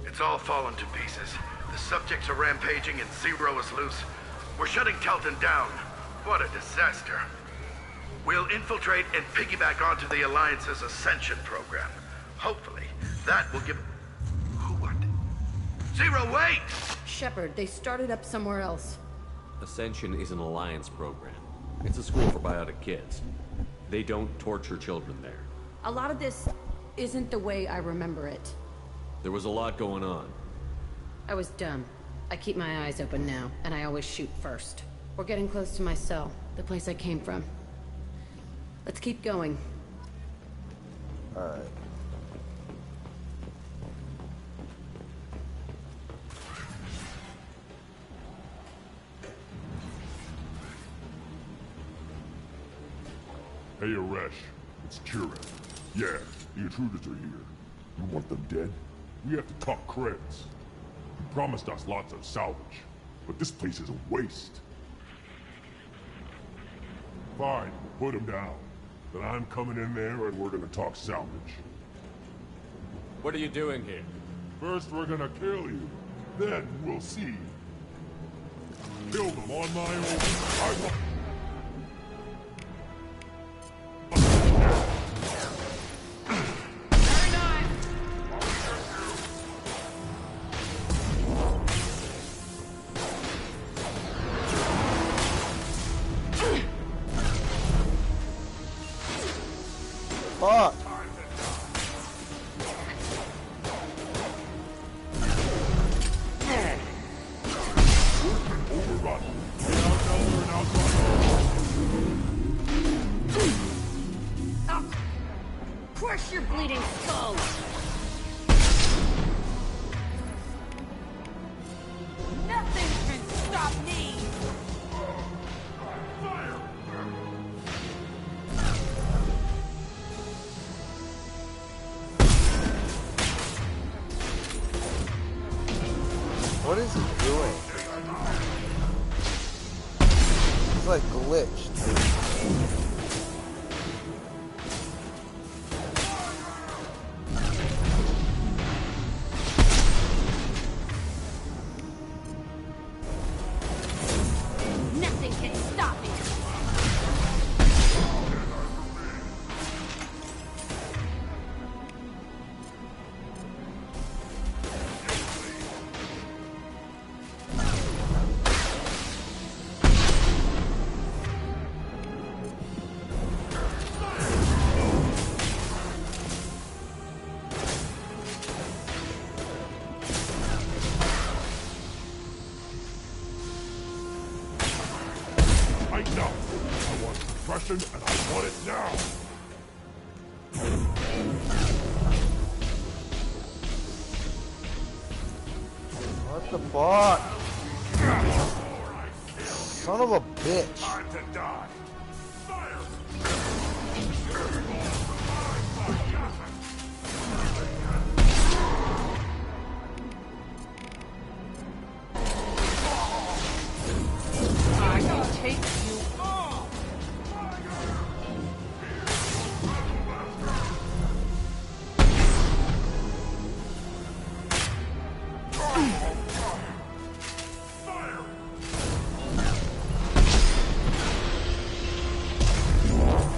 It's all fallen to pieces. The subjects are rampaging and Zero is loose. We're shutting Telton down. What a disaster. We'll infiltrate and piggyback onto the Alliance's Ascension program. Hopefully, that will give... What? Zero, wait! Shepard, they started up somewhere else. Ascension is an Alliance program. It's a school for biotic kids. They don't torture children there. A lot of this isn't the way I remember it. There was a lot going on. I was dumb. I keep my eyes open now, and I always shoot first. We're getting close to my cell, the place I came from. Let's keep going. Alright. Hey, Aresh. It's Kira. Yeah, the intruders are here. You want them dead? We have to talk credits. You promised us lots of salvage, but this place is a waste. Fine, put them down. Then I'm coming in there and we're gonna talk salvage. What are you doing here? First we're gonna kill you. Then we'll see. Kill them on my own. Fuck! Crush your bleeding skull! Nothing can stop me! What is he doing? He's like glitched. Nothing can stop me! enough. I want suppression, and I want it now. What the fuck? Son of a bitch. Time to die. I can take you all!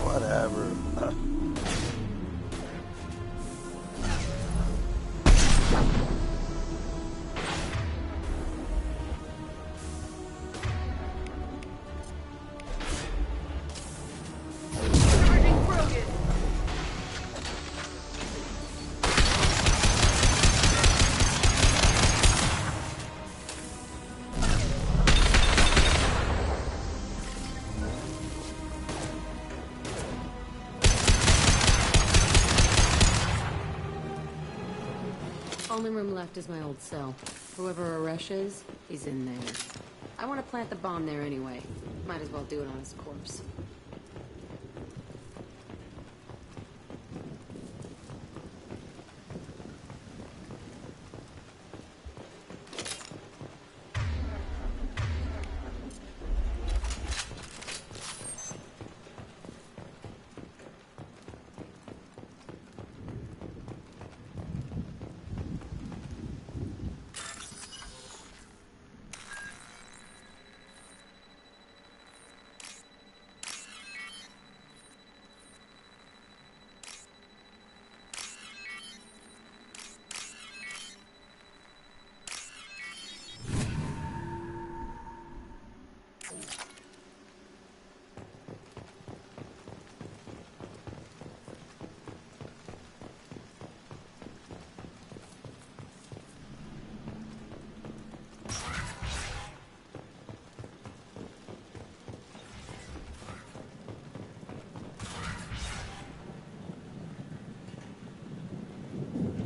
Whatever. Only room left is my old cell. Whoever Aresh is, he's in there. I want to plant the bomb there anyway. Might as well do it on his corpse.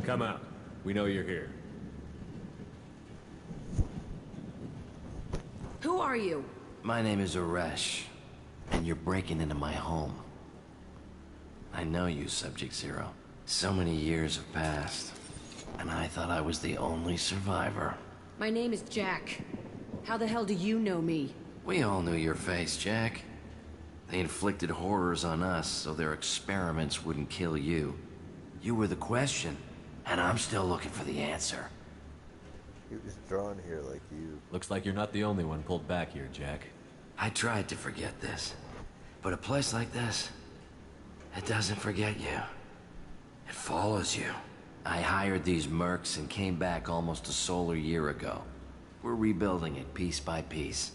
Come out. We know you're here. Who are you? My name is Aresh, and you're breaking into my home. I know you, Subject Zero. So many years have passed, and I thought I was the only survivor. My name is Jack. How the hell do you know me? We all knew your face, Jack. They inflicted horrors on us so their experiments wouldn't kill you. You were the question, and I'm still looking for the answer. He was drawn here like you. Looks like you're not the only one pulled back here, Jack. I tried to forget this, but a place like this, it doesn't forget you. It follows you. I hired these mercs and came back almost a solar year ago. We're rebuilding it piece by piece.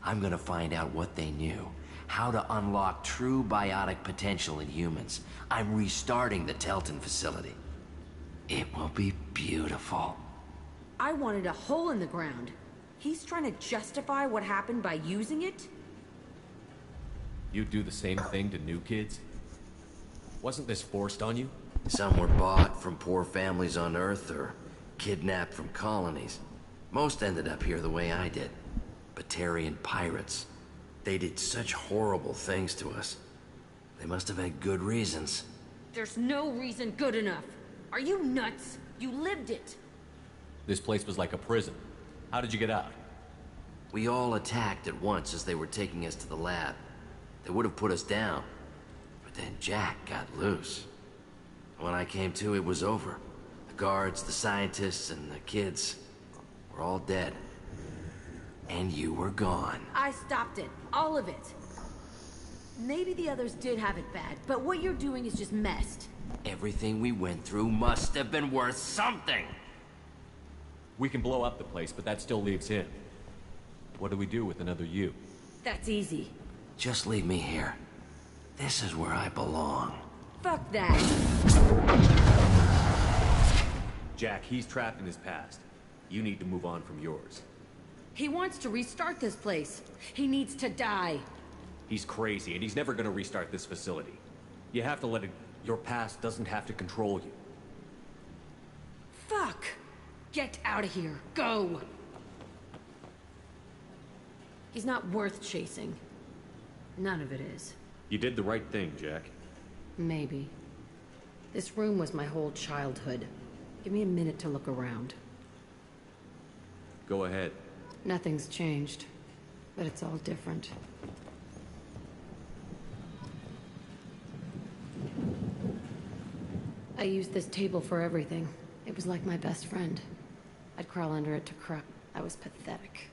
I'm gonna find out what they knew, how to unlock true biotic potential in humans. I'm restarting the Telton facility. It will be beautiful. I wanted a hole in the ground. He's trying to justify what happened by using it? You do the same thing to new kids? Wasn't this forced on you? Some were bought from poor families on Earth or kidnapped from colonies. Most ended up here the way I did. Batarian pirates. They did such horrible things to us. They must have had good reasons. There's no reason good enough. Are you nuts? You lived it. This place was like a prison. How did you get out? We all attacked at once as they were taking us to the lab. They would have put us down. But then Jack got loose. When I came to, it was over. The guards, the scientists, and the kids were all dead. And you were gone. I stopped it. All of it. Maybe the others did have it bad, but what you're doing is just messed. Everything we went through must have been worth something. We can blow up the place, but that still leaves him. What do we do with another you? That's easy. Just leave me here. This is where I belong. Fuck that. Jack, he's trapped in his past. You need to move on from yours. He wants to restart this place. He needs to die. He's crazy, and he's never gonna restart this facility. You have to let it... Your past doesn't have to control you. Fuck! Get out of here. Go! He's not worth chasing. None of it is. You did the right thing, Jack. Maybe. This room was my whole childhood. Give me a minute to look around. Go ahead. Nothing's changed, but it's all different. I used this table for everything. It was like my best friend. I'd crawl under it to cry. I was pathetic.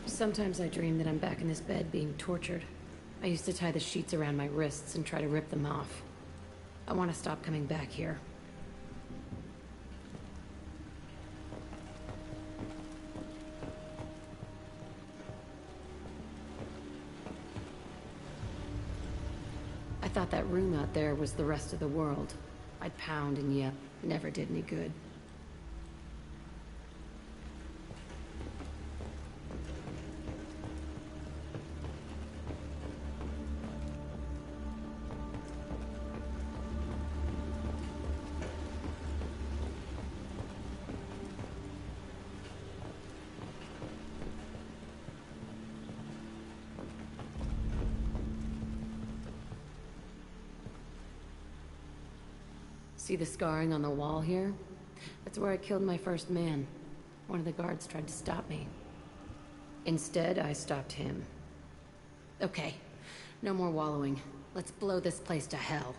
Sometimes I dream that I'm back in this bed being tortured. I used to tie the sheets around my wrists and try to rip them off. I want to stop coming back here. I thought that room out there was the rest of the world. I'd pound and yep, never did any good. See the scarring on the wall here? That's where I killed my first man. One of the guards tried to stop me. Instead, I stopped him. Okay, no more wallowing. Let's blow this place to hell.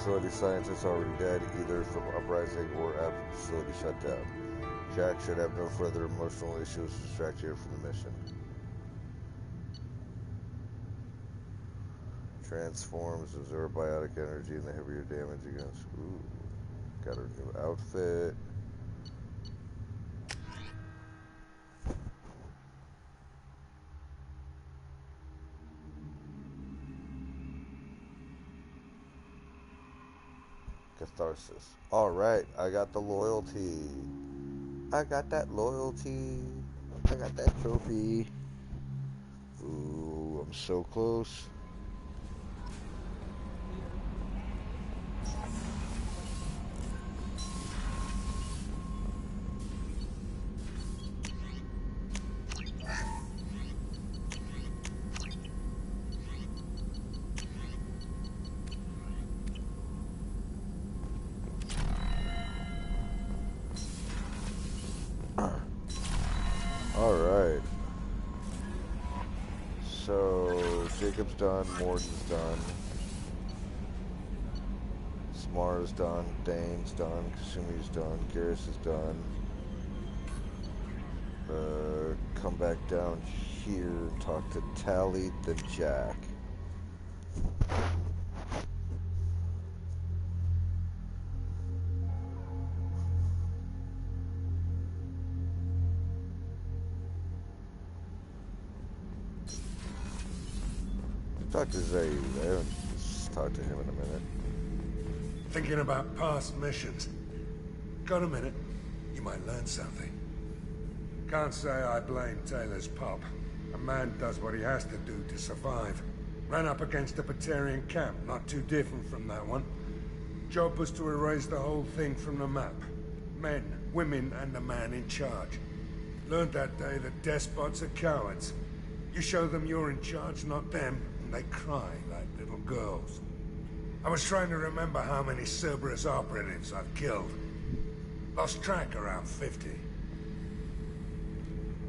Facility scientists already dead, either from uprising or after the facility shut down. Jack should have no further emotional issues to distract you from the mission. Transforms, absorb biotic energy and the heavier damage against. Ooh, got her new outfit. Catharsis. Alright, I got the loyalty. I got that loyalty. I got that trophy. Ooh, I'm so close. Alright. So, Jacob's done, Morden's done. Smar's done, Dane's done, Kasumi's done, Garrus is done. Come back down here and talk to Tally, then Jack. Talk to Zaid. I haven't talked to him in a minute. Thinking about past missions. Got a minute? You might learn something. Can't say I blame Taylor's pop. A man does what he has to do to survive. Ran up against a Batarian camp, not too different from that one. Job was to erase the whole thing from the map. Men, women, and the man in charge. Learned that day that despots are cowards. You show them you're in charge, not them, and they cry like little girls. I was trying to remember how many Cerberus operatives I've killed. Lost track around 50.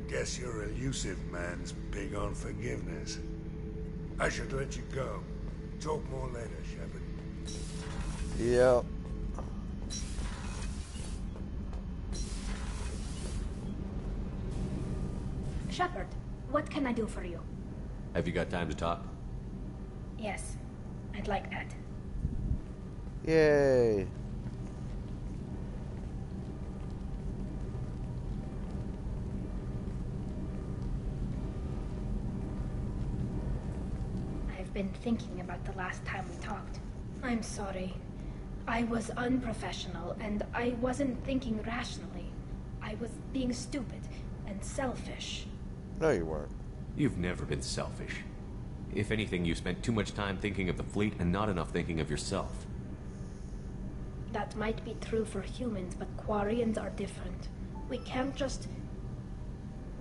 Guess your elusive man's big on forgiveness. I should let you go. Talk more later, Shepard. Yep. Shepard, what can I do for you? Have you got time to talk? Yes, I'd like that. Yay. I've been thinking about the last time we talked. I'm sorry. I was unprofessional, and I wasn't thinking rationally. I was being stupid and selfish. No, you weren't. You've never been selfish. If anything, you spent too much time thinking of the fleet and not enough thinking of yourself. That might be true for humans, but Quarians are different. We can't just...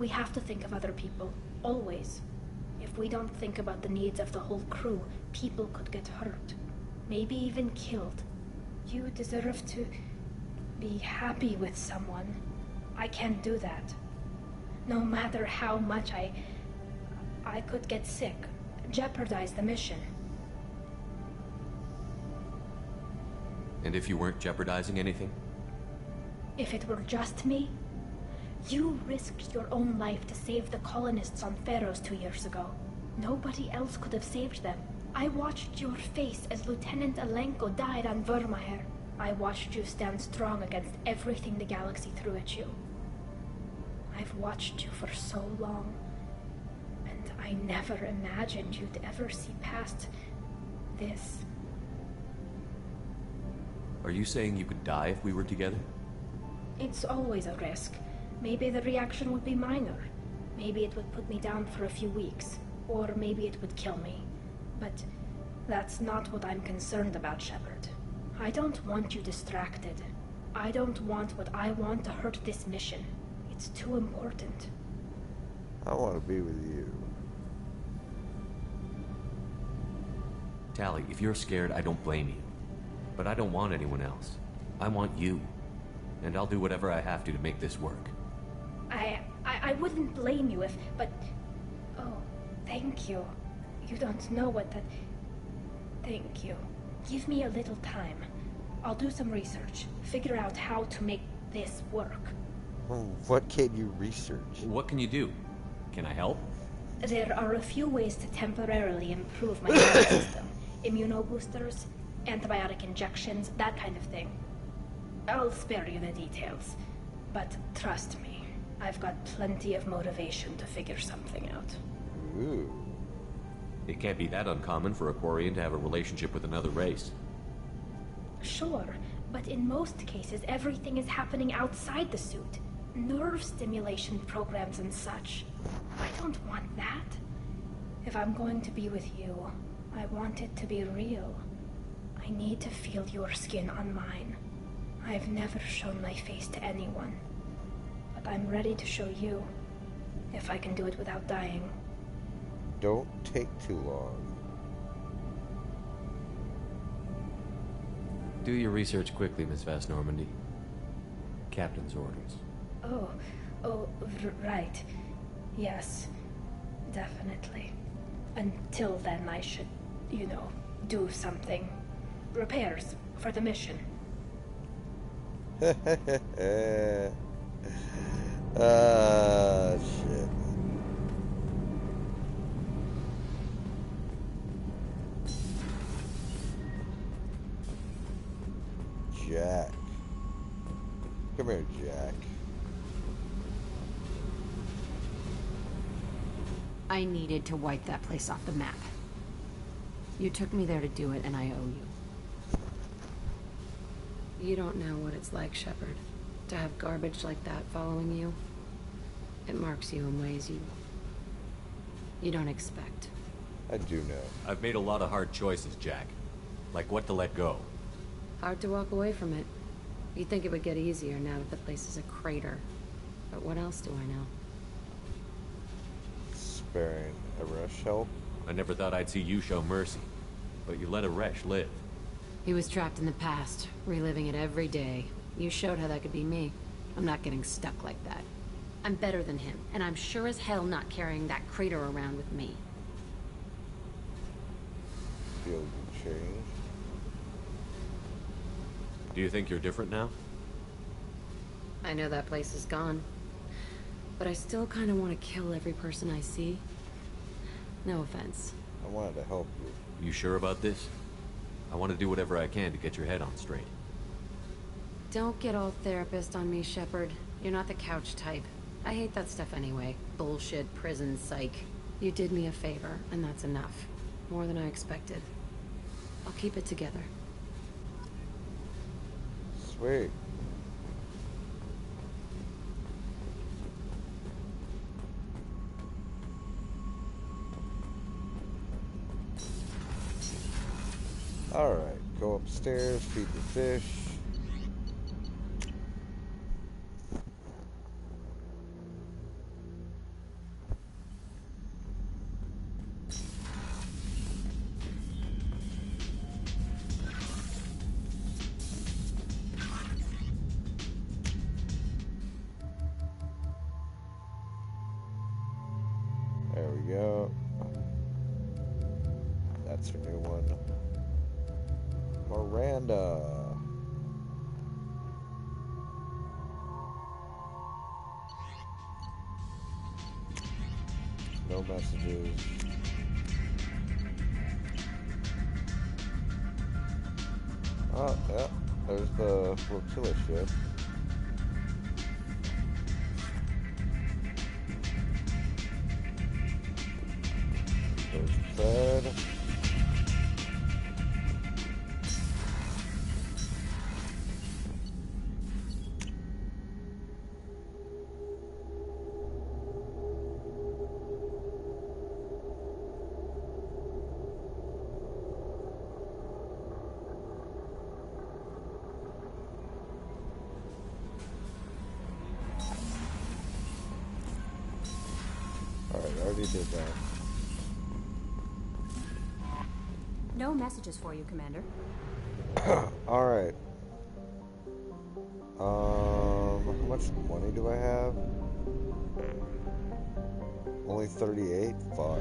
We have to think of other people, always. If we don't think about the needs of the whole crew, people could get hurt. Maybe even killed. You deserve to be happy with someone. I can't do that. No matter how much I could get sick, jeopardize the mission. And if you weren't jeopardizing anything? If it were just me, you risked your own life to save the colonists on Pharaohs 2 years ago. Nobody else could have saved them. I watched your face as Lieutenant Alenko died on Vermeer. I watched you stand strong against everything the galaxy threw at you. I've watched you for so long, and I never imagined you'd ever see past this. Are you saying you could die if we were together? It's always a risk. Maybe the reaction would be minor. Maybe it would put me down for a few weeks, or maybe it would kill me. But that's not what I'm concerned about, Shepard. I don't want you distracted. I don't want what I want to hurt this mission. It's too important. I want to be with you. Tali, if you're scared, I don't blame you. But I don't want anyone else. I want you. And I'll do whatever I have to make this work. I wouldn't blame you if, but... Oh, thank you. You don't know what that... Thank you. Give me a little time. I'll do some research. Figure out how to make this work. What can you research? What can you do? Can I help? There are a few ways to temporarily improve my immune system. Immunoboosters, antibiotic injections, that kind of thing. I'll spare you the details. But trust me, I've got plenty of motivation to figure something out. Ooh. It can't be that uncommon for a Quarian to have a relationship with another race. Sure, but in most cases everything is happening outside the suit. Nerve stimulation programs and such. I don't want that. If I'm going to be with you, I want it to be real. I need to feel your skin on mine. I've never shown my face to anyone. But I'm ready to show you, if I can do it without dying. Don't take too long. Do your research quickly, Miss Vast Normandy. Captain's orders. Right. Yes, definitely. Until then, I should, do something. Repairs for the mission. Shit. Jack. Come here, Jack. I needed to wipe that place off the map. You took me there to do it, and I owe you. You don't know what it's like, Shepard, to have garbage like that following you. It marks you in ways you don't expect. I do know. I've made a lot of hard choices, Jack. Like what to let go. Hard to walk away from it. You'd think it would get easier now that the place is a crater. But what else do I know? Sparing Aresh help? I never thought I'd see you show mercy. But you let Aresh live. He was trapped in the past, reliving it every day. You showed how that could be me. I'm not getting stuck like that. I'm better than him, and I'm sure as hell not carrying that crater around with me. Feels changed. Do you think you're different now? I know that place is gone. But I still kind of want to kill every person I see. No offense. I wanted to help you. You sure about this? I want to do whatever I can to get your head on straight. Don't get all therapist on me, Shepard. You're not the couch type. I hate that stuff anyway. Bullshit, prison, psych. You did me a favor, and that's enough. More than I expected. I'll keep it together. Sweet. Alright, go upstairs, feed the fish. There we go. That's her new one. Miranda. No messages. Oh, yeah. There's the flotilla ship. There's Fred. Alright, I already did that. No messages for you, Commander. Alright. How much money do I have? Only 38? Fuck.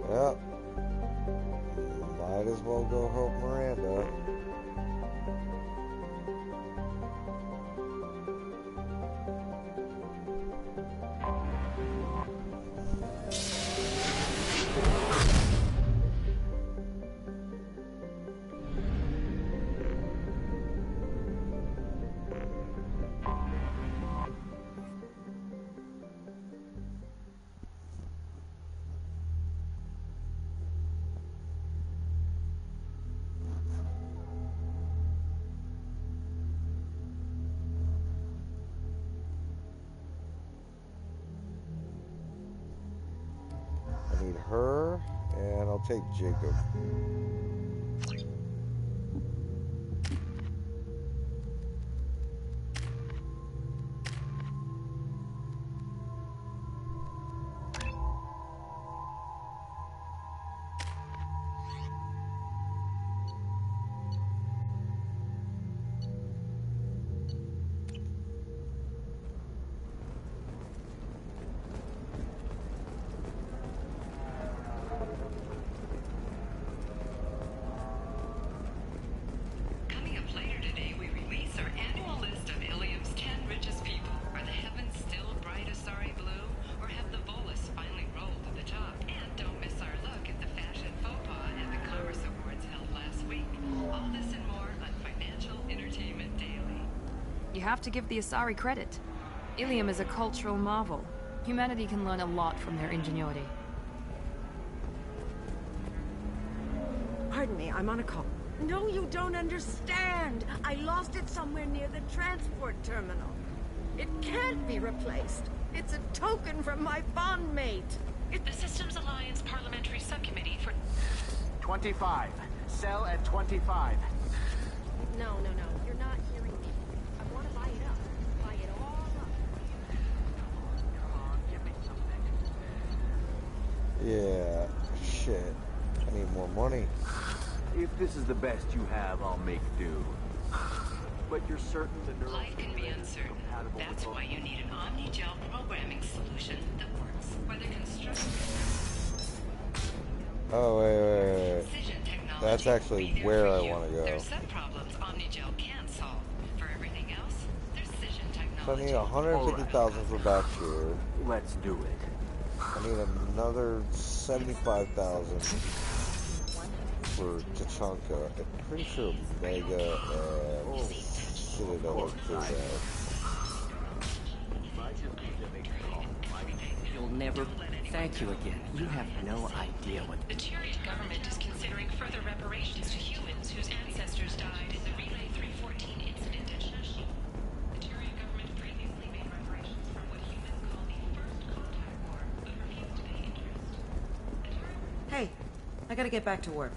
Yep. Might as well go help Miranda. I need her, and I'll take Jacob. Coming up later today, we release our annual list of Ilium's 10 richest people. Are the heavens still bright Asari blue, or have the Volus finally rolled to the top? And don't miss our look at the fashion faux pas at the Commerce Awards held last week. All this and more on Financial Entertainment Daily. You have to give the Asari credit. Ilium is a cultural marvel. Humanity can learn a lot from their ingenuity. Pardon me, I'm on a call. No, you don't understand. I lost it somewhere near the transport terminal. It can't be replaced. It's a token from my bondmate. The Systems Alliance Parliamentary Subcommittee for 25. Cell at 25. No, you're not hearing me. I want to buy it up. Buy it all up. Yeah, shit. I need more money. If this is the best you have, I'll make do. But you're certain the neural Life can be uncertain. That's why you need an omni-gel programming solution that works. Whether constructed... Oh, wait. That's actually where I want to go. There's some problems omni-gel can't solve. For everything else, there's Cision So I technology. need 150,000 for back here. Let's do it. I need another 75,000 for Tachanka. I'm pretty sure Mega and Citadel are cleared out. You'll never... Thank you again. You have no idea what... The Tyrian government is considering further reparations to humans whose ancestors died in the Relay 314 incident at Shashi. The Tyrian government previously made reparations for what humans call the First Contact War, but refused to pay interest. Hey, I gotta get back to work.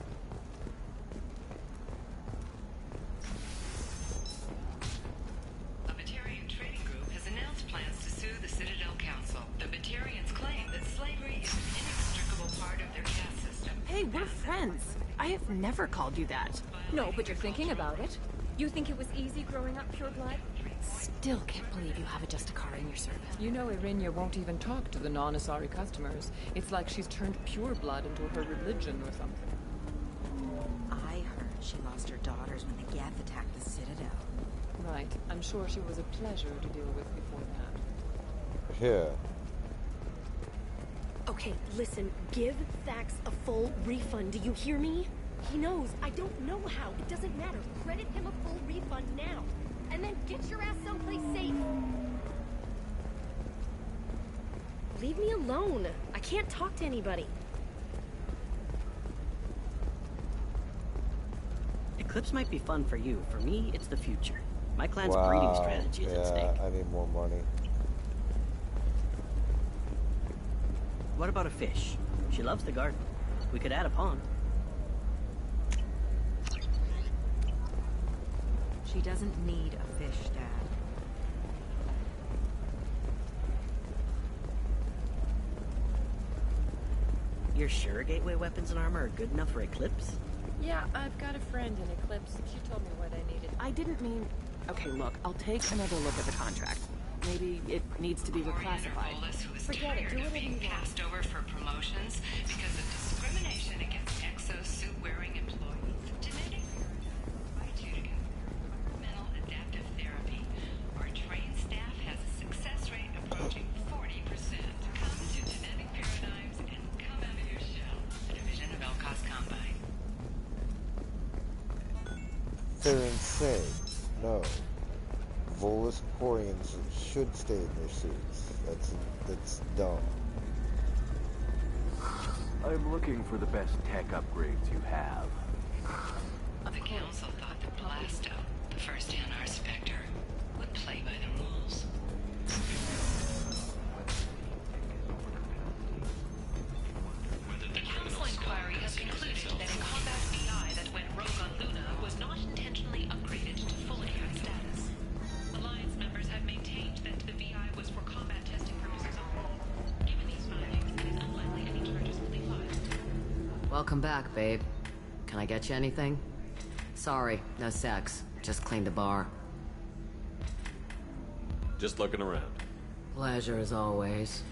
A Batarian trading group has announced plans to sue the Citadel Council. The Batarians claim that slavery is an inextricable part of their caste system. Hey, we're friends. I have never called you that. No, but you're thinking about it. You think it was easy growing up pure blood? Still can't believe you have a Justicar in your service. You know Irinia won't even talk to the non-Asari customers. It's like she's turned pure blood into her religion or something. I heard she lost her daughters when the Geth attacked the Citadel. Right. I'm sure she was a pleasure to deal with before that. Yeah. Okay, listen, give Thax a full refund, do you hear me? He knows, I don't know how, it doesn't matter. Credit him a full refund now. And then get your ass someplace safe. Leave me alone. I can't talk to anybody. Eclipse might be fun for you. For me, it's the future. My clan's breeding strategy is at stake. I need more money. What about a fish? She loves the garden. We could add a pond. She doesn't need a fish, Dad. You're sure gateway weapons and armor are good enough for Eclipse? Yeah, I've got a friend in Eclipse. She told me what I needed. I didn't mean... Okay, look, I'll take another look at the contract. Maybe it needs to be reclassified. Forget it, do whatever you want. Passed over for promotions because of discrimination against exosuit-wearing employees. Genetic invite you to consider environmental adaptive therapy. Our trained staff has a success rate approaching 40%. Come to Genetic Paradigms and come out of your shell. A division of Elcos Combine. They're insane. No. Volus Quarians should stay in their suits. That's dumb. I'm looking for the best tech upgrades you have. The council thought that Blasto, the first NR Spectre, would play by the rules. The council inquiry has concluded that a combat BI that went rogue on Luna was not intentionally upgraded to full AI status. Alliance members have maintained that the BI was for combat testing purposes only. Given these findings, it is unlikely any charges will be filed. Welcome back, babe. Can I get you anything? Sorry, no sex. Just cleaned the bar. Just looking around. Pleasure as always.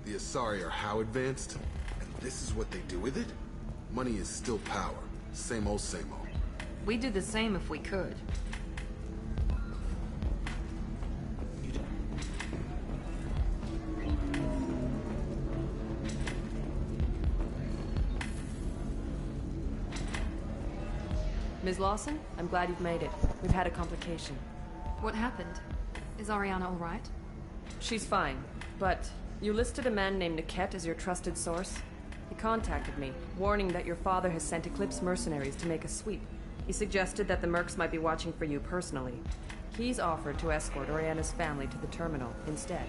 The Asari are how advanced? And this is what they do with it? Money is still power. Same old, same old. We'd do the same if we could. Ms. Lawson, I'm glad you've made it. We've had a complication. What happened? Is Ariana all right? She's fine, but you listed a man named Niket as your trusted source. He contacted me, warning that your father has sent Eclipse mercenaries to make a sweep. He suggested that the Mercs might be watching for you personally. He's offered to escort Oriana's family to the terminal instead.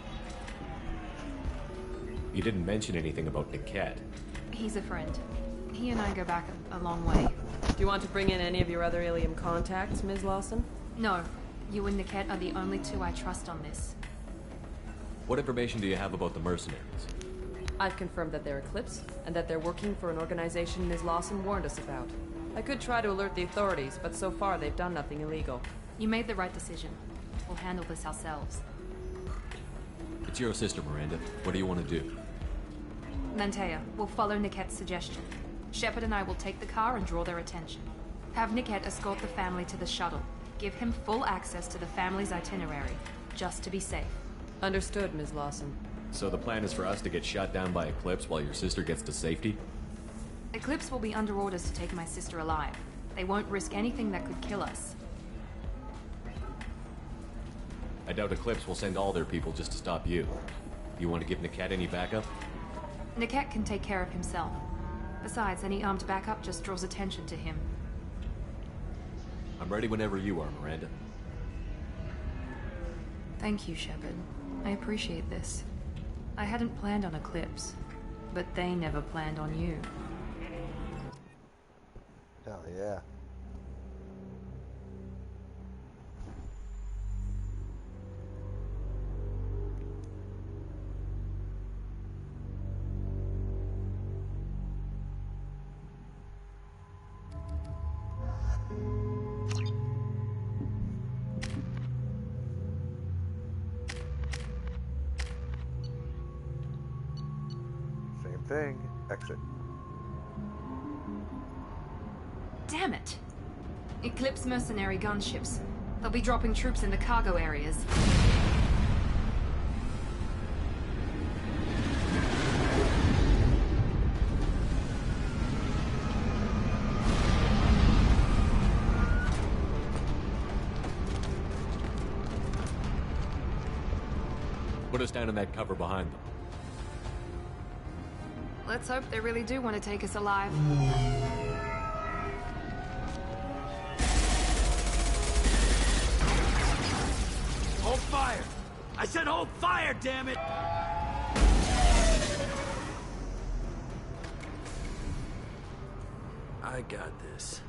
You didn't mention anything about Niket. He's a friend. He and I go back a long way. Do you want to bring in any of your other Ilium contacts, Ms. Lawson? No. You and Niket are the only two I trust on this. What information do you have about the mercenaries? I've confirmed that they're Eclipse, and that they're working for an organization Ms. Lawson warned us about. I could try to alert the authorities, but so far they've done nothing illegal. You made the right decision. We'll handle this ourselves. It's your sister, Miranda. What do you want to do? Mantea, we'll follow Niket's suggestion. Shepard and I will take the car and draw their attention. Have Niket escort the family to the shuttle. Give him full access to the family's itinerary, just to be safe. Understood, Ms. Lawson. So the plan is for us to get shot down by Eclipse while your sister gets to safety? Eclipse will be under orders to take my sister alive. They won't risk anything that could kill us. I doubt Eclipse will send all their people just to stop you. You want to give Niket any backup? Niket can take care of himself. Besides, any armed backup just draws attention to him. I'm ready whenever you are, Miranda. Thank you, Shepard. I appreciate this. I hadn't planned on Eclipse, but they never planned on you. Hell yeah. Thing. Exit. Damn it! Eclipse mercenary gunships. They'll be dropping troops in the cargo areas. Put us down in that cover behind them. Let's hope they really do want to take us alive. Hold fire! I said hold fire, damn it! I got this.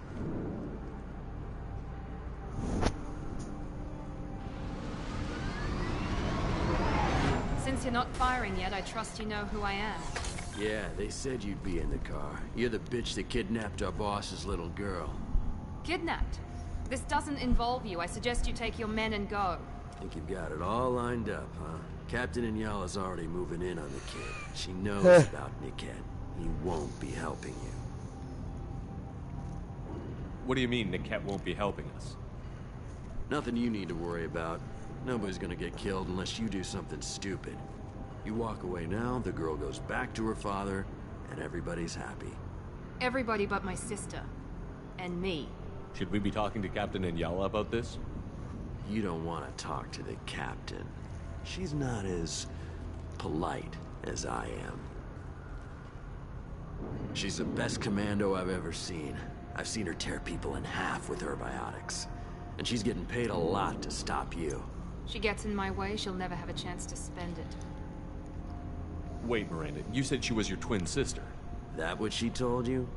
Since you're not firing yet, I trust you know who I am. Yeah, they said you'd be in the car. You're the bitch that kidnapped our boss's little girl. Kidnapped? This doesn't involve you. I suggest you take your men and go. Think you've got it all lined up, huh? Captain Inyala's already moving in on the kid. She knows about Niket. He won't be helping you. What do you mean Niket won't be helping us? Nothing you need to worry about. Nobody's gonna get killed unless you do something stupid. You walk away now, the girl goes back to her father, and everybody's happy. Everybody but my sister. And me. Should we be talking to Captain Inyala about this? You don't want to talk to the captain. She's not as polite as I am. She's the best commando I've ever seen. I've seen her tear people in half with her biotics. And she's getting paid a lot to stop you. She gets in my way, she'll never have a chance to spend it. Wait, Miranda, you said she was your twin sister. That what she told you?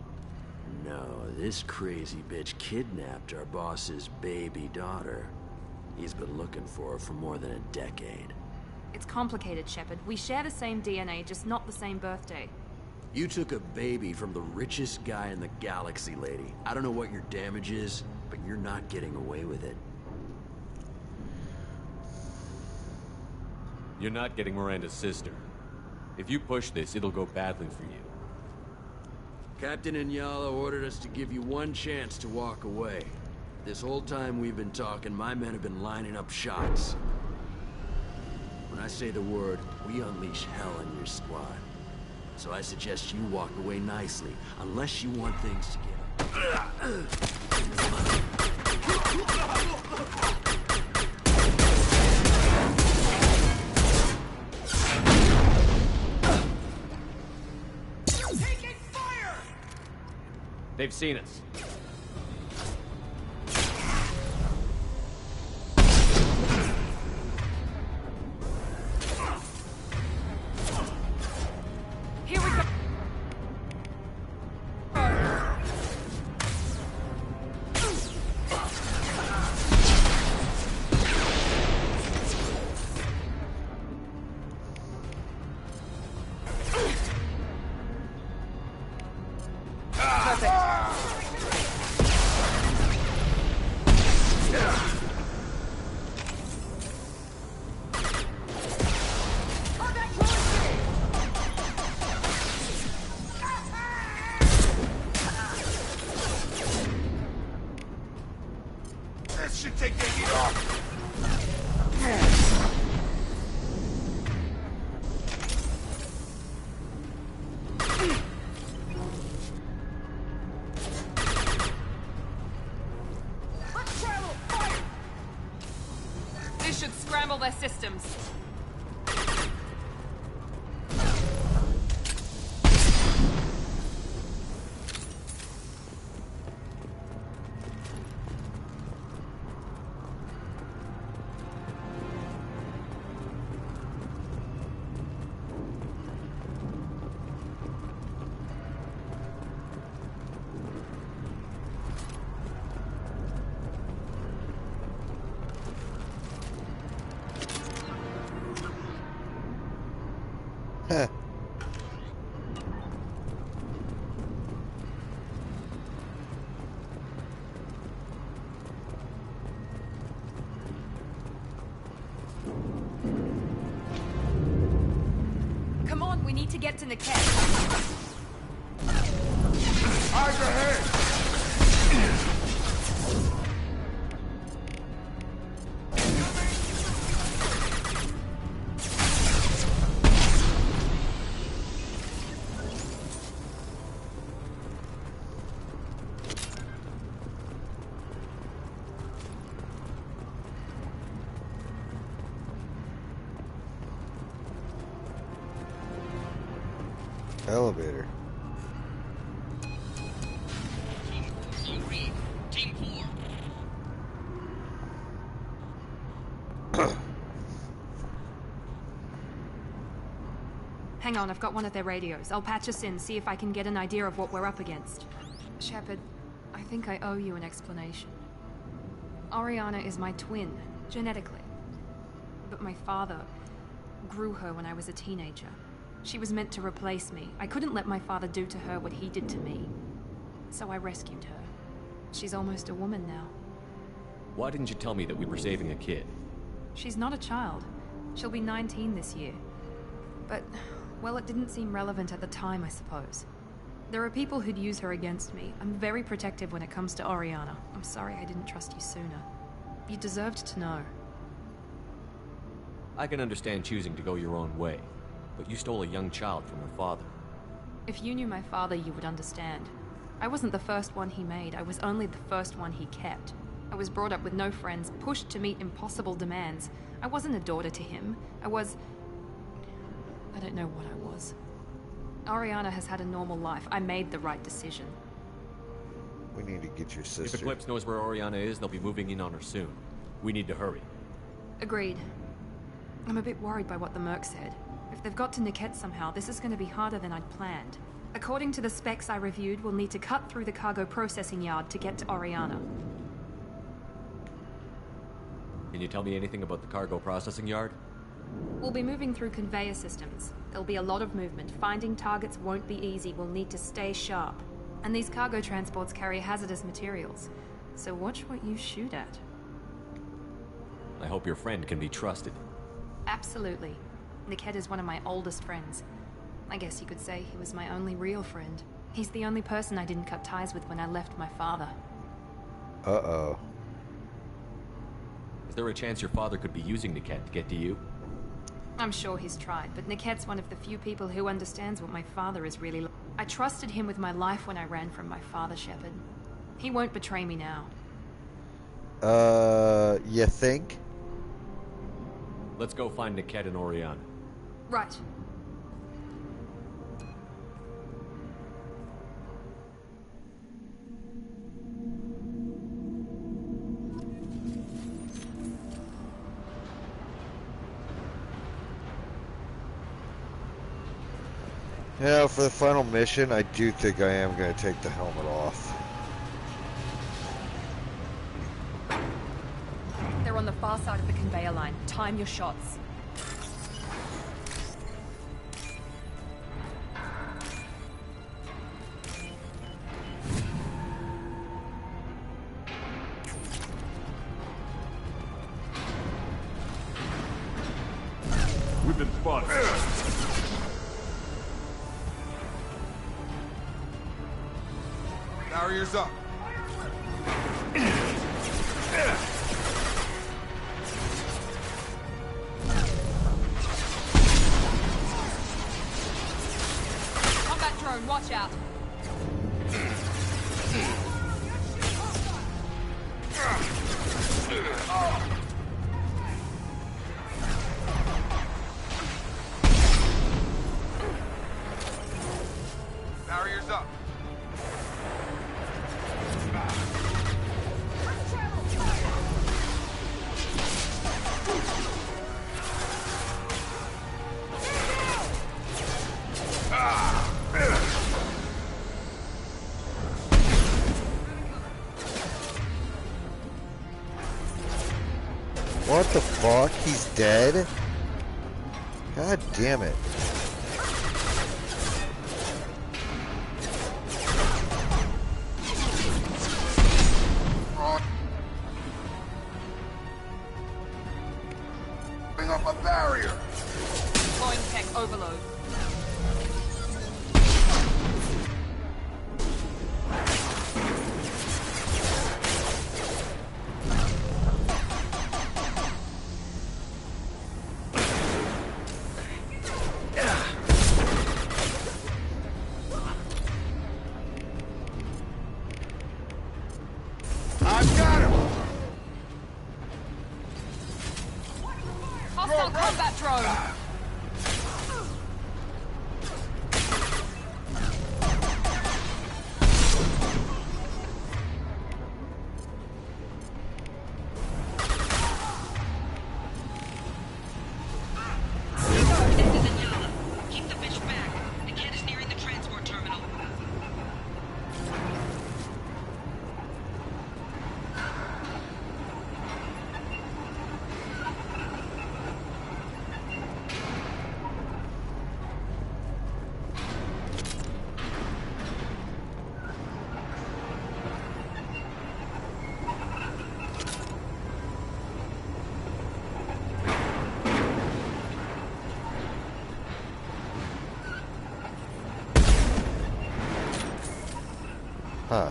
No, this crazy bitch kidnapped our boss's baby daughter. He's been looking for her for more than a decade. It's complicated, Shepard. We share the same DNA, just not the same birthday. You took a baby from the richest guy in the galaxy, lady. I don't know what your damage is, but you're not getting away with it. You're not getting Miranda's sister. If you push this, it'll go badly for you. Captain Inyala ordered us to give you one chance to walk away. This whole time we've been talking, my men have been lining up shots. When I say the word, we unleash hell on your squad. So I suggest you walk away nicely, unless you want things to get... They've seen us. Here we go. This should scramble their systems. Heh. Come on, we need to get to Niket. Eyes ahead! Elevator. Team 4. Hang on, I've got one of their radios. I'll patch us in, see if I can get an idea of what we're up against. Shepard, I think I owe you an explanation. Oriana is my twin, genetically. But my father grew her when I was a teenager. She was meant to replace me. I couldn't let my father do to her what he did to me. So I rescued her. She's almost a woman now. Why didn't you tell me that we were saving a kid? She's not a child. She'll be 19 this year. But, well, it didn't seem relevant at the time, I suppose. There are people who'd use her against me. I'm very protective when it comes to Oriana. I'm sorry I didn't trust you sooner. You deserved to know. I can understand choosing to go your own way, but you stole a young child from her father. If you knew my father, you would understand. I wasn't the first one he made. I was only the first one he kept. I was brought up with no friends, pushed to meet impossible demands. I wasn't a daughter to him. I don't know what I was. Oriana has had a normal life. I made the right decision. We need to get your sister. If Eclipse knows where Oriana is, they'll be moving in on her soon. We need to hurry. Agreed. I'm a bit worried by what the Merc said. If they've got to Niket somehow, this is going to be harder than I'd planned. According to the specs I reviewed, we'll need to cut through the cargo processing yard to get to Oriana. Can you tell me anything about the cargo processing yard? We'll be moving through conveyor systems. There'll be a lot of movement. Finding targets won't be easy. We'll need to stay sharp. And these cargo transports carry hazardous materials. So watch what you shoot at. I hope your friend can be trusted. Absolutely. Niket is one of my oldest friends. I guess you could say he was my only real friend. He's the only person I didn't cut ties with when I left my father. Uh-oh. Is there a chance your father could be using Niket to get to you? I'm sure he's tried, but Niket's one of the few people who understands what my father is really like. I trusted him with my life when I ran from my father, Shepard. He won't betray me now. You think? Let's go find Niket and Oriana. Right. Yeah, for the final mission, I do think I am going to take the helmet off. They're on the far side of the conveyor line. Time your shots. We've been spotted. Barriers up. Watch out. Barriers up. What the fuck? He's dead? God damn it. Bring up a barrier. Deploying tech overload. I've got him. Hostile combat drone. Keep the bitch back. The cat is nearing the transport terminal. Huh.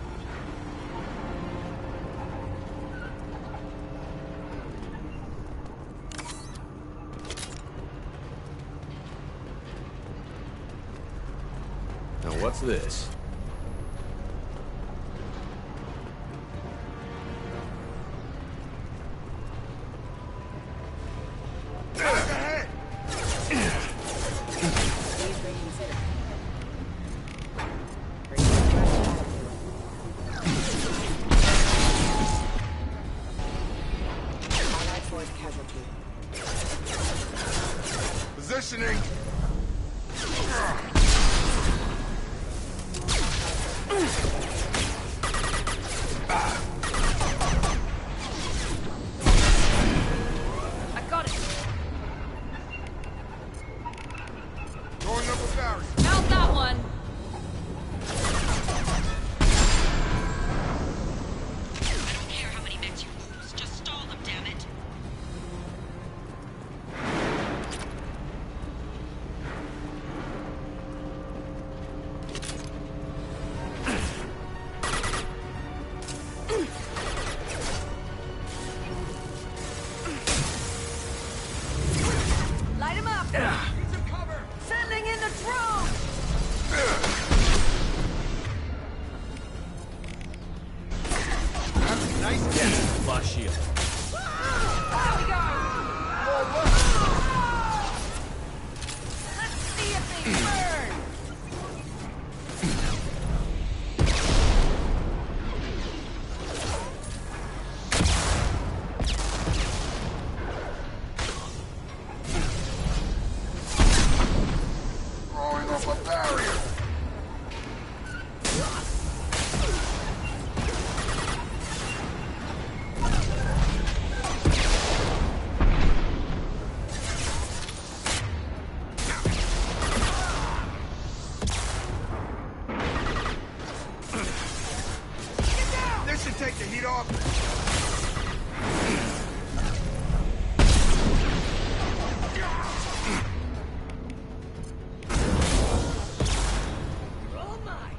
Now what's this? Positioning. I got it. Throwing up a barrier. How's that one? I don't care how many mechs you lose. Just stall them, damn it. Light him up! Need some cover! Sending in the drone! Nice catch. Lost shield. There we go! Let's see if they burn! Throwing up a barrier. This should take the heat off. Oh my!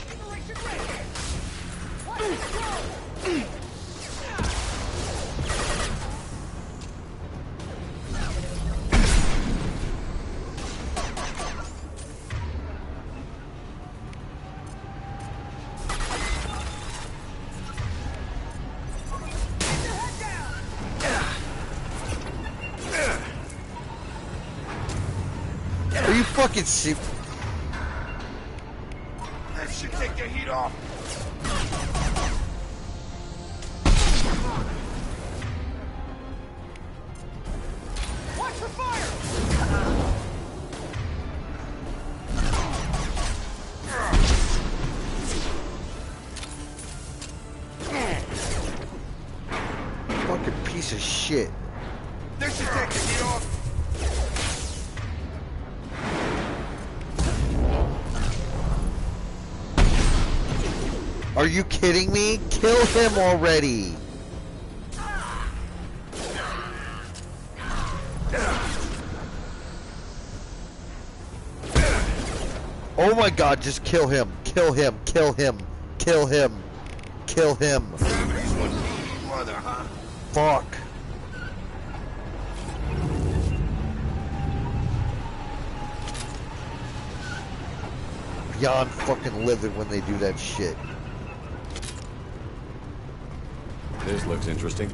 Liberation ready! Watch the drone! fucking shit? That should take the heat off. Watch for fire! Fucking piece of shit. This should take the heat off. Are you kidding me? Kill him already. Oh my god, just kill him. Kill him. Kill him. Kill him. Kill him. Mother, huh? Fuck. Beyond fucking livid when they do that shit. This looks interesting.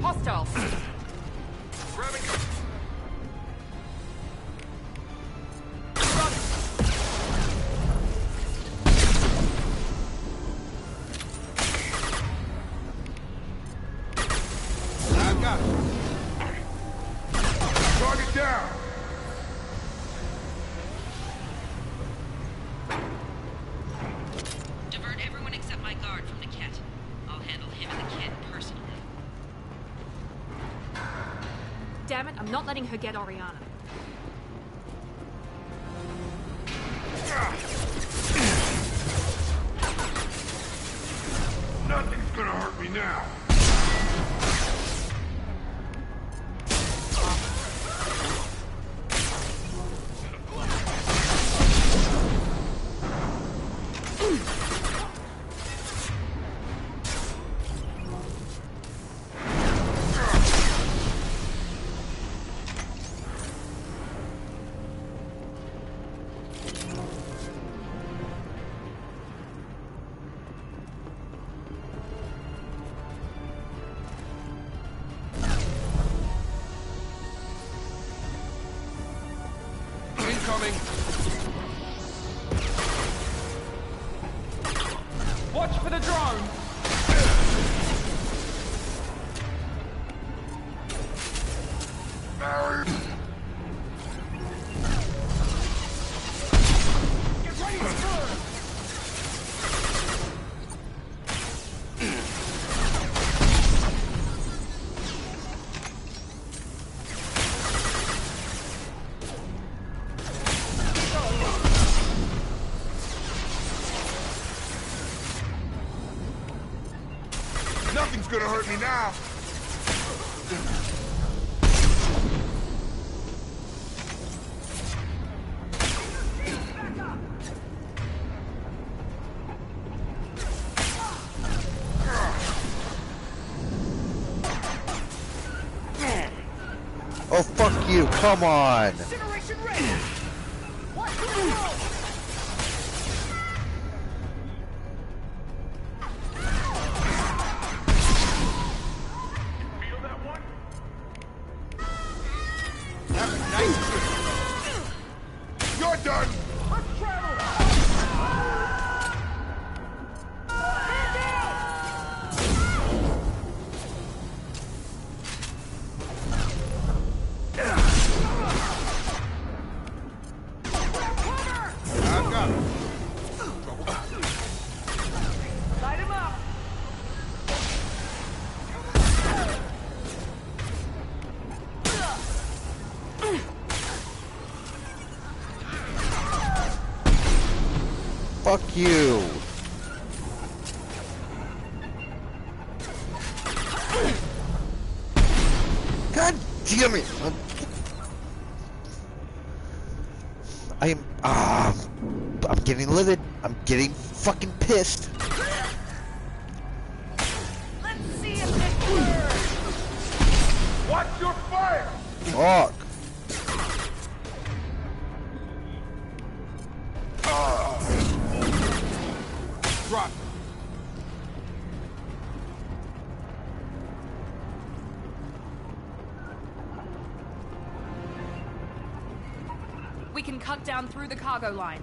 Hostile. Grabbing you. I've got it. Target down. Divert everyone except my guard from Niket. I'll handle him and the kid personally. Damn it, I'm not letting her get Oriana. Nothing's gonna hurt me now. Incoming. Watch for the drone! Barrier. Get ready to burn. Nothing's gonna hurt me now. Oh, fuck you. Come on. Incineration ready. Watch the roll. Feel that one? Have a nice trip. You're done. Let's travel. I've got him. Light him up! Fuck you. Damn it! I'm getting livid. I'm getting fucking pissed. Let's see if it works. Watch your fire. Fuck. Drop. We can cut down through the cargo line.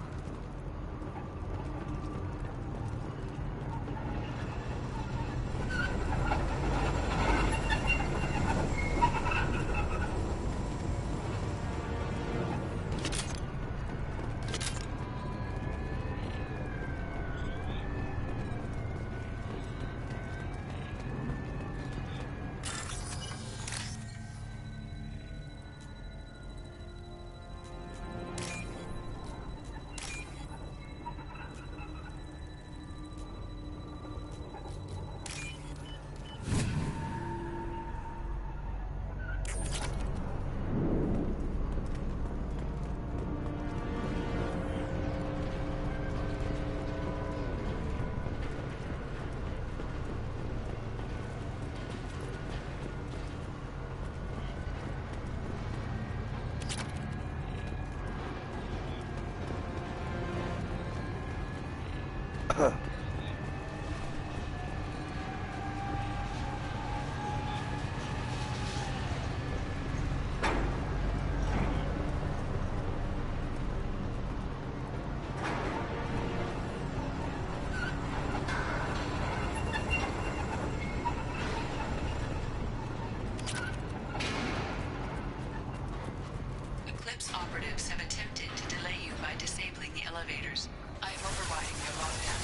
Eclipse operatives have attempted to delay you by disabling the elevators. I am overriding your lockdown.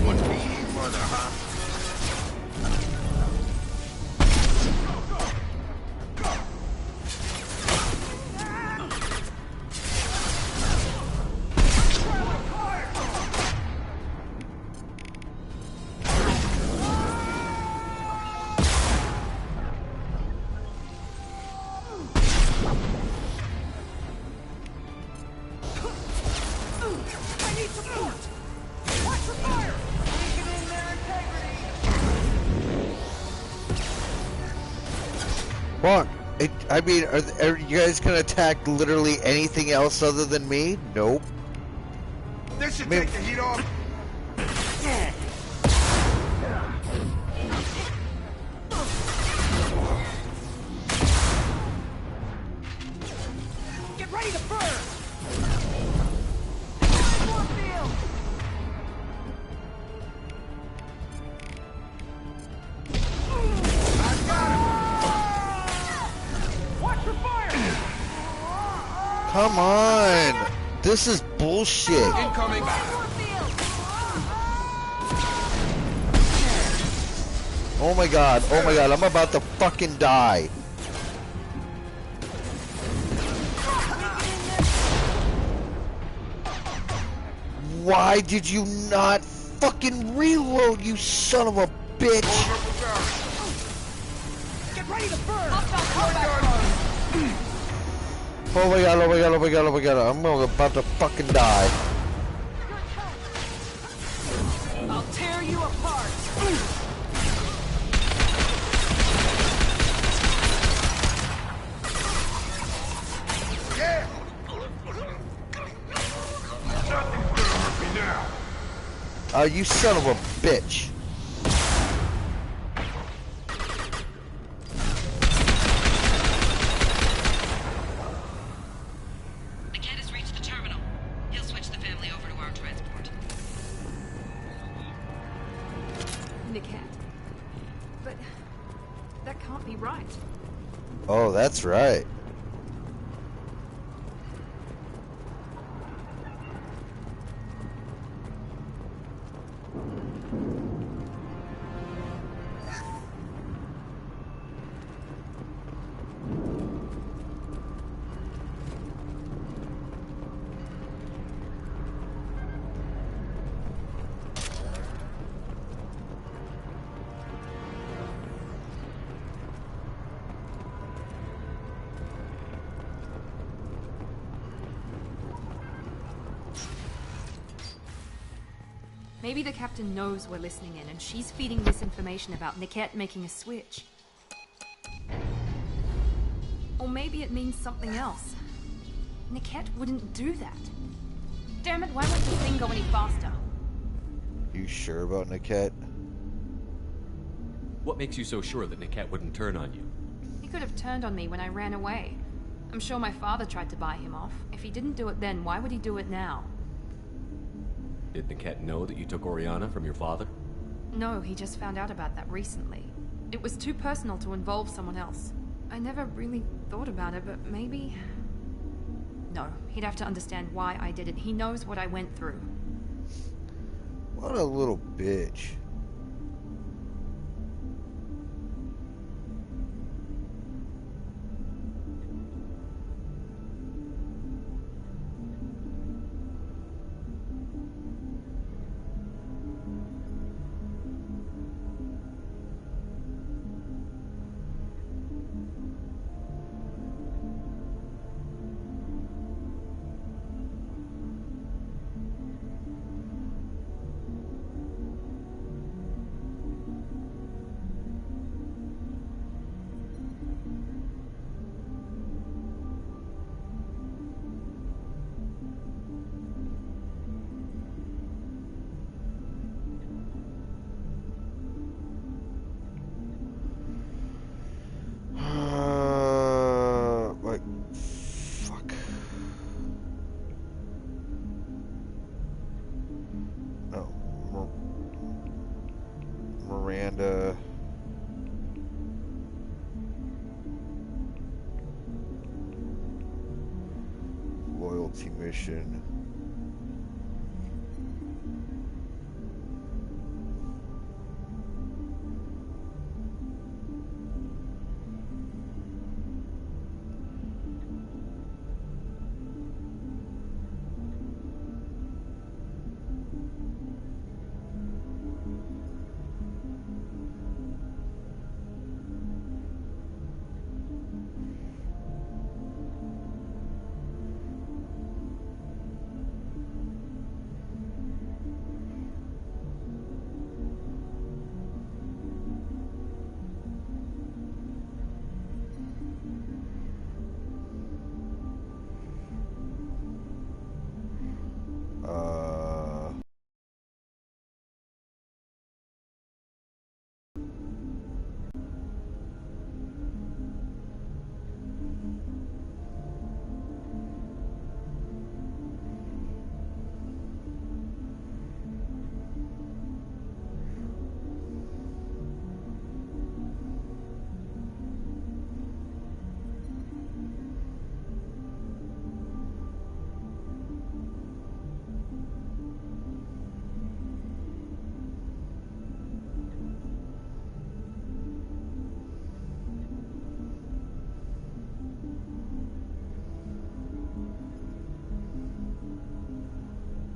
One meaty mother, huh? Fuck. I mean, are you guys gonna attack literally anything else other than me? Nope. This should take the heat off. Get ready to burn. Watch for fire. Come on. This is bullshit. Incoming. Oh my god. Oh my god. I'm about to fucking die. Why did you not fucking reload, you son of a bitch? Get ready to burn. Oh my god, oh my god, oh my god, oh my god. I'm about to fucking die. I'll tear you apart. Yeah. Nothing's gonna hurt me now. Oh, you son of a bitch. Niket has reached the terminal. He'll switch the family over to our transport. Niket. But that can't be right. Oh, that's right. Maybe the captain knows we're listening in, and she's feeding misinformation about Niket making a switch. Or maybe it means something else. Niket wouldn't do that. Damn it, why won't this thing go any faster? You sure about Niket? What makes you so sure that Niket wouldn't turn on you? He could have turned on me when I ran away. I'm sure my father tried to buy him off. If he didn't do it then, why would he do it now? Did Niket know that you took Oriana from your father? No, he just found out about that recently. It was too personal to involve someone else. I never really thought about it, but maybe... No, he'd have to understand why I did it. He knows what I went through. What a little bitch. Fuck. No, Miranda. Loyalty mission.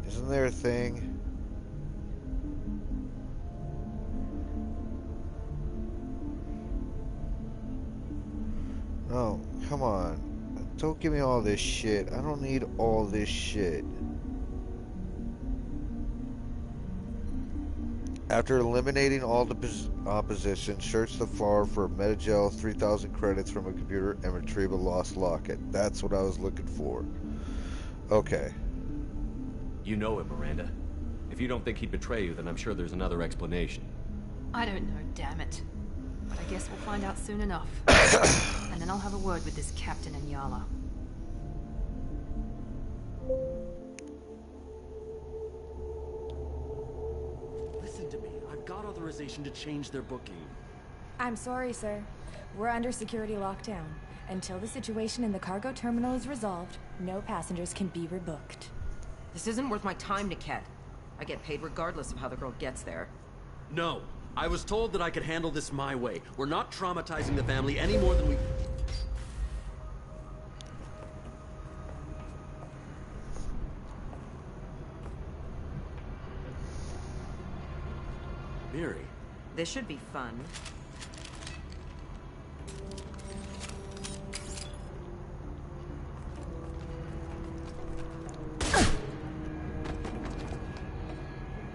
Isn't there a thing? No, come on. Don't give me all this shit. I don't need all this shit. After eliminating all the opposition, search the floor for Metagel 3,000 credits from a computer and retrieve a lost locket. That's what I was looking for. Okay. You know him, Miranda. If you don't think he'd betray you, then I'm sure there's another explanation. I don't know, damn it. But I guess we'll find out soon enough. And then I'll have a word with this Captain Inyala. Listen to me. I've got authorization to change their booking. I'm sorry, sir. We're under security lockdown. Until the situation in the cargo terminal is resolved, no passengers can be rebooked. This isn't worth my time, Niket. I get paid regardless of how the girl gets there. No. I was told that I could handle this my way. We're not traumatizing the family any more than we... Miri. This should be fun.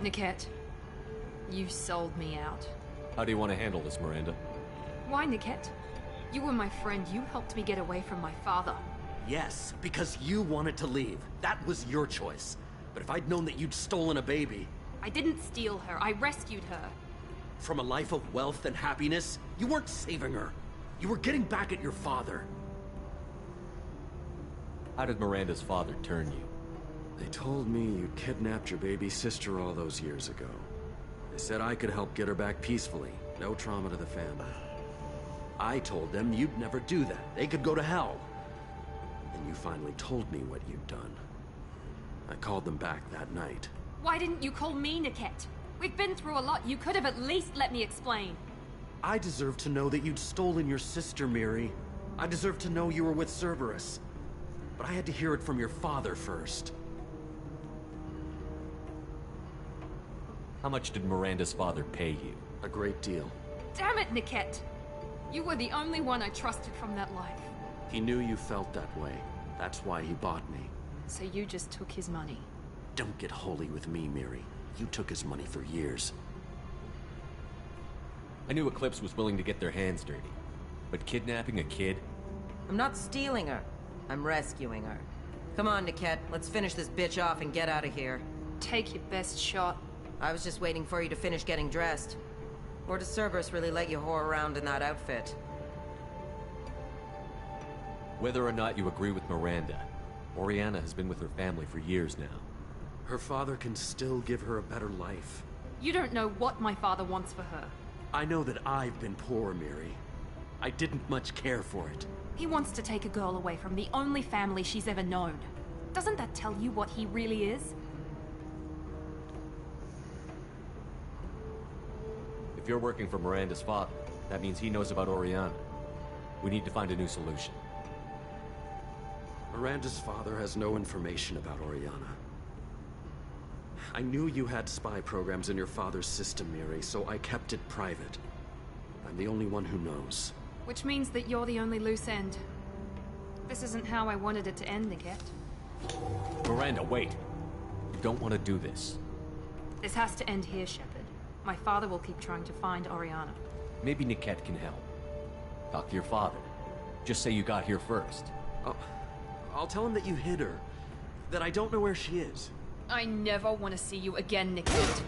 Niket. You sold me out. How do you want to handle this, Miranda? Why, Niket? You were my friend. You helped me get away from my father. Yes, because you wanted to leave. That was your choice. But if I'd known that you'd stolen a baby... I didn't steal her. I rescued her. From a life of wealth and happiness, you weren't saving her. You were getting back at your father. How did Miranda's father turn you? They told me you kidnapped your baby sister all those years ago. They said I could help get her back peacefully. No trauma to the family. I told them you'd never do that. They could go to hell. And you finally told me what you'd done. I called them back that night. Why didn't you call me, Niket? We've been through a lot. You could have at least let me explain. I deserve to know that you'd stolen your sister, Miri. I deserve to know you were with Cerberus. But I had to hear it from your father first. How much did Miranda's father pay you? A great deal. Damn it, Niket! You were the only one I trusted from that life. He knew you felt that way. That's why he bought me. So you just took his money? Don't get holy with me, Miri. You took his money for years. I knew Eclipse was willing to get their hands dirty. But kidnapping a kid? I'm not stealing her. I'm rescuing her. Come on, Niket. Let's finish this bitch off and get out of here. Take your best shot. I was just waiting for you to finish getting dressed. Or does Cerberus really let you whore around in that outfit? Whether or not you agree with Miranda, Oriana has been with her family for years now. Her father can still give her a better life. You don't know what my father wants for her. I know that I've been poor, Miri. I didn't much care for it. He wants to take a girl away from the only family she's ever known. Doesn't that tell you what he really is? If you're working for Miranda's father, that means he knows about Oriana. We need to find a new solution. Miranda's father has no information about Oriana. I knew you had spy programs in your father's system, Miri, so I kept it private. I'm the only one who knows. Which means that you're the only loose end. This isn't how I wanted it to end, Niket. Miranda, wait. You don't want to do this. This has to end here, Shepard. My father will keep trying to find Oriana. Maybe Niket can help. Talk to your father. Just say you got here first. I'll tell him that you hid her. That I don't know where she is. I never want to see you again, Niket.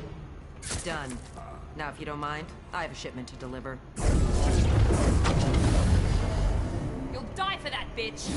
Done. Now, if you don't mind, I have a shipment to deliver. You'll die for that, bitch!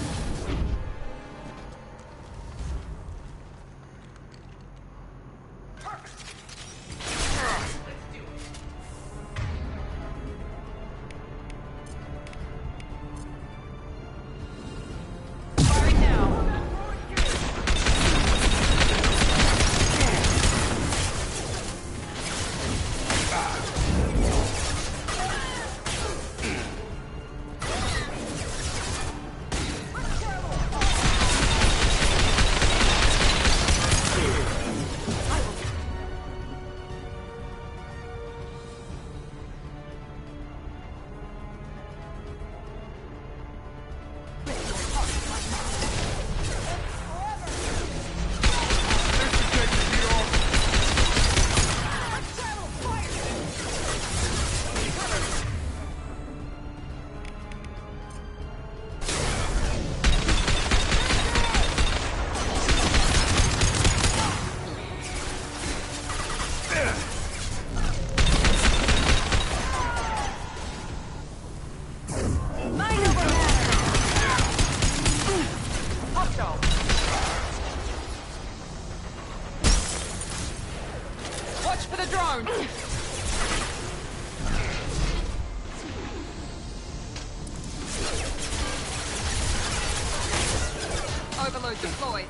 Overload deployed.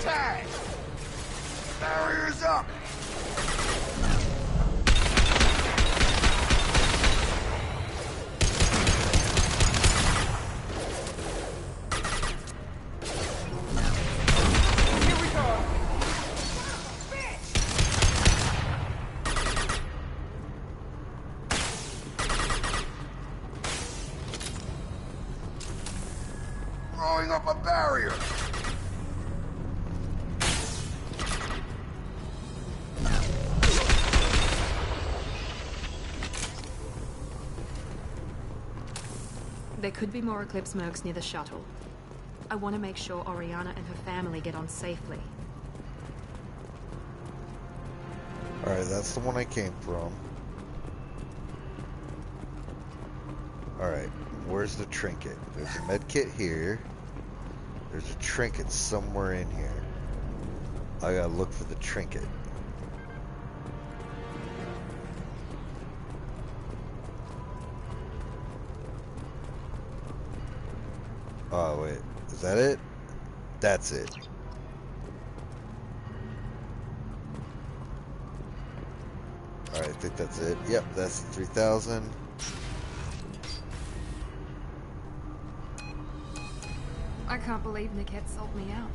Tag! Barriers up! warrior! There could be more Eclipse mercs near the shuttle. I want to make sure Oriana and her family get on safely. Alright, that's the one I came from. Alright, where's the trinket? There's a med kit here. There's a trinket somewhere in here. I gotta look for the trinket. Oh, wait. Is that it? That's it. Alright, I think that's it. Yep, that's 3,000. I can't believe Niket sold me out.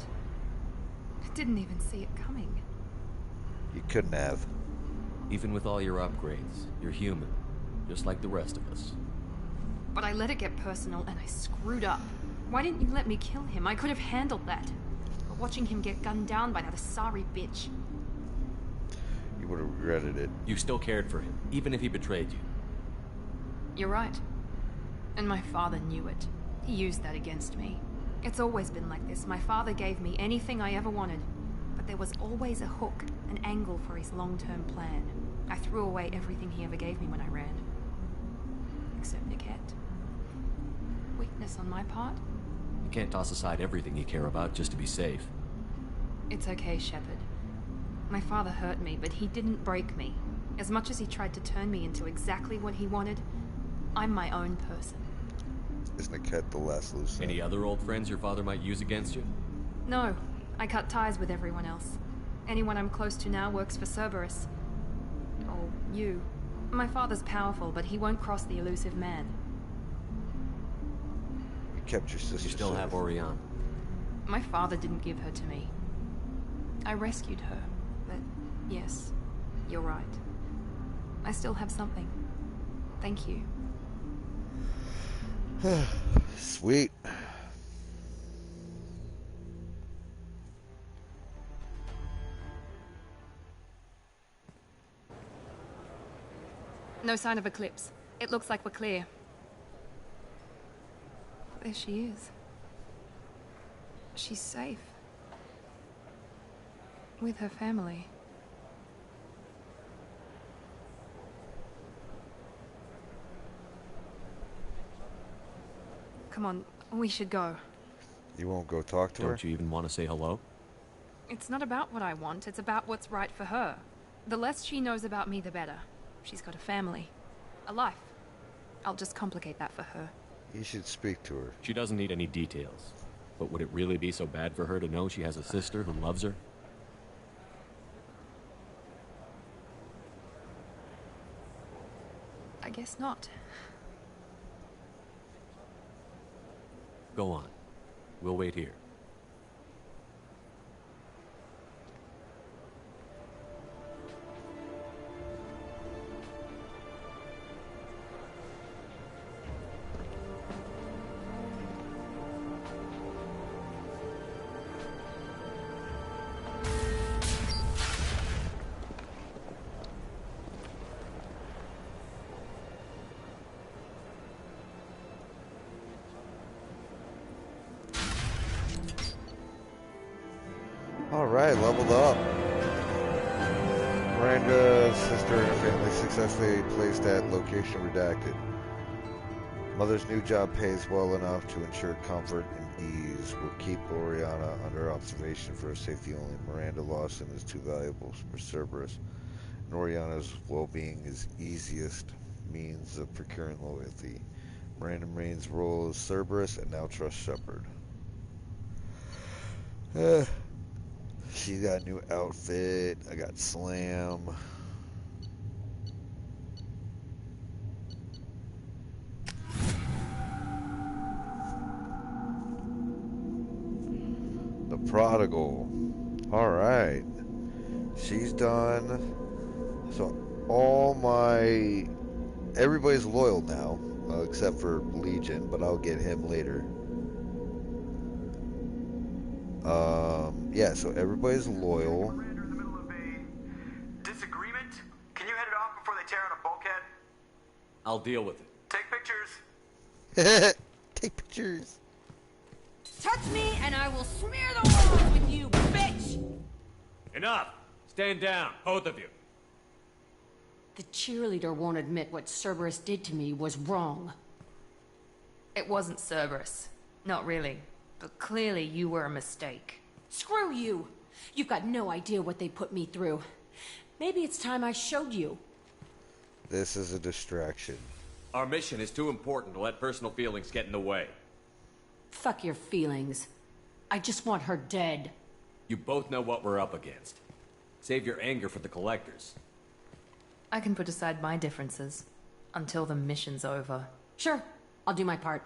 I didn't even see it coming. You couldn't have. Even with all your upgrades, you're human, just like the rest of us. But I let it get personal and I screwed up. Why didn't you let me kill him? I could have handled that. But watching him get gunned down by that Asari bitch. You would have regretted it. You still cared for him, even if he betrayed you. You're right. And my father knew it. He used that against me. It's always been like this. My father gave me anything I ever wanted. But there was always a hook, an angle for his long-term plan. I threw away everything he ever gave me when I ran. Except Niket. Weakness on my part? You can't toss aside everything you care about just to be safe. It's okay, Shepard. My father hurt me, but he didn't break me. As much as he tried to turn me into exactly what he wanted, I'm my own person. Is Niket the last loose end? Any other old friends your father might use against you? No. I cut ties with everyone else. Anyone I'm close to now works for Cerberus. Or you. My father's powerful, but he won't cross the elusive man. You kept your sister. You still have Oriana. My father didn't give her to me. I rescued her, but yes, you're right. I still have something. Thank you. Sweet. No sign of Eclipse. It looks like we're clear. There she is. She's safe. With her family. Come on, we should go. You won't go talk to her? Don't you even want to say hello? It's not about what I want, it's about what's right for her. The less she knows about me, the better. She's got a family. A life. I'll just complicate that for her. You should speak to her. She doesn't need any details. But would it really be so bad for her to know she has a sister who loves her? I guess not. Go on. We'll wait here. Alright, leveled up. Miranda's sister and her family successfully placed at location redacted. Mother's new job pays well enough to ensure comfort and ease. Will keep Oriana under observation for her safety only. Miranda Lawson is too valuable for Cerberus, and Oriana's well-being is easiest means of procuring loyalty. Miranda remains role as Cerberus and now trusts Shepard. She got a new outfit. I got Slam. The Prodigal. Alright. She's done. So everybody's loyal now, except for Legion, but I'll get him later. Yeah, so everybody's loyal. Disagreement? Can you head it off before they tear out a bulkhead? I'll deal with it. Take pictures. Take pictures. Touch me and I will smear the walls with you, bitch! Enough! Stand down, both of you. The cheerleader won't admit what Cerberus did to me was wrong. It wasn't Cerberus. Not really. But clearly you were a mistake. Screw you! You've got no idea what they put me through. Maybe it's time I showed you. This is a distraction. Our mission is too important to let personal feelings get in the way. Fuck your feelings. I just want her dead. You both know what we're up against. Save your anger for the collectors. I can put aside my differences until the mission's over. Sure, I'll do my part.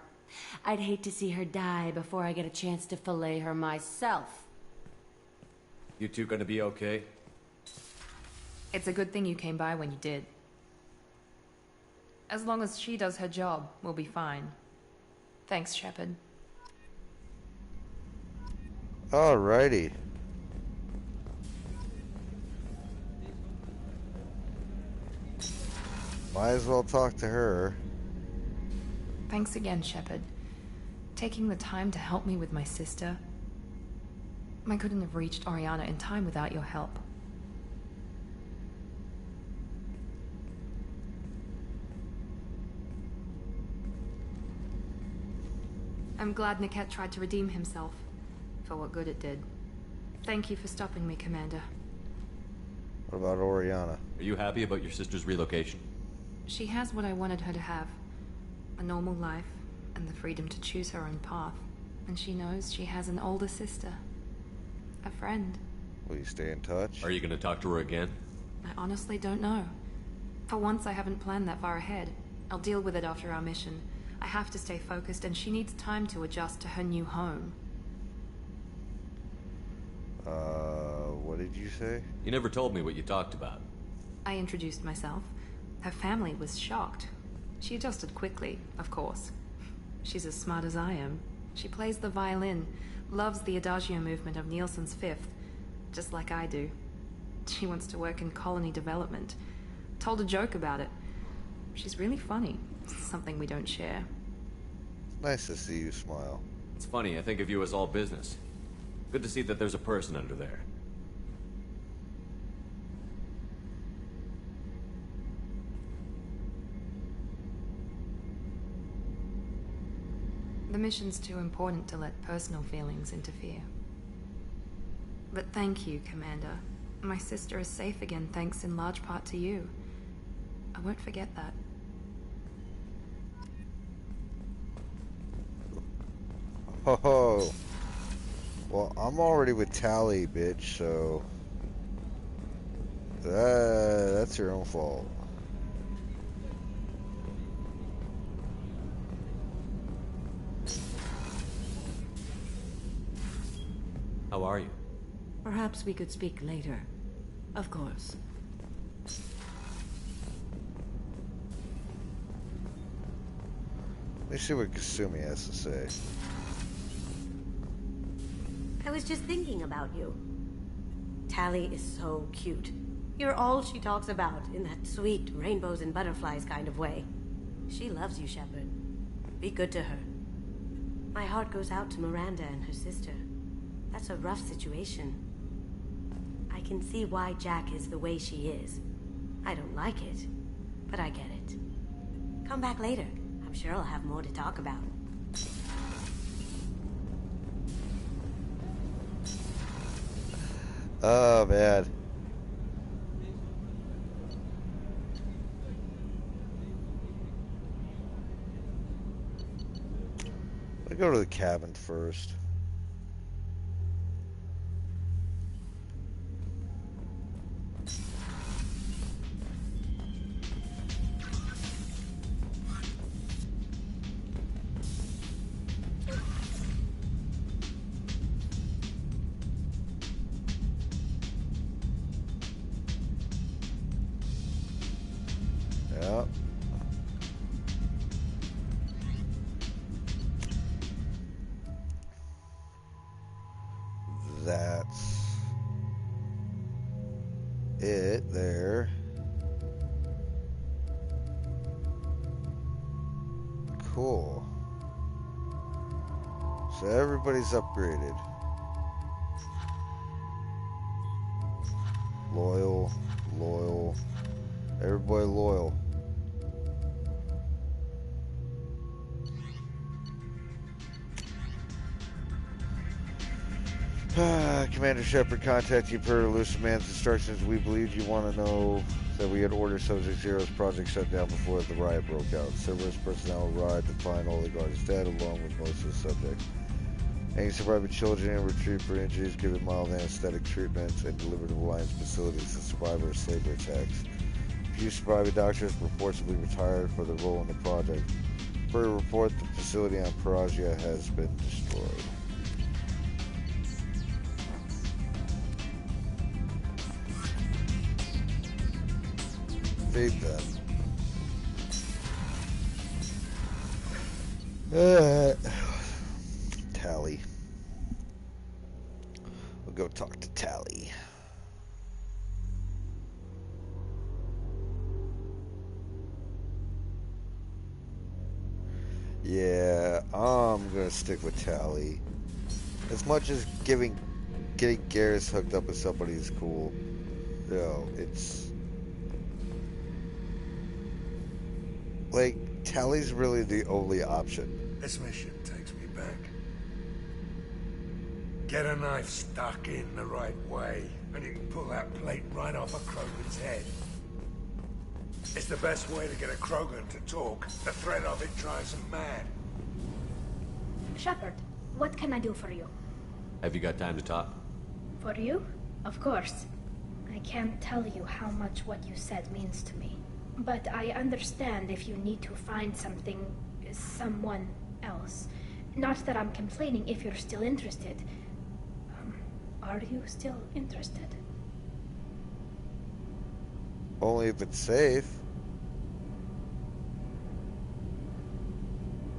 I'd hate to see her die before I get a chance to fillet her myself. You two gonna be okay? It's a good thing you came by when you did. As long as she does her job, we'll be fine. Thanks, Shepard. Alrighty. Might as well talk to her. Thanks again, Shepard. Taking the time to help me with my sister. I couldn't have reached Oriana in time without your help. I'm glad Niket tried to redeem himself, for what good it did. Thank you for stopping me, Commander. What about Oriana? Are you happy about your sister's relocation? She has what I wanted her to have. A normal life, and the freedom to choose her own path. And she knows she has an older sister. A friend. Will you stay in touch? Are you gonna talk to her again? I honestly don't know. For once, I haven't planned that far ahead. I'll deal with it after our mission. I have to stay focused, and she needs time to adjust to her new home. What did you say? You never told me what you talked about. I introduced myself. Her family was shocked. She adjusted quickly, of course. She's as smart as I am. She plays the violin, loves the Adagio movement of Nielsen's Fifth, just like I do. She wants to work in colony development. Told a joke about it. She's really funny. Something we don't share. Nice to see you smile. It's funny, I think of you as all business. Good to see that there's a person under there. The mission's too important to let personal feelings interfere. But thank you, Commander. My sister is safe again thanks in large part to you. I won't forget that. Ho ho. Well, I'm already with Tally, bitch, so... that's your own fault. How are you? Perhaps we could speak later. Of course. Let me see what Kasumi has to say. I was just thinking about you. Tally is so cute. You're all she talks about in that sweet rainbows and butterflies kind of way. She loves you, Shepard. Be good to her. My heart goes out to Miranda and her sister. That's a rough situation. I can see why Jack is the way she is. I don't like it, but I get it. Come back later. I'm sure I'll have more to talk about. Oh, man. Let's go to the cabin first. Yep. that's it there. Cool. So everybody's upgraded. Loyal, loyal, everybody loyal. Commander Shepard, contact you per Elusive Man's instructions. We believe you want to know that we had ordered Subject Zero's project shut down before the riot broke out. Cerberus personnel arrived to find all the guards dead, along with most of the subjects. Any surviving children and retrieved for injuries, given mild anesthetic treatments, and delivered to Alliance facilities to survivor slavery attacks. A few surviving doctors were forcibly retired for their role in the project. Per a report, the facility on Perazia has been destroyed. Feed them. Tally. We'll go talk to Tally. Yeah, I'm gonna stick with Tally. As much as getting Garrus hooked up with somebody is cool, you know, it's like Tally's really the only option. This mission takes me back. Get a knife stuck in the right way, and you can pull that plate right off a Krogan's head. It's the best way to get a Krogan to talk. The threat of it drives him mad. Shepard, what can I do for you? Have you got time to talk? For you? Of course. I can't tell you how much what you said means to me. But I understand if you need to find someone else. Not that I'm complaining if you're still interested. Are you still interested? Only if it's safe.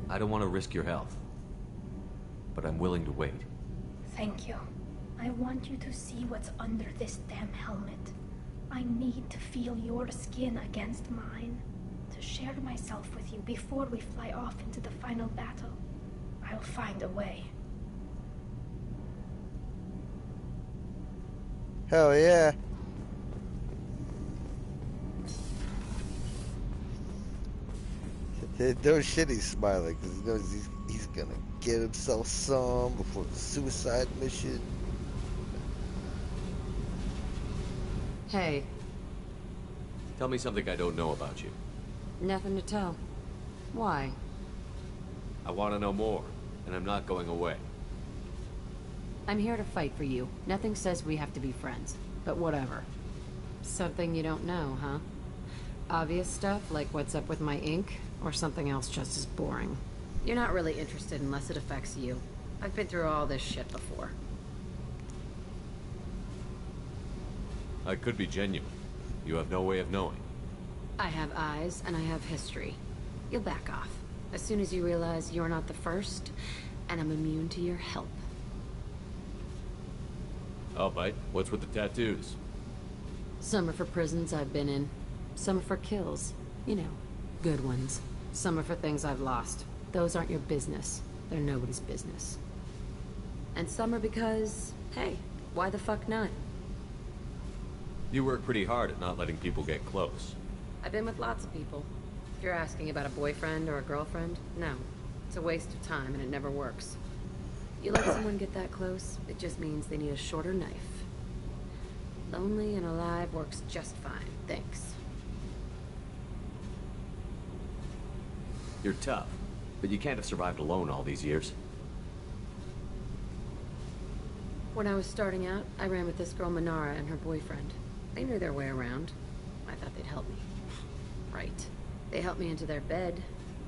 I don't want to risk your health, but I'm willing to wait. Thank you. I want you to see what's under this damn helmet. I need to feel your skin against mine, to share myself with you before we fly off into the final battle. I'll find a way. Hell yeah. No shit, he's smiling because he knows he's gonna get himself some before the suicide mission. Hey. Tell me something I don't know about you. Nothing to tell. Why? I want to know more, and I'm not going away. I'm here to fight for you. Nothing says we have to be friends, but whatever. Something you don't know, huh? Obvious stuff, like what's up with my ink, or something else just as boring. You're not really interested unless it affects you. I've been through all this shit before. I could be genuine. You have no way of knowing. I have eyes, and I have history. You'll back off. As soon as you realize you're not the first, and I'm immune to your help. I'll bite. What's with the tattoos? Some are for prisons I've been in. Some are for kills. You know, good ones. Some are for things I've lost. Those aren't your business. They're nobody's business. And some are because, hey, why the fuck not? You work pretty hard at not letting people get close. I've been with lots of people. If you're asking about a boyfriend or a girlfriend, no. It's a waste of time and it never works. You let someone get that close, it just means they need a shorter knife. Lonely and alive works just fine, thanks. You're tough, but you can't have survived alone all these years. When I was starting out, I ran with this girl Manara and her boyfriend. They knew their way around. I thought they'd help me. Right. They helped me into their bed,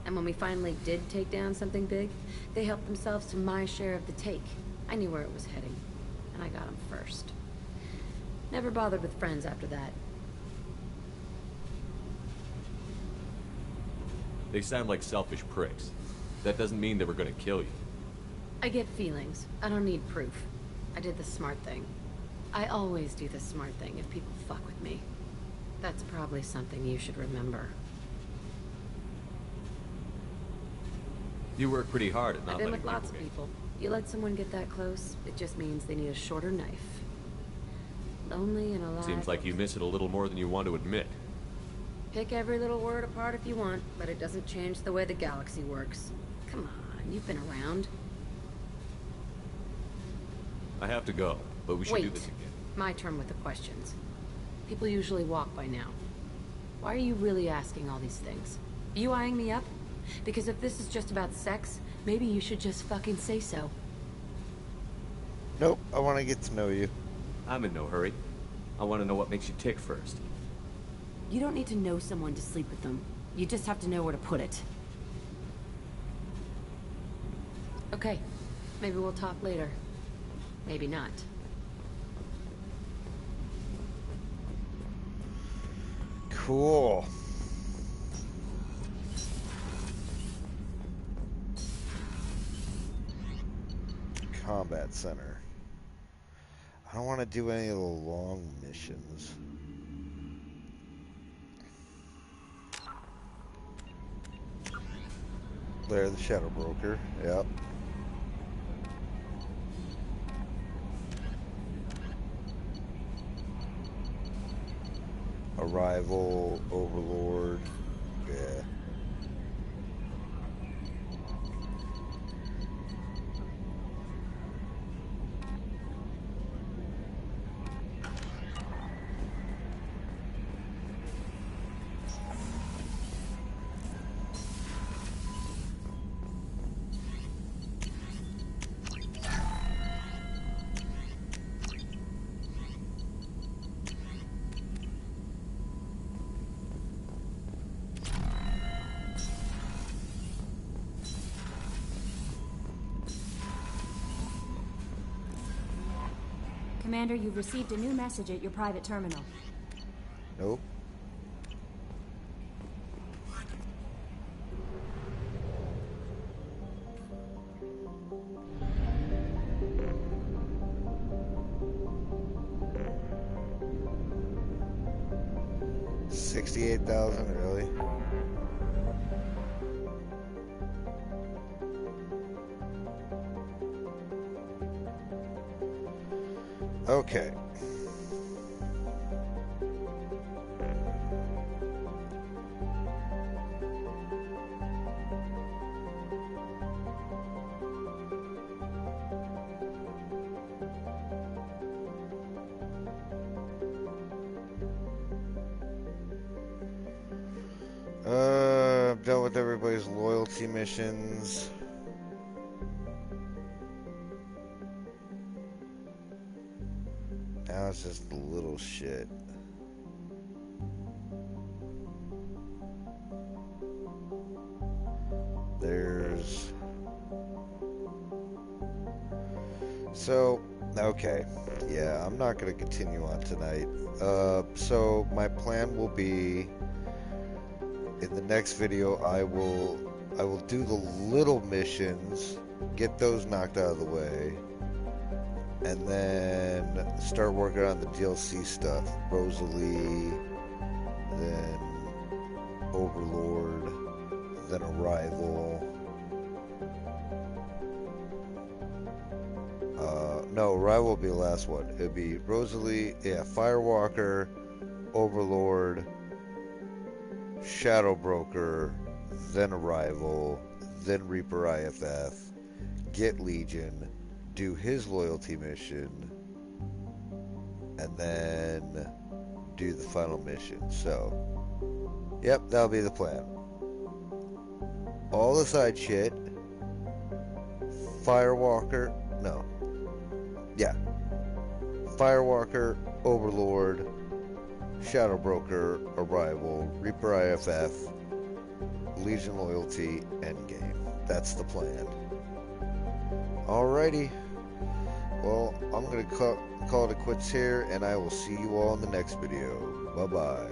and when we finally did take down something big, they helped themselves to my share of the take. I knew where it was heading, and I got them first. Never bothered with friends after that. They sound like selfish pricks. That doesn't mean they were gonna kill you. I get feelings. I don't need proof. I did the smart thing. I always do the smart thing if people fuck with me. That's probably something you should remember. You work pretty hard at not I've been letting with lots of get- people. You let someone get that close, it just means they need a shorter knife. Lonely and alive. Seems like you miss it a little more than you want to admit. Pick every little word apart if you want, but it doesn't change the way the galaxy works. Come on, you've been around. I have to go, but we should do Wait. this again. My turn with the questions. People usually walk by now. Why are you really asking all these things? Are you eyeing me up? Because if this is just about sex, maybe you should just fucking say so. Nope, I want to get to know you. I'm in no hurry. I want to know what makes you tick first. You don't need to know someone to sleep with them. You just have to know where to put it. Okay, maybe we'll talk later. Maybe not. Cool. Combat Center. I don't want to do any of the long missions. There, the Shadow Broker. Yep. Arrival, Overlord. Yeah. Commander, you've received a new message at your private terminal. Nope. $68,000, really? Okay. I've dealt with everybody's loyalty missions. Now it's just little shit. There's... So, okay. Yeah, I'm not going to continue on tonight. So my plan will be... In the next video, I will do the little missions, get those knocked out of the way, and then start working on the DLC stuff. Rosalie, then Overlord, then Arrival. No, Arrival will be the last one. It'll be Rosalie, yeah, Firewalker, Overlord, Shadow Broker, then Arrival, then Reaper IFF, get Legion, do his loyalty mission, and then do the final mission. So, yep, that'll be the plan. All the side shit, Firewalker, no, yeah, Firewalker, Overlord, Shadow Broker, Arrival, Reaper IFF, Legion Loyalty, Endgame. That's the plan. Alrighty. Well, I'm going to call it quits here, and I will see you all in the next video. Bye-bye.